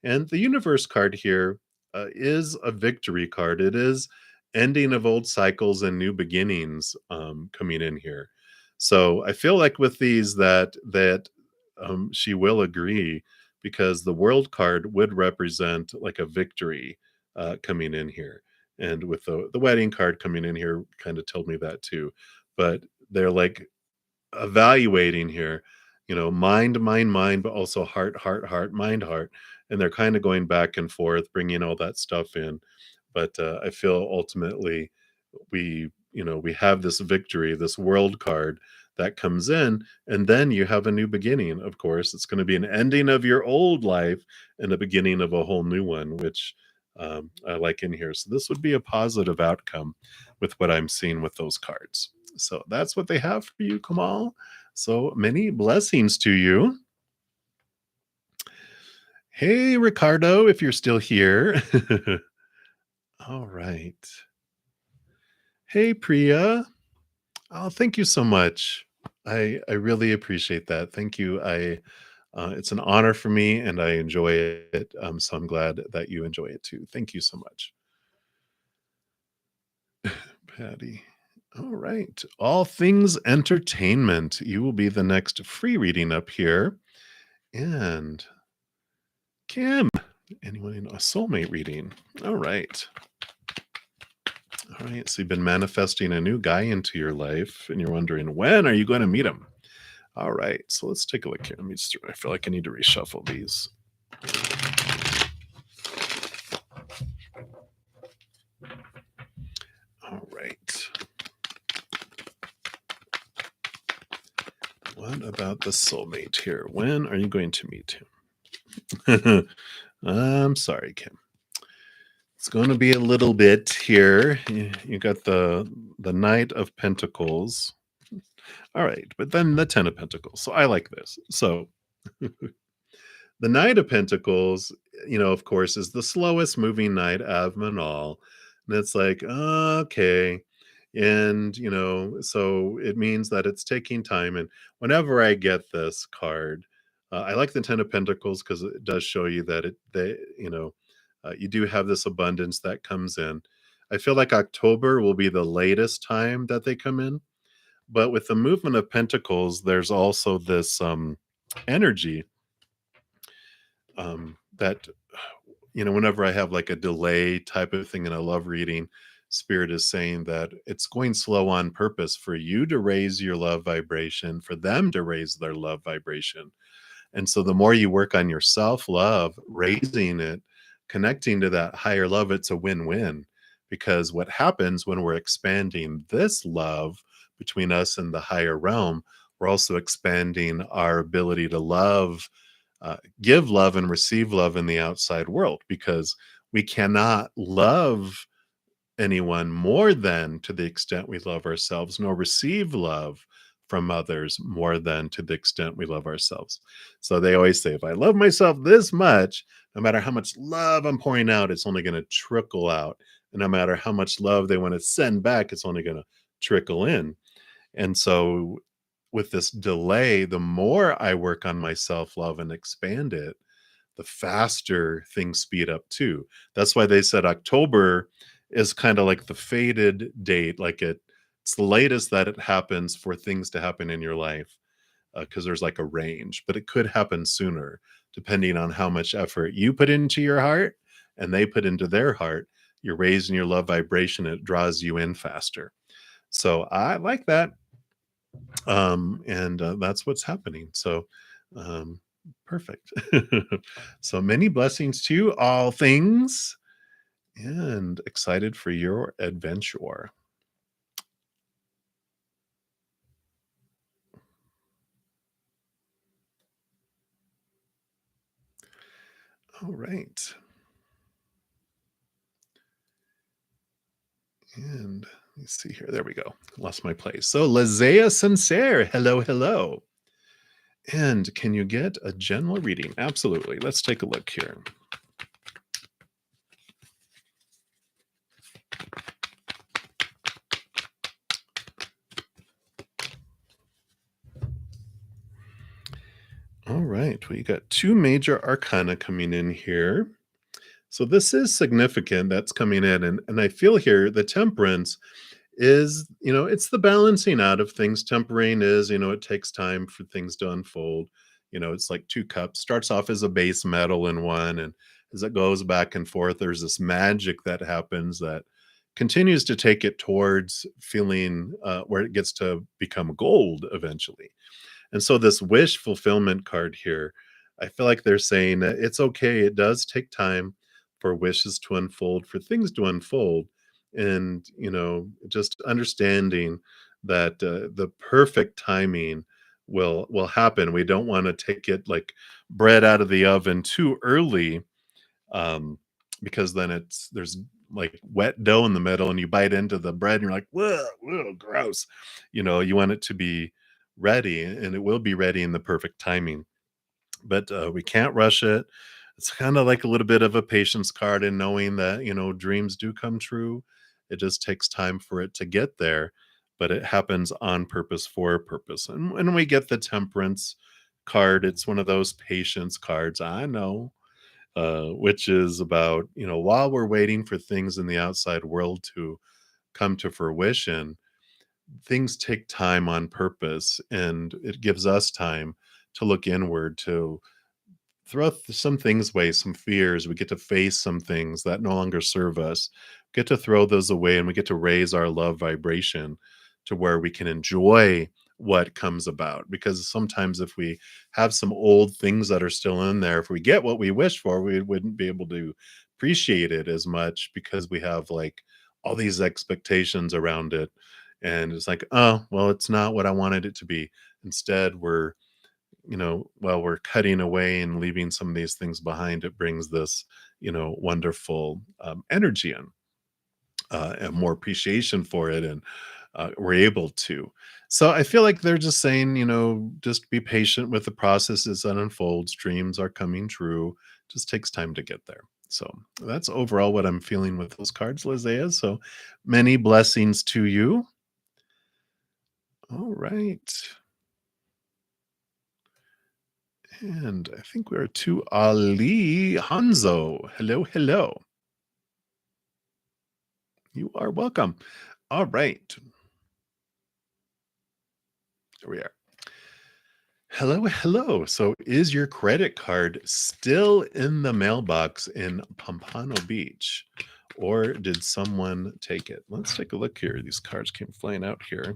And the universe card here is a victory card. It is ending of old cycles and new beginnings coming in here. So I feel like with these that she will agree, because the world card would represent like a victory coming in here, and with the wedding card coming in here kind of told me that too. But they're like evaluating here, mind, mind, mind, but also heart, heart, heart, mind, heart. And they're kind of going back and forth, bringing all that stuff in. But I feel ultimately we have this victory, this world card that comes in, and then you have a new beginning. Of course, it's going to be an ending of your old life and a beginning of a whole new one, which I like in here. So this would be a positive outcome with what I'm seeing with those cards. So that's what they have for you, Kamal. So many blessings to you. Hey, Ricardo, if you're still here. All right. Hey, Priya. Oh, thank you so much. I really appreciate that. Thank you. It's an honor for me, and I enjoy it. So I'm glad that you enjoy it too. Thank you so much, Patty. All right. All things entertainment. You will be the next free reading up here. And Kim, anyone in a soulmate reading? All right. All right. So you've been manifesting a new guy into your life, and you're wondering, when are you going to meet him? All right. So let's take a look here. I feel like I need to reshuffle these. All right. What about the soulmate here? When are you going to meet him? I'm sorry, Kim. It's going to be a little bit here. You got the Knight of Pentacles. All right, but then the 10 of Pentacles. So I like this. So the Knight of Pentacles, of course, is the slowest moving knight of them all. And it's like, okay. And, so it means that it's taking time. And whenever I get this card, I like the 10 of Pentacles because it does show you that you do have this abundance that comes in. I feel like October will be the latest time that they come in. But with the movement of Pentacles, there's also this energy, that whenever I have like a delay type of thing and I love reading, spirit is saying that it's going slow on purpose for you to raise your love vibration, for them to raise their love vibration. And so the more you work on your self-love, raising it, connecting to that higher love, it's a win-win. Because what happens when we're expanding this love between us and the higher realm, we're also expanding our ability to love, give love and receive love in the outside world, because we cannot love anyone more than to the extent we love ourselves, nor receive love from others more than to the extent we love ourselves. So they always say, if I love myself this much, no matter how much love I'm pouring out, it's only going to trickle out. And no matter how much love they want to send back, it's only going to trickle in. And so with this delay, the more I work on my self love and expand it, the faster things speed up too. That's why they said October is kind of like the faded date, like it's the latest that it happens for things to happen in your life, because there's like a range, but it could happen sooner depending on how much effort you put into your heart and they put into their heart. You're raising your love vibration, it draws you in faster. So I like that, and that's what's happening. So, um, perfect. So many blessings to you, all things, and excited for your adventure. All right, and let me see here. There we go. Lost my place. So, Lazea Sincere, hello, hello. And can you get a general reading? Absolutely. Let's take a look here. All right, we got two major arcana coming in here. So this is significant that's coming in, and I feel here the temperance is, it's the balancing out of things. Tempering is, it takes time for things to unfold. It's like two cups, starts off as a base metal in one, and as it goes back and forth, there's this magic that happens that continues to take it towards feeling, where it gets to become gold eventually. And so this wish fulfillment card here, I feel like they're saying that it's okay. It does take time for wishes to unfold, for things to unfold. And, just understanding that the perfect timing will happen. We don't want to take it like bread out of the oven too early, um, because then there's like wet dough in the middle, and you bite into the bread, and you're like, whoa, whoa, gross. You want it to be ready, and it will be ready in the perfect timing. But we can't rush it. It's kind of like a little bit of a patience card, and knowing that dreams do come true. It just takes time for it to get there, but it happens on purpose for a purpose. And when we get the temperance card, it's one of those patience cards. I know, which is about, while we're waiting for things in the outside world to come to fruition, things take time on purpose, and it gives us time to look inward, to throw some things away, some fears. We get to face some things that no longer serve us, get to throw those away, and we get to raise our love vibration to where we can enjoy what comes about. Because sometimes if we have some old things that are still in there, if we get what we wish for, we wouldn't be able to appreciate it as much, because we have like all these expectations around it. And it's like, oh, well, it's not what I wanted it to be. Instead, while we're cutting away and leaving some of these things behind, it brings this, wonderful energy in, and more appreciation for it. And we're able to. So I feel like they're just saying, just be patient with the process as it unfolds. Dreams are coming true. Just takes time to get there. So that's overall what I'm feeling with those cards, Lizea. So many blessings to you. All right. And I think we're to Ali Hanzo. Hello, hello. You are welcome. All right. Here we are. Hello, hello. So, is your credit card still in the mailbox in Pompano Beach, or did someone take it? Let's take a look here. These cards came flying out here.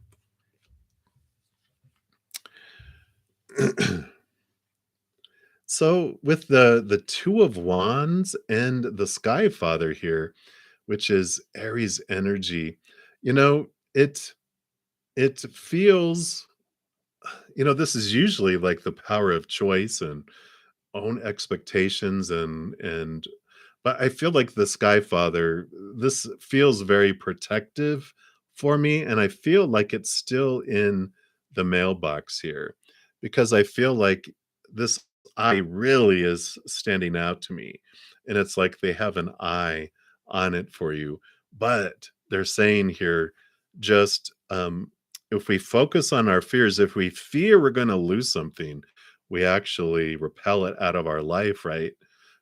So, with the Two of Wands and the Sky Father here, which is Aries energy, you know, it feels, this is usually like the power of choice and own expectations and but I feel like the Sky Father, this feels very protective for me, and I feel like it's still in the mailbox here because I feel like this eye really is standing out to me, and it's like they have an eye on it for you. But they're saying here, just if we focus on our fears, if we fear we're going to lose something, we actually repel it out of our life, right?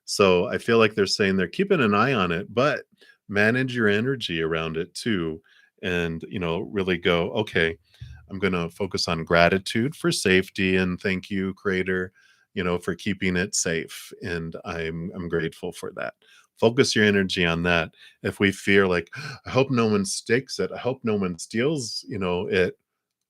So I feel like they're saying they're keeping an eye on it, but manage your energy around it too. And, really go, okay, I'm going to focus on gratitude for safety and thank you, Creator, for keeping it safe. And I'm grateful for that. Focus your energy on that. If we fear like, I hope no one stakes it, I hope no one steals, it,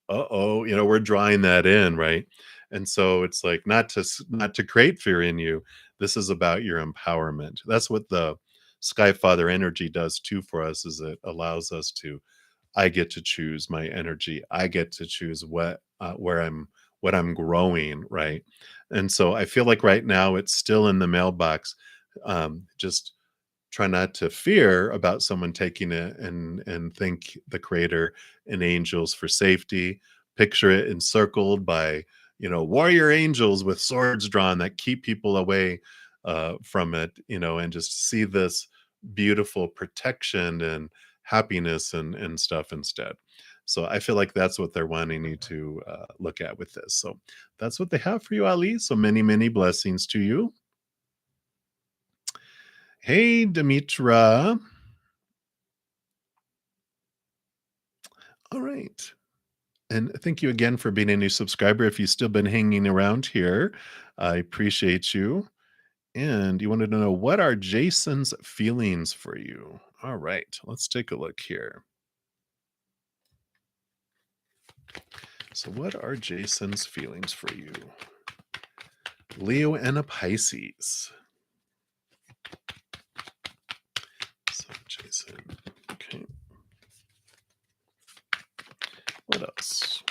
uh-oh, we're drawing that in, right? And so it's like not to create fear in you. This is about your empowerment. That's what the Sky Father energy does too for us, is it allows us to, I get to choose my energy. I get to choose what I'm growing, right? And so I feel like right now it's still in the mailbox. Just try not to fear about someone taking it, and thank the Creator and angels for safety. Picture it encircled by, warrior angels with swords drawn that keep people away from it, and just see this beautiful protection and happiness and stuff instead. So I feel like that's what they're wanting you to look at with this. So that's what they have for you, Ali. So many, many blessings to you. Hey, Demetra. All right. And thank you again for being a new subscriber. If you've still been hanging around here, I appreciate you. And you wanted to know, what are Jason's feelings for you? All right, let's take a look here. So, what are Jason's feelings for you? Leo and a Pisces. So, Jason. Okay. What else?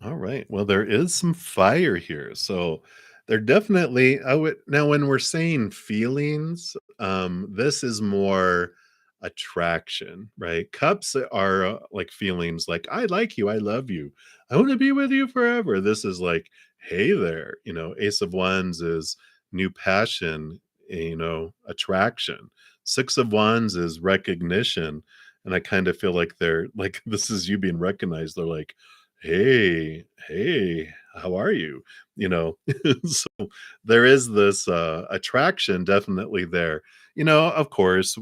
All right. Well, there is some fire here. So there definitely, I would, now when we're saying feelings, this is more attraction, right? Cups are like feelings like, I like you, I love you, I want to be with you forever. This is like, hey there, Ace of Wands is new passion, attraction. Six of Wands is recognition. And I kind of feel like they're like, this is you being recognized. They're like, hey, how are you? So there is this attraction definitely there. Of course,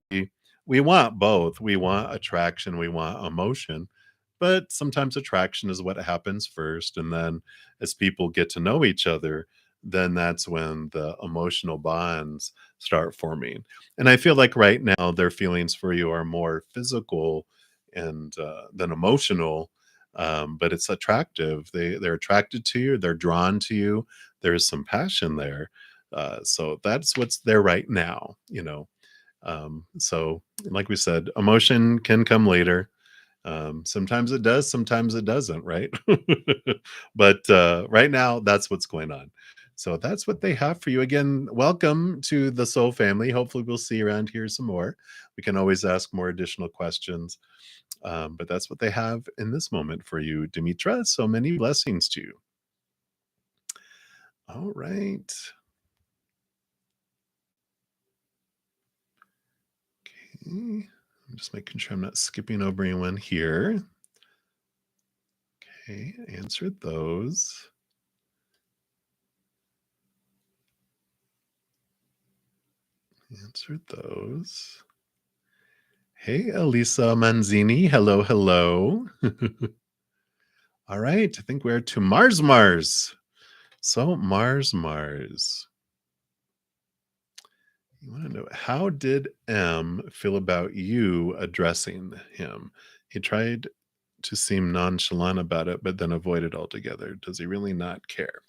we want both. We want attraction, we want emotion, but sometimes attraction is what happens first, and then as people get to know each other, then that's when the emotional bonds start forming. And I feel like right now their feelings for you are more physical and than emotional, but it's attractive. They're attracted to you. They're drawn to you. There's some passion there. So that's what's there right now. So like we said, emotion can come later. Sometimes it does, sometimes it doesn't, right? But right now, that's what's going on. So that's what they have for you. Again, welcome to the Soul family. Hopefully, we'll see you around here some more. We can always ask more additional questions. But that's what they have in this moment for you, Demetra. So many blessings to you. All right. Okay. I'm just making sure I'm not skipping over anyone here. Okay, answered those. Answered those. Hey, Elisa Manzini. Hello, hello. All right, I think we're to Mars. So Mars. You want to know, how did M feel about you addressing him? He tried to seem nonchalant about it, but then avoided altogether. Does he really not care?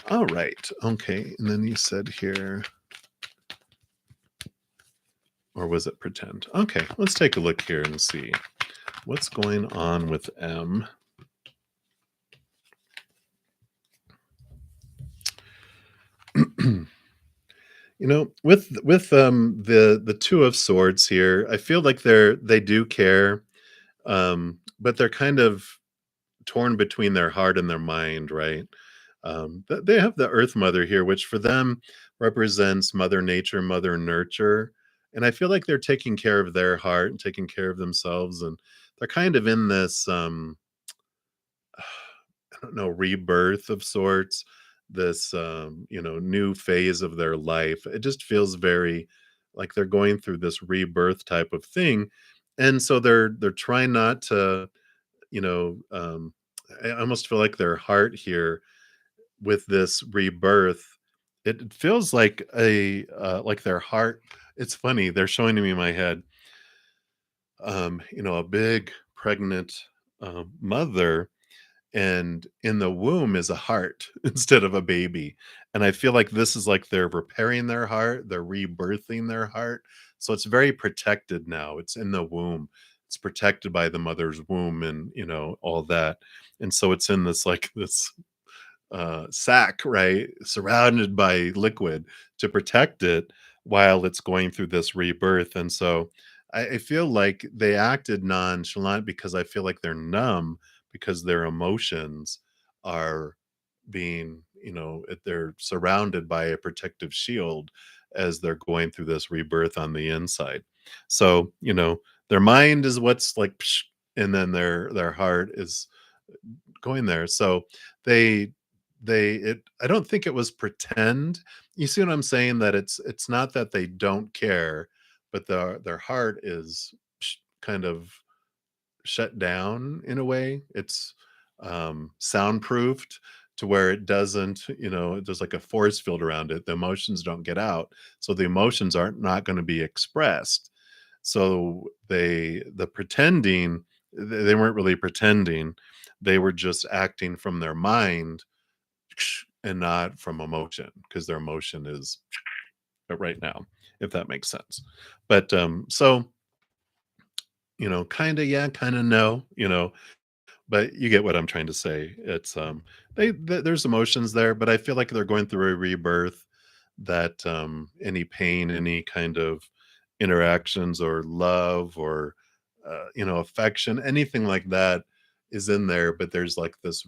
All right. Okay. And then you said here, or was it pretend? Okay. Let's take a look here and see what's going on with M. With the two of swords here, I feel like they do care, but they're kind of torn between their heart and their mind, right? They have the Earth Mother here, which for them represents Mother Nature, Mother Nurture, and I feel like they're taking care of their heart and taking care of themselves, and they're kind of in this I don't know, rebirth of sorts, this new phase of their life. It just feels very like they're going through this rebirth type of thing. And so they're trying not to, you know, I almost feel like their heart here with this rebirth, it feels like like their heart. It's funny, they're showing to me in my head, a big pregnant mother, and in the womb is a heart instead of a baby. And I feel like this is like they're repairing their heart, they're rebirthing their heart. So it's very protected now. It's in the womb. It's protected by the mother's womb and, all that. And so it's in this like this sack, right, surrounded by liquid to protect it while it's going through this rebirth. And so I feel like they acted nonchalant because I feel like they're numb because their emotions are being, they're surrounded by a protective shield as they're going through this rebirth on the inside. So, their mind is what's like, psh, and then their heart is going there. So they I don't think it was pretend. You see what I'm saying? That it's not that they don't care, but their heart is kind of shut down in a way. It's soundproofed to where it doesn't, there's like a force field around it. The emotions don't get out. So the emotions aren't not going to be expressed. So the pretending, they weren't really pretending. They were just acting from their mind and not from emotion because their emotion is right now, if that makes sense. But so, kind of yeah, kind of no, but you get what I'm trying to say. It's there's emotions there, but I feel like they're going through a rebirth that any pain, any kind of interactions or love or affection, anything like that is in there, but there's like this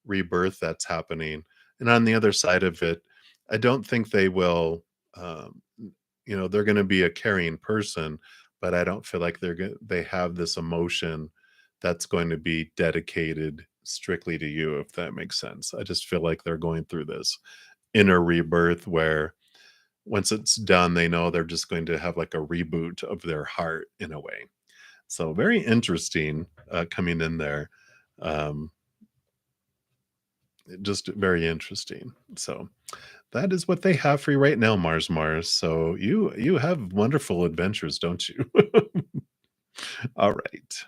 rebirth that's happening. And on the other side of it, I don't think they will they're going to be a caring person, but I don't feel like they have this emotion that's going to be dedicated strictly to you, if that makes sense. I just feel like they're going through this inner rebirth where once it's done, they know they're just going to have like a reboot of their heart in a way. So very interesting coming in there. Um, just very interesting. So that is what they have for you right now, Mars. So you have wonderful adventures, don't you? All right.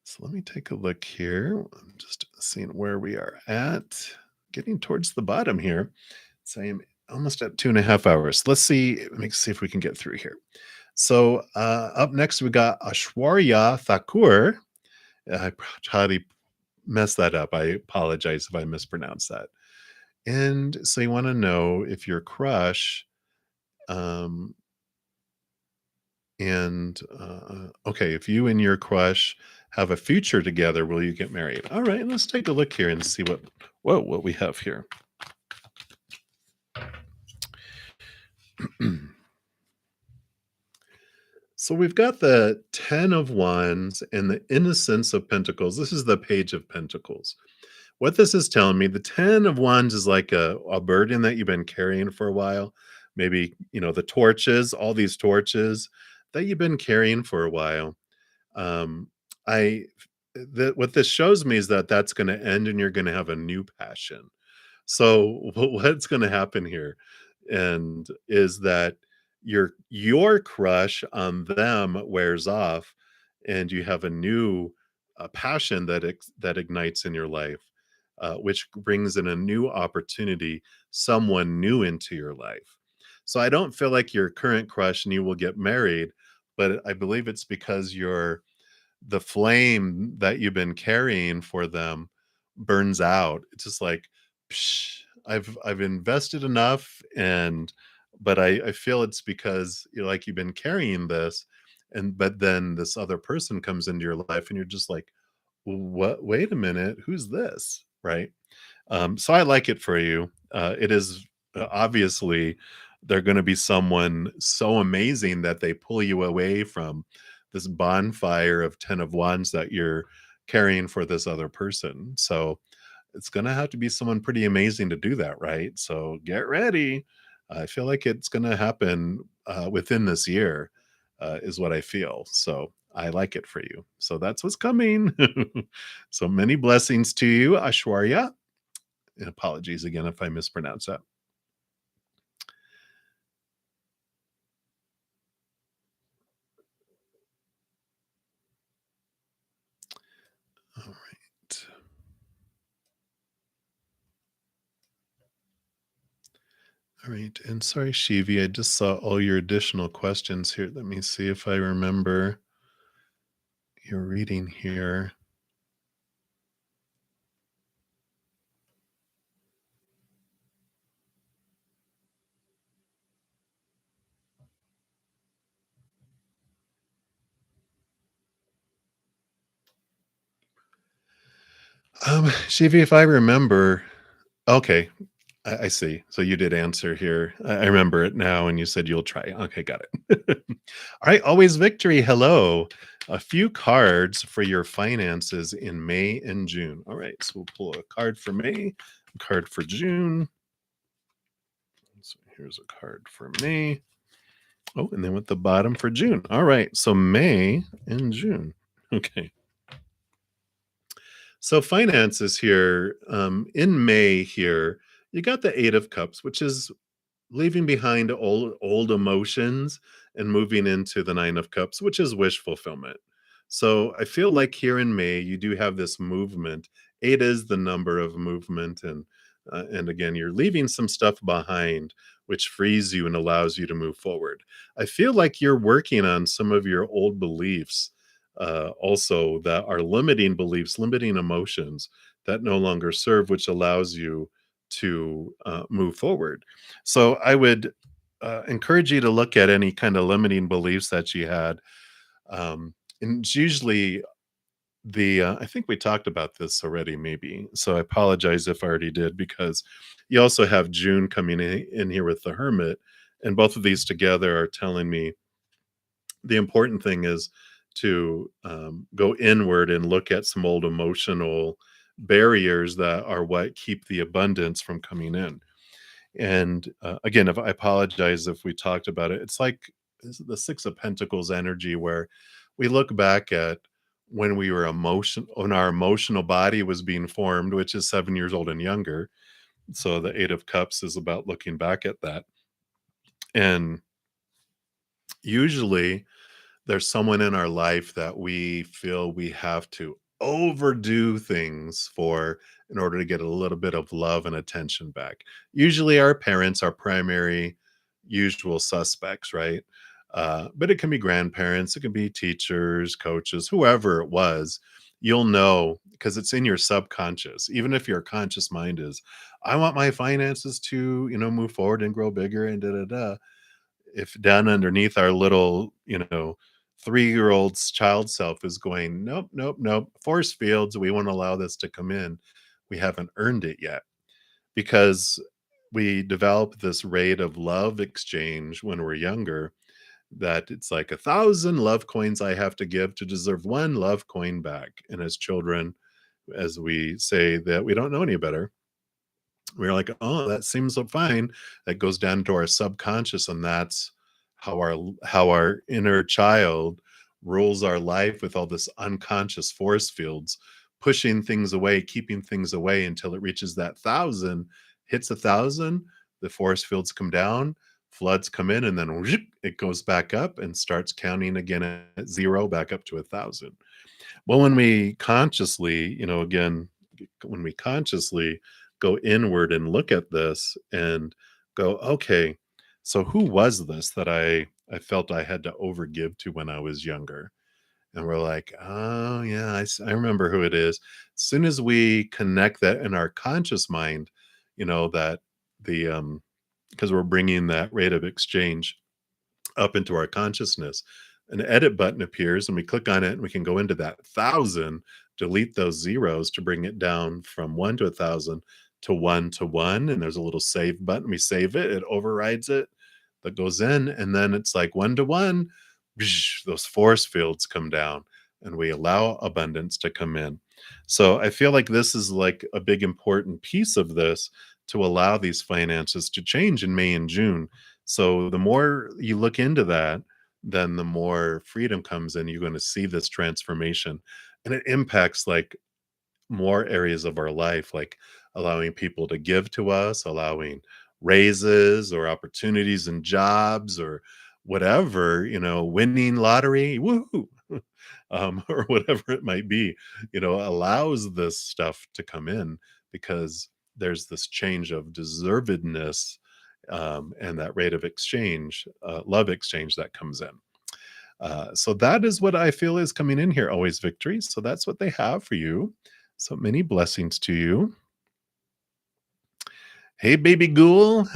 So let me take a look here. I'm just seeing where we are at. Getting towards the bottom here. So I'm almost at 2.5 hours. Let me see if we can get through here. So up next we got Ashwarya Thakur. I probably messed that up. I apologize if I mispronounced that. And so you want to know if your crush, um, okay, if you and your crush have a future together, will you get married? All right, let's take a look here and see what we have here. So we've got the 10 of Wands and the Innocence of Pentacles. This is the Page of Pentacles. What this is telling me, the 10 of Wands is like a burden that you've been carrying for a while. Maybe, the torches, all these torches that you've been carrying for a while. Um, I that what this shows me is that that's gonna end and you're gonna have a new passion. So what's going to happen here and is that your crush on them wears off and you have a new passion that ignites in your life, which brings in a new opportunity, someone new into your life. So I don't feel like your current crush and you will get married, but I believe it's because the flame that you've been carrying for them burns out. It's just like, psh, I've invested enough, and but I feel it's because like you've been carrying this, and but then this other person comes into your life, and you're just like, what? Wait a minute, who's this? Right? So I like it for you. It is obviously they're going to be someone so amazing that they pull you away from this bonfire of 10 of wands that you're carrying for this other person. So it's going to have to be someone pretty amazing to do that, right? So get ready. I feel like it's going to happen within this year, is what I feel. So I like it for you. So that's what's coming. So many blessings to you, Ashwarya. And apologies again if I mispronounce that. All right. All right. And sorry, Shivi, I just saw all your additional questions here. Let me see if I remember your reading here. Shivi, if I remember, okay, I see. So you did answer here. I remember it now, and you said you'll try. Okay, got it. All right, always victory. Hello. A few cards for your finances in May and June. All right, so we'll pull a card for May, a card for June. So here's a card for May. Oh, and then with the bottom for June. All right, so May and June. Okay. So finances here, in May here, you got the Eight of Cups, which is leaving behind old emotions and moving into the Nine of Cups, which is wish fulfillment. So I feel like here in May you do have this movement. Eight is the number of movement, and again you're leaving some stuff behind, which frees you and allows you to move forward. I feel like you're working on some of your old beliefs, also that are limiting beliefs, limiting emotions that no longer serve, which allows you to move forward. So I would encourage you to look at any kind of limiting beliefs that you had. And it's usually I think we talked about this already, maybe. So I apologize if I already did, because you also have June coming in here with the Hermit. And both of these together are telling me the important thing is to go inward and look at some old emotional barriers that are what keep the abundance from coming in. And again, if I apologize if we talked about it, it's like the Six of Pentacles energy, where we look back at when we were when our emotional body was being formed, which is 7 years old and younger. So the Eight of Cups is about looking back at that. And usually there's someone in our life that we feel we have to overdo things for in order to get a little bit of love and attention back. Usually, our parents are primary usual suspects, right? But it can be grandparents, it can be teachers, coaches, whoever it was. You'll know because it's in your subconscious. Even if your conscious mind is, I want my finances to, move forward and grow bigger and da da da, if down underneath our little, 3-year-old's child self is going, nope, nope, nope, force fields, we won't allow this to come in. We haven't earned it yet, because we develop this rate of love exchange when we're younger, that it's like 1,000 love coins I have to give to deserve one love coin back. And as children, as we say that we don't know any better, we're like, oh, that seems so fine. That goes down to our subconscious, and that's how our inner child rules our life with all this unconscious force fields, pushing things away, keeping things away until it reaches that thousand, hits a thousand, the force fields come down, floods come in, and then whoop, it goes back up and starts counting again at zero, back up to a thousand. Well, when we consciously, again, when we consciously go inward and look at this and go, okay, so who was this that I felt I had to overgive to when I was younger? And we're like, oh yeah, I remember who it is. As soon as we connect that in our conscious mind, that the because we're bringing that rate of exchange up into our consciousness, an edit button appears and we click on it and we can go into that thousand, delete those zeros to bring it down from one to a thousand to one to one. And there's a little save button. We save it, it overrides it, that goes in, and then it's like one to one, those force fields come down and we allow abundance to come in. So I feel like this is like a big important piece of this, to allow these finances to change in May and June. So the more you look into that, then the more freedom comes in. You're going to see this transformation, and it impacts like more areas of our life, like allowing people to give to us, allowing raises or opportunities and jobs or whatever, winning lottery, woohoo, or whatever it might be, allows this stuff to come in because there's this change of deservedness, and that rate of exchange, love exchange that comes in. So that is what I feel is coming in here. Always victories. So that's what they have for you. So many blessings to you. Hey, baby ghoul.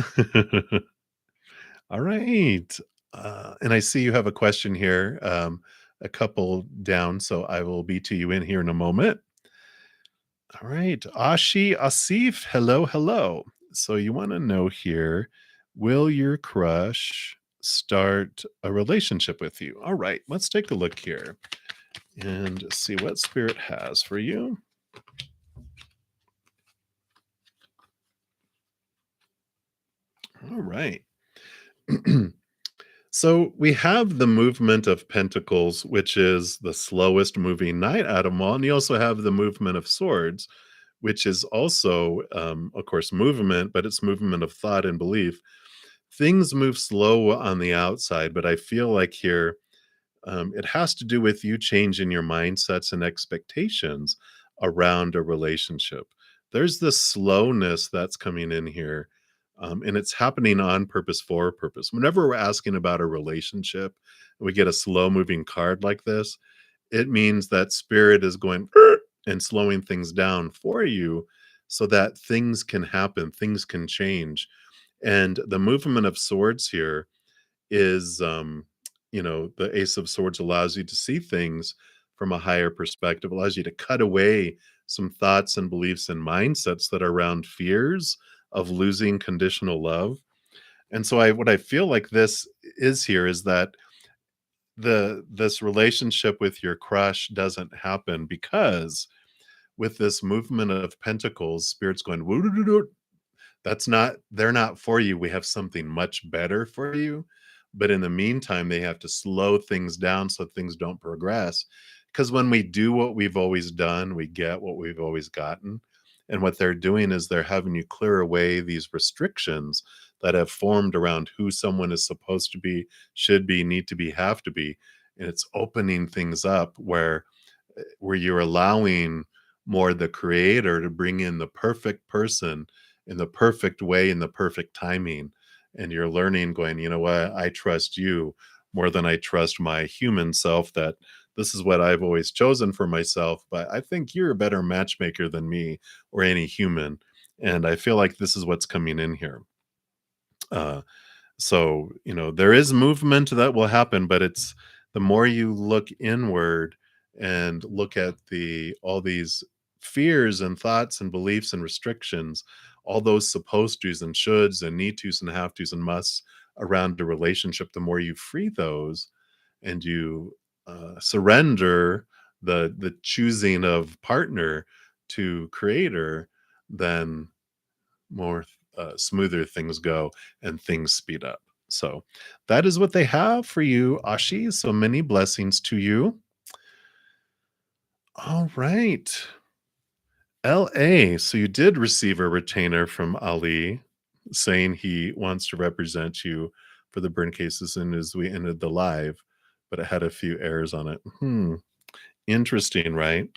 All right. And I see you have a question here, a couple down. So I will be to you in here in a moment. All right. Ashi Asif. Hello. Hello. So you want to know here, will your crush start a relationship with you? All right. Let's take a look here and see what spirit has for you. All right. So we have the movement of pentacles, which is the slowest moving knight out of them all. And you also have the movement of swords, which is also, of course, movement, but it's movement of thought and belief. Things move slow on the outside, but I feel like here, it has to do with you changing your mindsets and expectations around a relationship. There's this slowness that's coming in here, and it's happening on purpose for a purpose. Whenever we're asking about a relationship, we get a slow moving card like this, it means that spirit is going and slowing things down for you so that things can happen, things can change. And the movement of swords here is, the ace of swords allows you to see things from a higher perspective, allows you to cut away some thoughts and beliefs and mindsets that are around fears of losing conditional love. And so what I feel like this is here is that this relationship with your crush doesn't happen because with this movement of pentacles, spirit's going, "Woo-doo-doo-doo." That's not, they're not for you. We have something much better for you. But in the meantime, they have to slow things down so things don't progress. Because when we do what we've always done, we get what we've always gotten. And what they're doing is they're having you clear away these restrictions that have formed around who someone is supposed to be, should be, need to be, have to be. And it's opening things up where you're allowing more the creator to bring in the perfect person in the perfect way, in the perfect timing. And you're learning, going, you know what, I trust you more than I trust my human self, that this is what I've always chosen for myself, but I think you're a better matchmaker than me or any human. And I feel like this is what's coming in here. Uh, so, there is movement that will happen, but it's the more you look inward and look at all these fears and thoughts and beliefs and restrictions, all those supposed tos and shoulds and need tos and have tos and musts around the relationship, the more you free those and you surrender the choosing of partner to creator, then more smoother things go and things speed up. So that is what they have for you, Ashi. So many blessings to you. All right. LA. So you did receive a retainer from Ali saying he wants to represent you for the burn cases and as we ended the live, but it had a few errors on it. Interesting, right?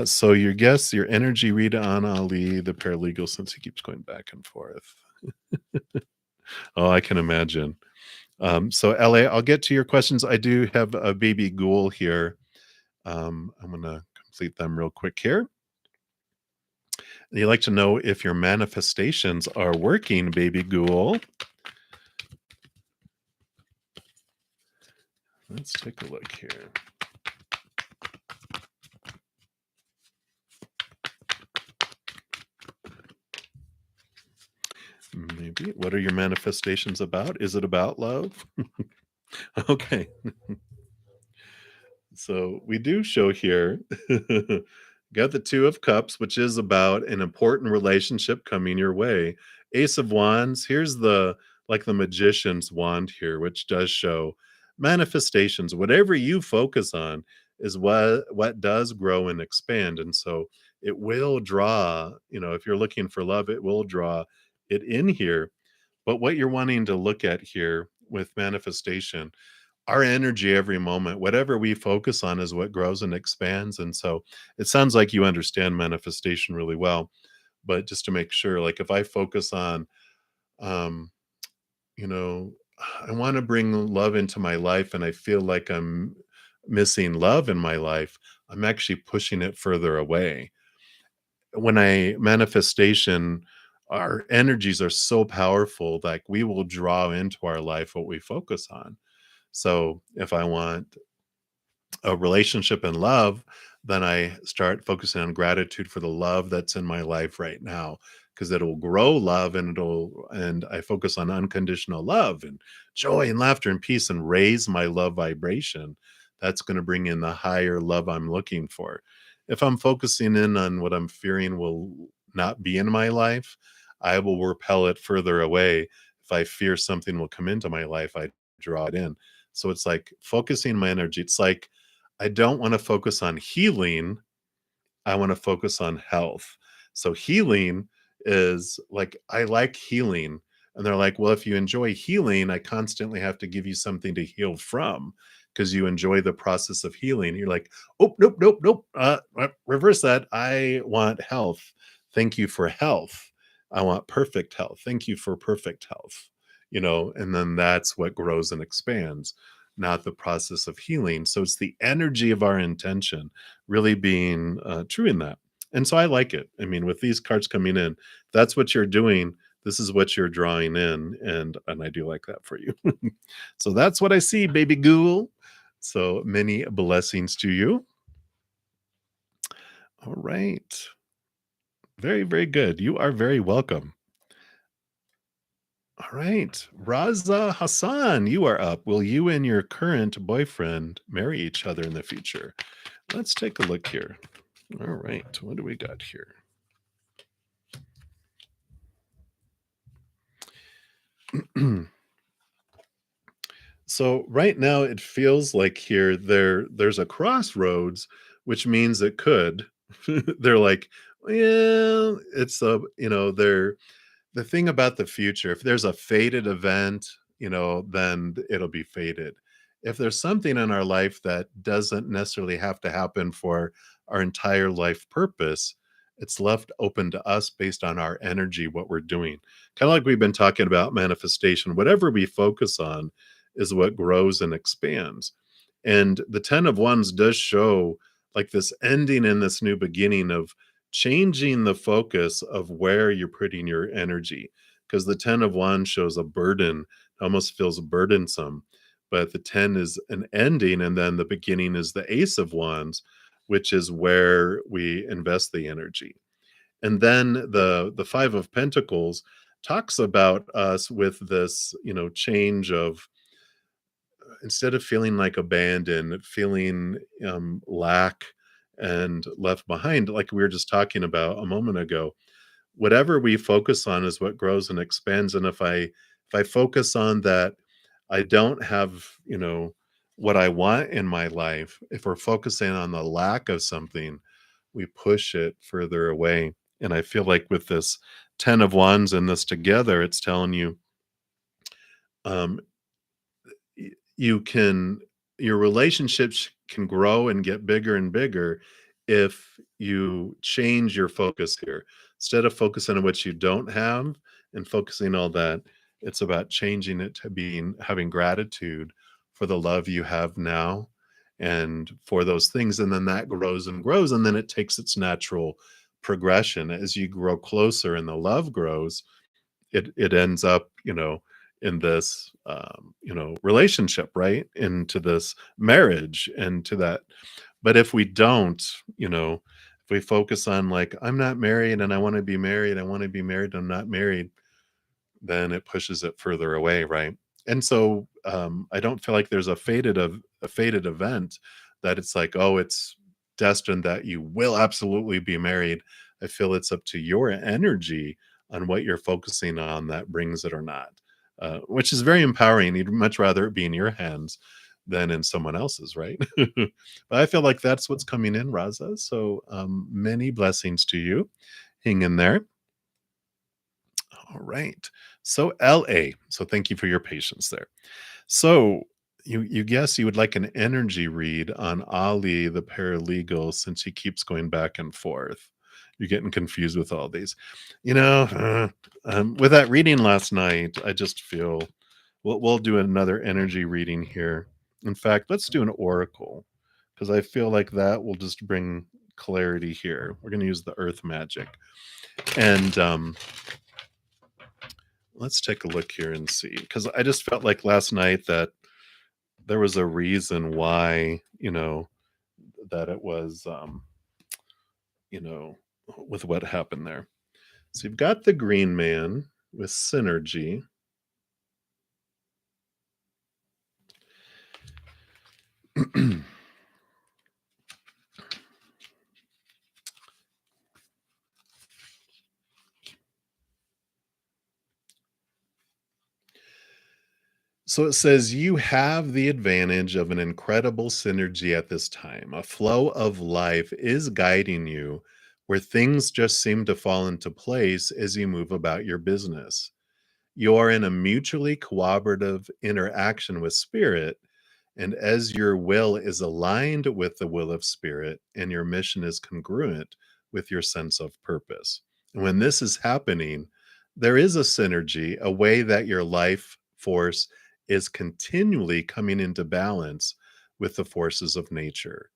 So your guess, your energy read on Ali, the paralegal, since he keeps going back and forth. Oh, I can imagine. So LA, I'll get to your questions. I do have a baby ghoul here. I'm going to complete them real quick here. You like to know if your manifestations are working, baby ghoul. Let's take a look here. Maybe. What are your manifestations about? Is it about love? Okay. So we do show here, got the Two of Cups, which is about an important relationship coming your way. Ace of Wands, here's the like the magician's wand here, which does show manifestations. Whatever you focus on is what does grow and expand. And so it will draw, if you're looking for love, it will draw it in here. But what you're wanting to look at here with manifestation, our energy every moment, whatever we focus on is what grows and expands. And so it sounds like you understand manifestation really well. But just to make sure, like if I focus on, um, you know, I want to bring love into my life and I feel like I'm missing love in my life, I'm actually pushing it further away. When I manifestation, our energies are so powerful, like we will draw into our life what we focus on. So if I want a relationship and love, then I start focusing on gratitude for the love that's in my life right now because it'll grow love and I focus on unconditional love and joy and laughter and peace and raise my love vibration. That's going to bring in the higher love I'm looking for. If I'm focusing in on what I'm fearing will not be in my life, I will repel it further away. If I fear something will come into my life, I draw it in. So it's like focusing my energy. It's like I don't want to focus on healing. I want to focus on health. So healing is like, I like healing. And they're like, well, if you enjoy healing, I constantly have to give you something to heal from because you enjoy the process of healing. You're like, oh, nope, nope, nope. Reverse that. I want health. Thank you for health. I want perfect health. Thank you for perfect health. And then that's what grows and expands, not the process of healing. So it's the energy of our intention really being true in that. And so I like it. I mean, with these cards coming in, that's what you're doing. This is what you're drawing in, and I do like that for you. So that's what I see, baby ghoul. So many blessings to you. All right. Very, very good. You are very welcome. All right. Raza Hassan, you are up. Will you and your current boyfriend marry each other in the future? Let's take a look here. All right. What do we got here? So right now it feels like here there's a crossroads, which means it could. They're like, well, it's they're the thing about the future, if there's a fated event, then it'll be fated. If there's something in our life that doesn't necessarily have to happen for our entire life purpose, it's left open to us based on our energy, what we're doing. Kind of like we've been talking about manifestation. Whatever we focus on is what grows and expands. And the 10 of Wands does show like this ending and this new beginning of changing the focus of where you're putting your energy. Because the 10 of Wands shows a burden, almost feels burdensome. But the 10 is an ending, and then the beginning is the Ace of Wands, which is where we invest the energy. And then the Five of Pentacles talks about us with this, change of instead of feeling like abandoned, feeling lack and left behind, like we were just talking about a moment ago, whatever we focus on is what grows and expands. And if I If I focus on that, I don't have, what I want in my life. If we're focusing on the lack of something, we push it further away. And I feel like with this 10 of wands and this together, it's telling you, um, you can your relationships can grow and get bigger and bigger if you change your focus here. Instead of focusing on what you don't have and focusing on that, it's about changing it to being having gratitude for the love you have now and for those things. And then that grows and grows. And then it takes its natural progression as you grow closer and the love grows. It ends up, in this, relationship, right? Into this marriage and to that. But if we don't, if we focus on like, I'm not married and I want to be married, I want to be married, I'm not married, then it pushes it further away, right? And so I don't feel like there's a fated event that it's like, oh, it's destined that you will absolutely be married. I feel it's up to your energy on what you're focusing on that brings it or not, which is very empowering. You'd much rather it be in your hands than in someone else's, right? But I feel like that's what's coming in, Raza. So many blessings to you. Hang in there. All right. So LA. So thank you for your patience there. So you guess you would like an energy read on Ali the paralegal since he keeps going back and forth. You're getting confused with all these. With that reading last night, I just feel we'll do another energy reading here. In fact, let's do an oracle because I feel like that will just bring clarity here. We're going to use the earth magic. And let's take a look here and see, because I just felt like last night that there was a reason why, that it was, you know, with what happened there. So you've got the green man with synergy. So it says you have the advantage of an incredible synergy at this time. A flow of life is guiding you where things just seem to fall into place as you move about your business. You are in a mutually cooperative interaction with spirit. And as your will is aligned with the will of spirit and your mission is congruent with your sense of purpose. And when this is happening, there is a synergy, a way that your life force is continually coming into balance with the forces of nature.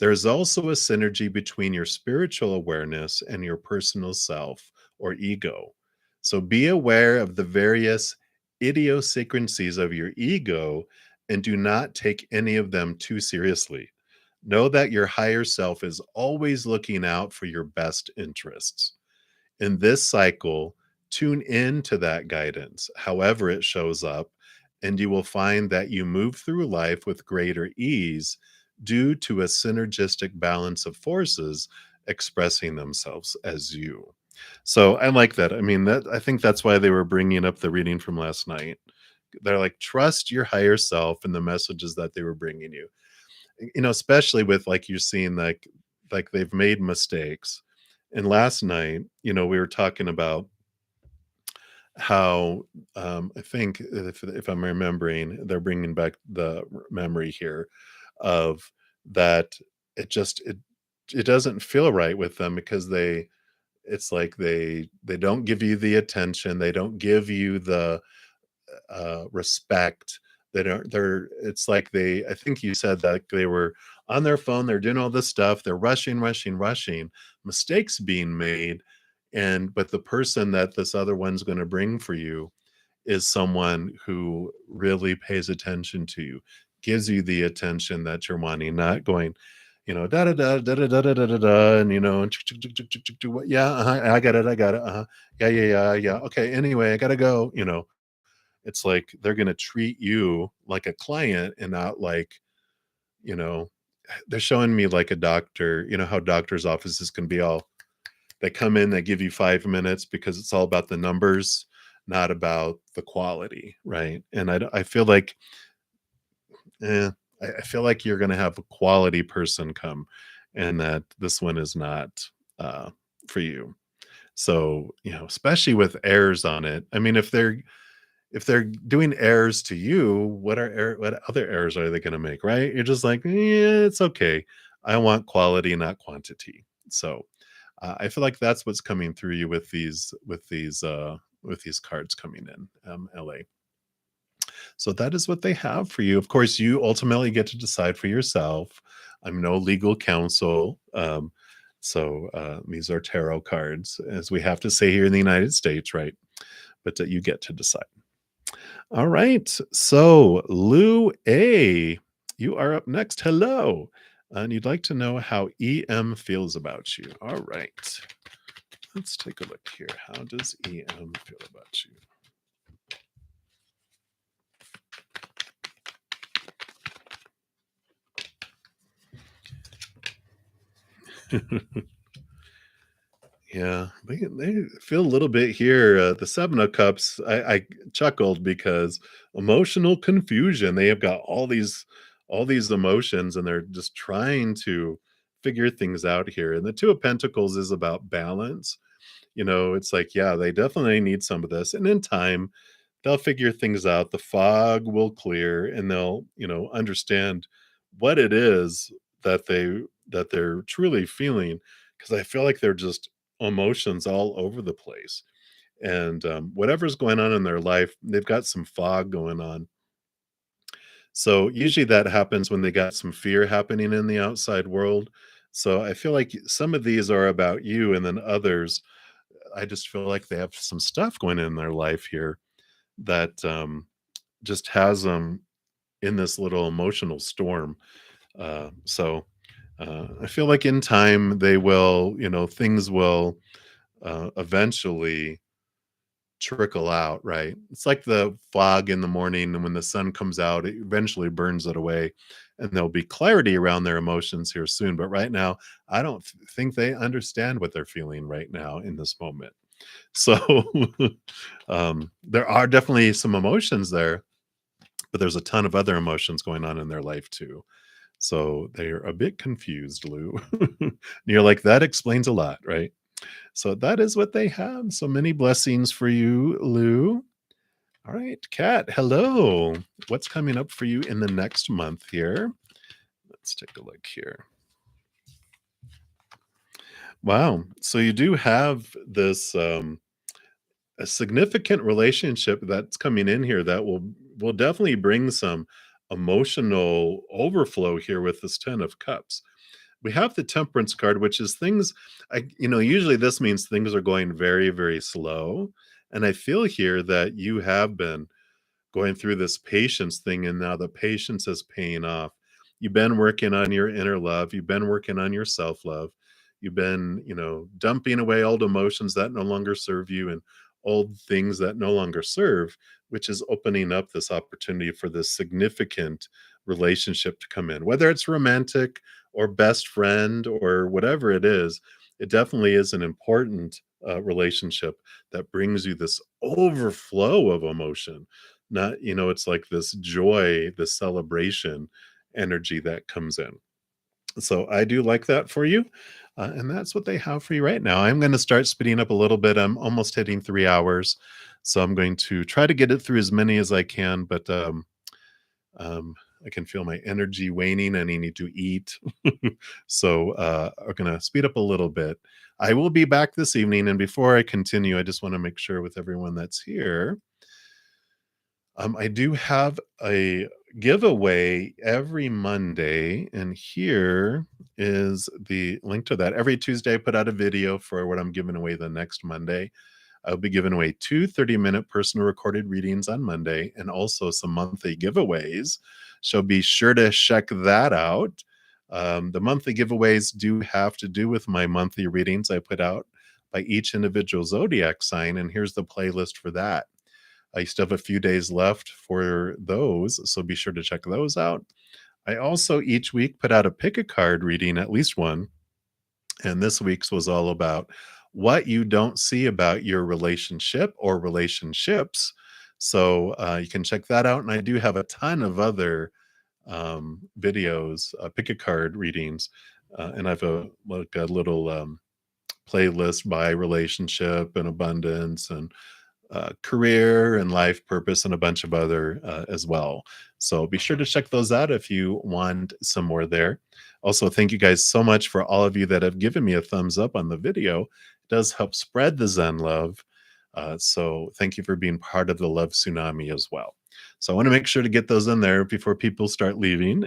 There's also a synergy between your spiritual awareness and your personal self or ego. So be aware of the various idiosyncrasies of your ego and do not take any of them too seriously. Know that your higher self is always looking out for your best interests. In this cycle, tune in to that guidance, however it shows up, and you will find that you move through life with greater ease due to a synergistic balance of forces expressing themselves as you. So I like that. I mean, that I think that's why they were bringing up the reading from last night. They're like, trust your higher self and the messages that they were bringing you. Especially with like you're seeing like they've made mistakes. And last night, we were talking about how I think if I'm remembering, they're bringing back the memory here of that. It doesn't feel right with them because it's like they don't give you the attention, they don't give you the respect. They don't. It's like I think you said that they were on their phone. They're doing all this stuff. They're rushing, rushing, rushing. Mistakes being made, but the person that this other one's going to bring for you is someone who really pays attention to you, gives you the attention that you're wanting, not going, da da da da da da da da da da, and yeah, I got it, yeah, yeah, yeah, yeah. Okay, anyway, I gotta go. It's like they're gonna treat you like a client and not like, you know they're showing me like a doctor, how doctors' offices can be all they come in, they give you 5 minutes because it's all about the numbers, not about the quality, right? And I feel like, eh, I feel like you're gonna have a quality person come, and that this one is not, uh, for you. So, especially with errors on it. I mean, if they're doing errors to you, what other errors are they gonna make, right? You're just like, "Yeah, it's okay. I want quality, not quantity." So, I feel like that's what's coming through you with these cards coming in, LA. So that is what they have for you. Of course, you ultimately get to decide for yourself. I'm no legal counsel. These are tarot cards, as we have to say here in the United States, right? But you get to decide. All right. So, Lou A, you are up next. Hello. And you'd like to know how EM feels about you. All right. Let's take a look here. How does EM feel about you? Yeah, they feel a little bit here. The Seven of Cups, I chuckled because emotional confusion. They have got all these emotions, and they're just trying to figure things out here. And the Two of Pentacles is about balance. It's like, yeah, they definitely need some of this. And in time, they'll figure things out. The fog will clear, and they'll, understand what it is that they're truly feeling. Because I feel like they're just emotions all over the place. And whatever's going on in their life, they've got some fog going on. So usually that happens when they got some fear happening in the outside world. So I feel like some of these are about you, and then others, I just feel like they have some stuff going on in their life here that just has them in this little emotional storm. I feel like in time they will, things will eventually trickle out, right? It's like the fog in the morning, and when the sun comes out, it eventually burns it away, and there'll be clarity around their emotions here soon. But right now, I don't think they understand what they're feeling right now in this moment. So there are definitely some emotions there, but there's a ton of other emotions going on in their life too. So they're a bit confused, Lou. You're like, that explains a lot, right? So that is what they have. So many blessings for you, Lou. All right, Kat, hello. What's coming up for you in the next month here? Let's take a look here. Wow. So you do have this a significant relationship that's coming in here that will definitely bring some emotional overflow here with this 10 of cups. We have the temperance card, which is things, usually this means things are going very, very slow. And I feel here that you have been going through this patience thing, and now the patience is paying off. You've been working on your inner love, you've been working on your self-love. You've been, dumping away old emotions that no longer serve you, and old things that no longer serve, which is opening up this opportunity for this significant relationship to come in. Whether it's romantic or best friend or whatever it is, it definitely is an important relationship that brings you this overflow of emotion. Not, it's like this joy, this celebration energy that comes in. So I do like that for you. And that's what they have for you right now. I'm going to start speeding up a little bit. I'm almost hitting 3 hours. So I'm going to try to get it through as many as I can. But um, I can feel my energy waning and I need to eat. So I'm going to speed up a little bit. I will be back this evening. And before I continue, I just want to make sure with everyone that's here, I do have a giveaway every Monday, and here is the link to that. Every Tuesday, I put out a video for what I'm giving away the next Monday. I'll be giving away 2 30-minute personal recorded readings on Monday, and also some monthly giveaways. So be sure to check that out. The monthly giveaways do have to do with my monthly readings I put out by each individual zodiac sign, and here's the playlist for that. I still have a few days left for those, so be sure to check those out. I also each week put out a pick a card reading, at least one, and this week's was all about what you don't see about your relationship or relationships. So you can check that out. And I do have a ton of other videos, pick a card readings, and I've like a little playlist by relationship and abundance and career and life purpose and a bunch of other as well. So be sure to check those out if you want some more there. Also, thank you guys so much for all of you that have given me a thumbs up on the video. It does help spread the Zen love. So thank you for being part of the love tsunami as well. So I want to make sure to get those in there before people start leaving.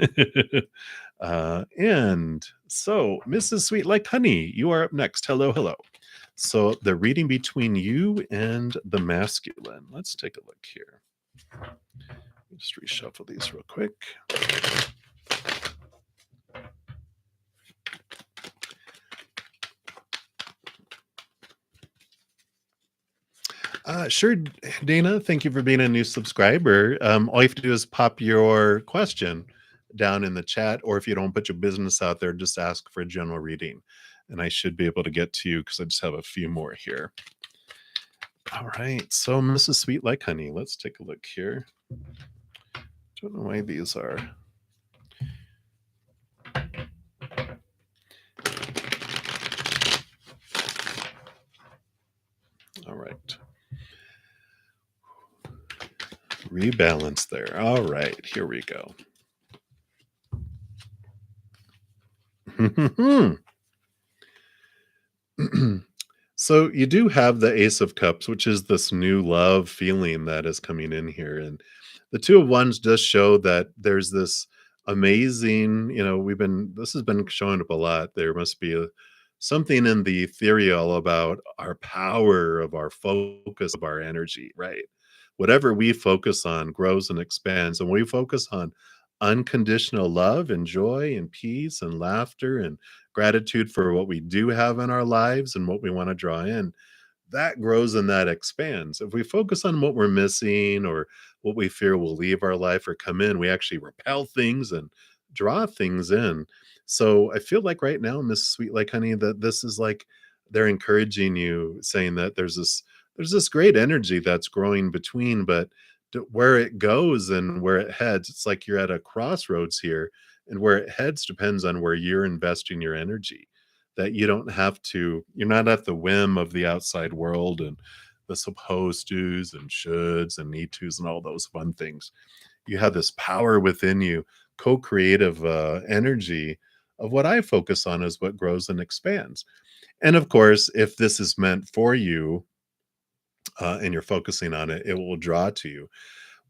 And so, Mrs. Sweet Like Honey, you are up next. Hello, hello. So the reading between you and the masculine. Let's take a look here. Just reshuffle these real quick. Sure, Dana. Thank you for being a new subscriber. All you have to do is pop your question down in the chat, or if you don't put your business out there, just ask for a general reading, and I should be able to get to you because I just have a few more here. All right, so Mrs. Sweet Like Honey, let's take a look here. Don't know why these are. All right. Rebalance there. All right, here we go. So you do have the Ace of Cups, which is this new love feeling that is coming in here. And the Two of Wands does show that there's this amazing, this has been showing up a lot. There must be something in the ethereal about our power of our focus, of our energy, right? Whatever we focus on grows and expands. And we focus on unconditional love and joy and peace and laughter and gratitude for what we do have in our lives and what we want to draw in, that grows and that expands. If we focus on what we're missing or what we fear will leave our life or come in, we actually repel things and draw things in. So I feel like right now, Miss Sweet Like Honey, that this is like they're encouraging you, saying that there's this great energy that's growing between, but where it goes and where it heads, it's like you're at a crossroads here, and where it heads depends on where you're investing your energy. That you don't have to, you're not at the whim of the outside world and the supposed do's and shoulds and need tos and all those fun things. You have this power within you, co-creative energy of what I focus on is what grows and expands. And of course, if this is meant for you and you're focusing on it, it will draw to you.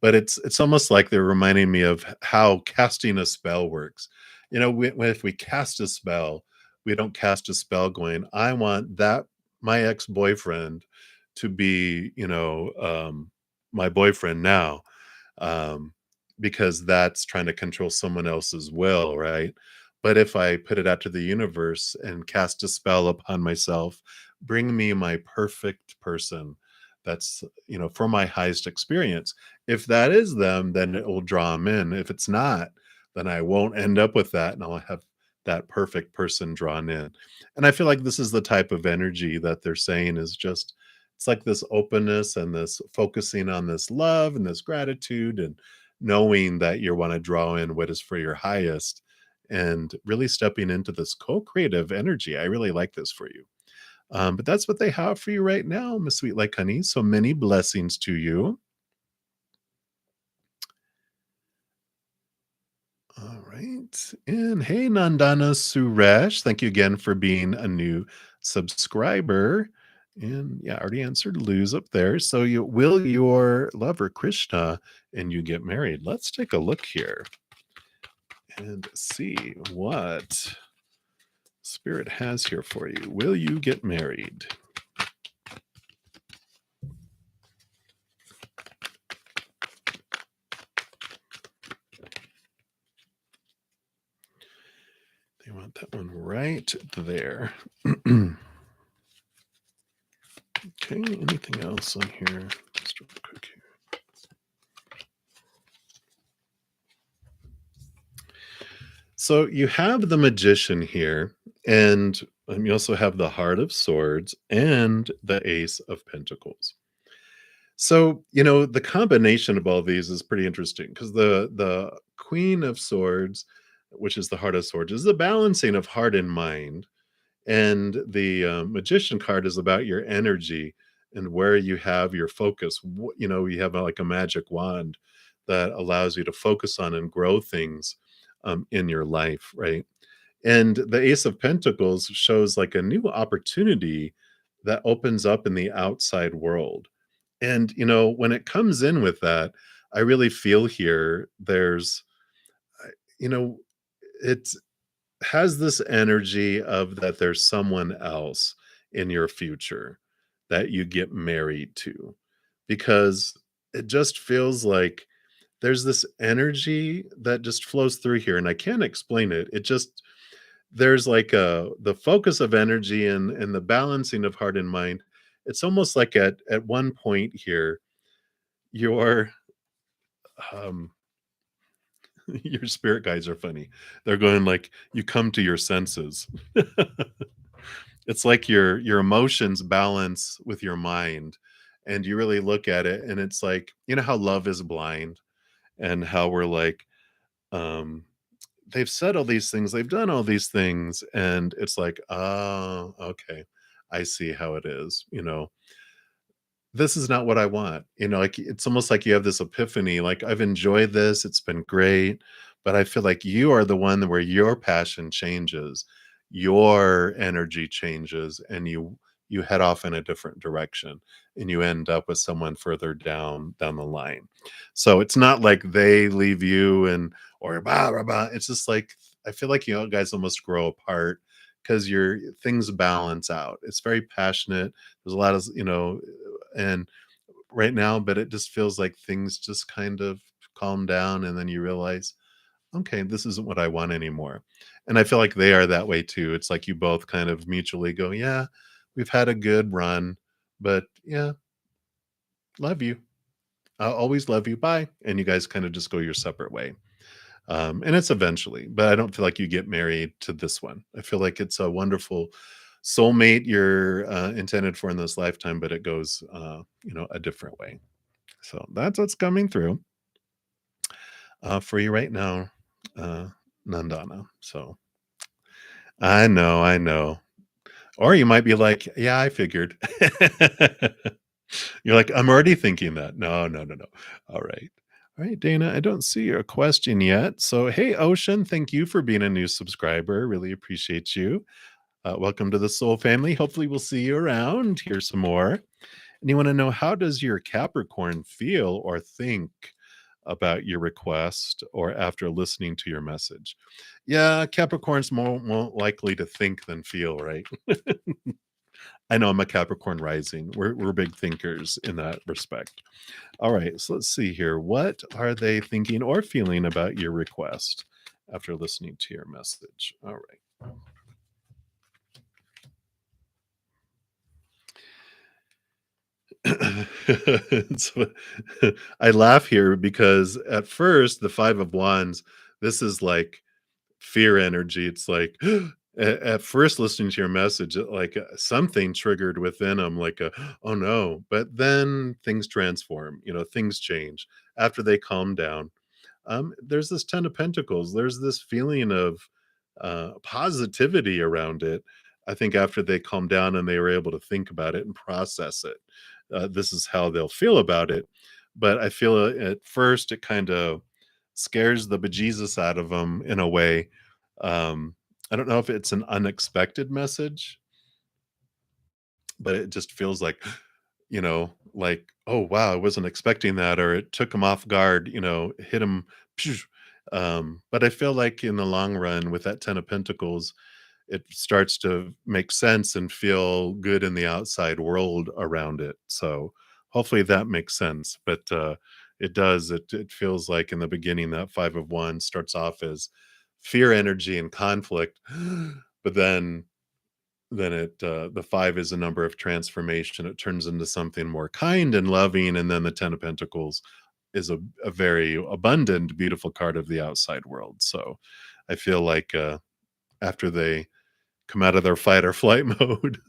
But it's almost like they're reminding me of how casting a spell works. If we cast a spell, we don't cast a spell going, I want that my ex-boyfriend to be, my boyfriend now, um, because that's trying to control someone else's will, right? But if I put it out to the universe and cast a spell upon myself, bring me my perfect person that's, for my highest experience. If that is them, then it will draw them in. If it's not, then I won't end up with that, and I'll have that perfect person drawn in. And I feel like this is the type of energy that they're saying is just, it's like this openness and this focusing on this love and this gratitude and knowing that you want to draw in what is for your highest and really stepping into this co-creative energy. I really like this for you. But that's what they have for you right now, Miss Sweet Like Honey. So many blessings to you. All right. And hey, Nandana Suresh, thank you again for being a new subscriber. And yeah, I already answered Lou's up there. So will your lover Krishna and you get married? Let's take a look here and see what Spirit has here for you. Will you get married? They want that one right there. Okay, anything else on here? Just real quick here. So you have the Magician here, And you also have the Heart of Swords and the Ace of Pentacles. So, the combination of all these is pretty interesting because the Queen of Swords, which is the Heart of Swords, is the balancing of heart and mind, and the Magician card is about your energy and where you have your focus. You have like a magic wand that allows you to focus on and grow things in your life, right? And the Ace of Pentacles shows like a new opportunity that opens up in the outside world. And, when it comes in with that, I really feel here I- you know, it has this energy of that there's someone else in your future that you get married to, because it just feels like there's this energy that just flows through here and I can't explain it. It just there's like the focus of energy and the balancing of heart and mind. It's almost like at one point here your um your spirit guides are funny. They're going like you come to your senses. It's like your emotions balance with your mind and you really look at it and it's like, how love is blind and how we're like, um they've said all these things, they've done all these things, and it's like, oh, okay, I see how it is. This is not what I want. Like it's almost like you have this epiphany, like I've enjoyed this, it's been great, but I feel like you are the one where your passion changes, your energy changes, and you head off in a different direction and you end up with someone further down the line. So it's not like they leave you and or blah, blah, blah. It's just like I feel like guys almost grow apart because your things balance out. It's very passionate. There's a lot of and right now, but it just feels like things just kind of calm down and then you realize, okay, this isn't what I want anymore. And I feel like they are that way too. It's like you both kind of mutually go, yeah, we've had a good run, but yeah, love you. I'll always love you. Bye. And you guys kind of just go your separate way. And it's eventually, but I don't feel like you get married to this one. I feel like it's a wonderful soulmate you're intended for in this lifetime, but it goes, a different way. So that's what's coming through for you right now, uh, Nandana. So I know. Or you might be like, yeah, I figured. You're like, I'm already thinking that. No, no, no, no. All right. All right, Dana, I don't see your question yet. So, hey, Ocean, thank you for being a new subscriber. Really appreciate you. Welcome to the Soul family. Hopefully, we'll see you around here some more. And you want to know, how does your Capricorn feel or think about your request or after listening to your message? Yeah, Capricorn's more likely to think than feel, right? I know I'm a Capricorn rising. We're big thinkers in that respect. All right, so let's see here. What are they thinking or feeling about your request after listening to your message? All right. So, I laugh here because at first the 5 of Wands, this is like fear energy. It's like at first listening to your message, like something triggered within them, like a oh no. But then things transform. Things change after they calm down. There's this 10 of Pentacles. There's this feeling of positivity around it. I think after they calm down and they were able to think about it and process it, this is how they'll feel about it. But I feel at first it kind of scares the bejesus out of them in a way. Um, I don't know if it's an unexpected message, but it just feels like, like, oh wow, I wasn't expecting that, or it took him off guard, hit him. But I feel like in the long run, with that 10 of Pentacles, it starts to make sense and feel good in the outside world around it. So hopefully that makes sense. But it does. It feels like in the beginning that 5 of Wands starts off as fear energy and conflict, but then the 5 is a number of transformation. It turns into something more kind and loving, and then the 10 of Pentacles is a very abundant, beautiful card of the outside world. So I feel like after they come out of their fight or flight mode,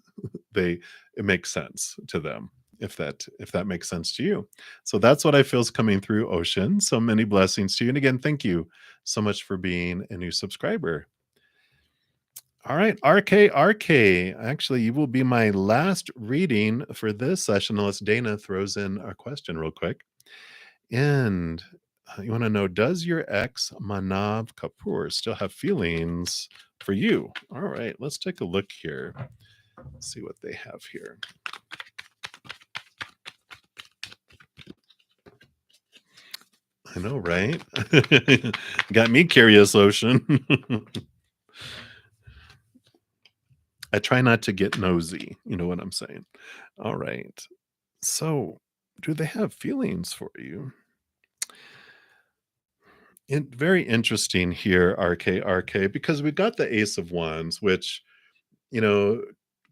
they it makes sense to them, if that makes sense to you. So that's what I feel is coming through, Ocean. So many blessings to you. And again, thank you so much for being a new subscriber. All right, RK. Actually, you will be my last reading for this session, unless Dana throws in a question real quick. And you want to know, does your ex Manav Kapoor still have feelings for you? All right, let's take a look here. See what they have here. I know, right? Got me curious, Ocean. I try not to get nosy. You know what I'm saying? All right. So, do they have feelings for you? Very interesting here, RK, because we got the Ace of Wands, which, you know,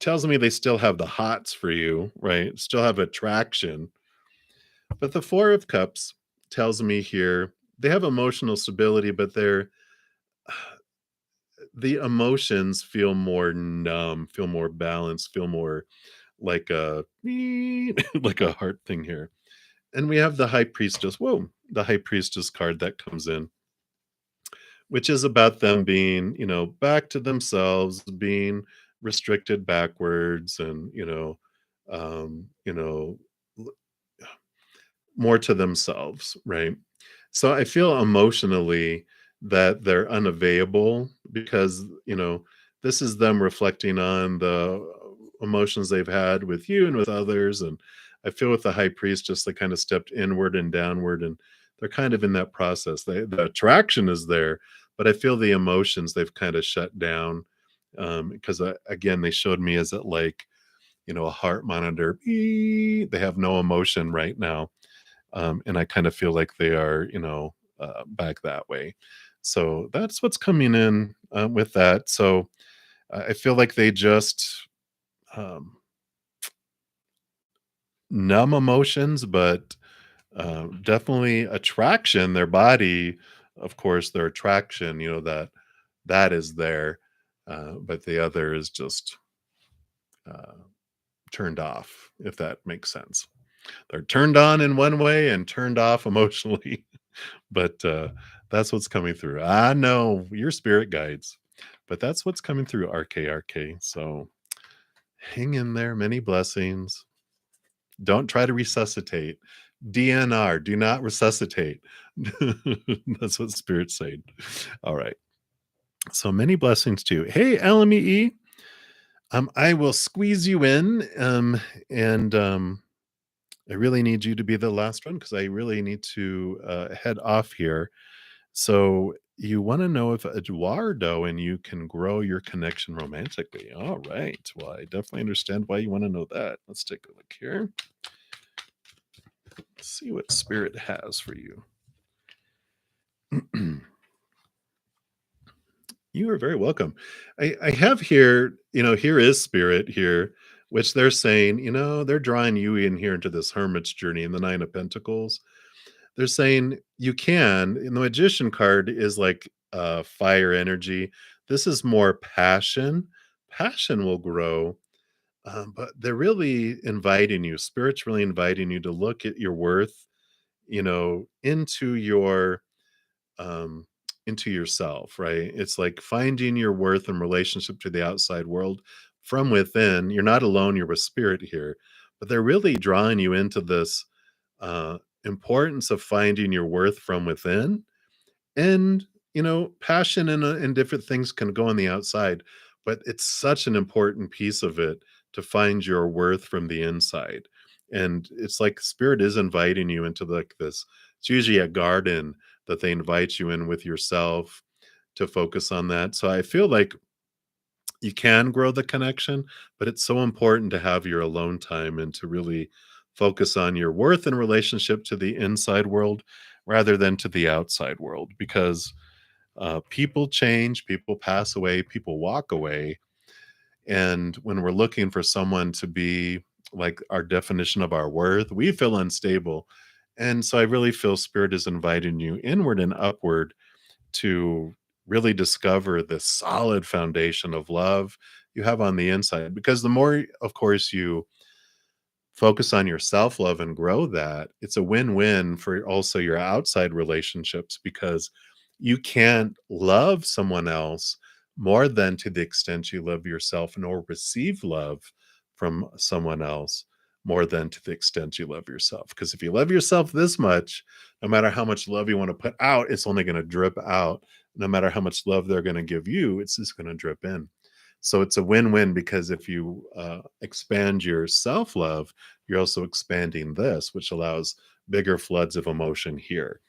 tells me they still have the hots for you, right? Still have attraction. But the Four of Cups tells me here they have emotional stability, but the emotions feel more numb, feel more balanced, feel more like a like a heart thing here. And we have the High Priestess. Whoa, the High Priestess card that comes in, which is about them being, back to themselves, being restricted backwards, and um, you know, more to themselves, right? So I feel emotionally that they're unavailable because, this is them reflecting on the emotions they've had with you and with others. And I feel with the high priest, just they kind of stepped inward and downward, and they're kind of in that process. The attraction is there, but I feel the emotions they've kind of shut down. Because again, they showed me as it like, a heart monitor. They have no emotion right now, and I kind of feel like they are, back that way. So that's what's coming in with that. So I feel like they just um, numb emotions, but definitely attraction. Their body, of course, their attraction. That is there, but the other is just uh, turned off. If that makes sense, they're turned on in one way and turned off emotionally. But that's what's coming through. I know your spirit guides, but that's what's coming through, RK. So hang in there. Many blessings. Don't try to resuscitate. DNR, do not resuscitate. That's what spirit's saying. All right. So many blessings to you. Hey, LME. I will squeeze you in. And I really need you to be the last one because I really need to head off here. So you want to know if Eduardo and you can grow your connection romantically. All right. Well, I definitely understand why you want to know that. Let's take a look here. See what spirit has for you. You are very welcome. I have here, here is spirit here, which they're saying, they're drawing you in here into this hermit's journey in the Nine of Pentacles. They're saying you can, and the Magician card is like fire energy. This is more passion. Passion will grow, but they're really inviting you. Spirit's really inviting you to look at your worth, um, into yourself, right? It's like finding your worth in relationship to the outside world from within. You're not alone. You're with spirit here, but they're really drawing you into this importance of finding your worth from within. And passion and different things can go on the outside, but it's such an important piece of it to find your worth from the inside. And it's like spirit is inviting you into like this. It's usually a garden that they invite you in with yourself to focus on that. So I feel like you can grow the connection, but it's so important to have your alone time and to really focus on your worth in relationship to the inside world rather than to the outside world, because people change, people pass away, people walk away. And when we're looking for someone to be like our definition of our worth, we feel unstable. And so I really feel spirit is inviting you inward and upward to really discover this solid foundation of love you have on the inside. Because the more, of course, you focus on your self-love and grow that, it's a win-win for also your outside relationships, because you can't love someone else more than to the extent you love yourself, nor receive love from someone else more than to the extent you love yourself. Because if you love yourself this much, no matter how much love you want to put out, it's only going to drip out. No matter how much love they're going to give you, it's just going to drip in. So it's a win-win, because if you expand your self-love, you're also expanding this, which allows bigger floods of emotion here.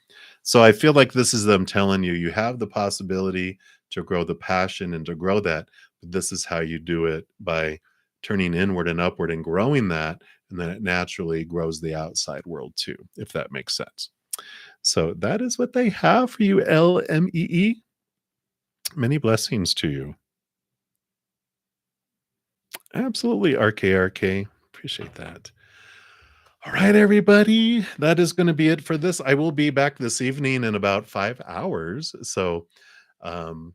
So I feel like this is them telling you, you have the possibility to grow the passion and to grow that, but this is how you do it, by turning inward and upward and growing that, and then it naturally grows the outside world too, if that makes sense. So that is what they have for you, LMEE. Many blessings to you. Absolutely, RKRK. Appreciate that. All right, everybody. That is going to be it for this. I will be back this evening in about 5 hours. So um,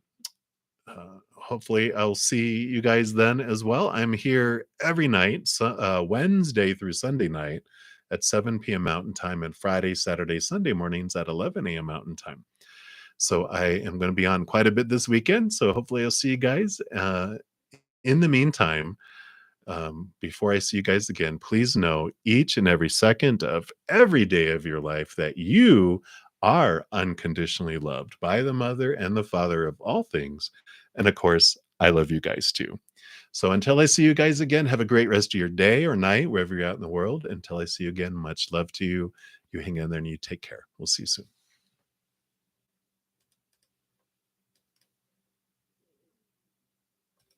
hopefully I'll see you guys then as well. I'm here every night, so, Wednesday through Sunday night at 7 p.m. Mountain Time, and Friday, Saturday, Sunday mornings at 11 a.m. Mountain Time. So I am going to be on quite a bit this weekend. So hopefully I'll see you guys. In the meantime, before I see you guys again, please know each and every second of every day of your life that you are unconditionally loved by the mother and the father of all things. And of course, I love you guys too. So until I see you guys again, have a great rest of your day or night, wherever you're out in the world. Until I see you again, much love to you. You hang in there and you take care. We'll see you soon.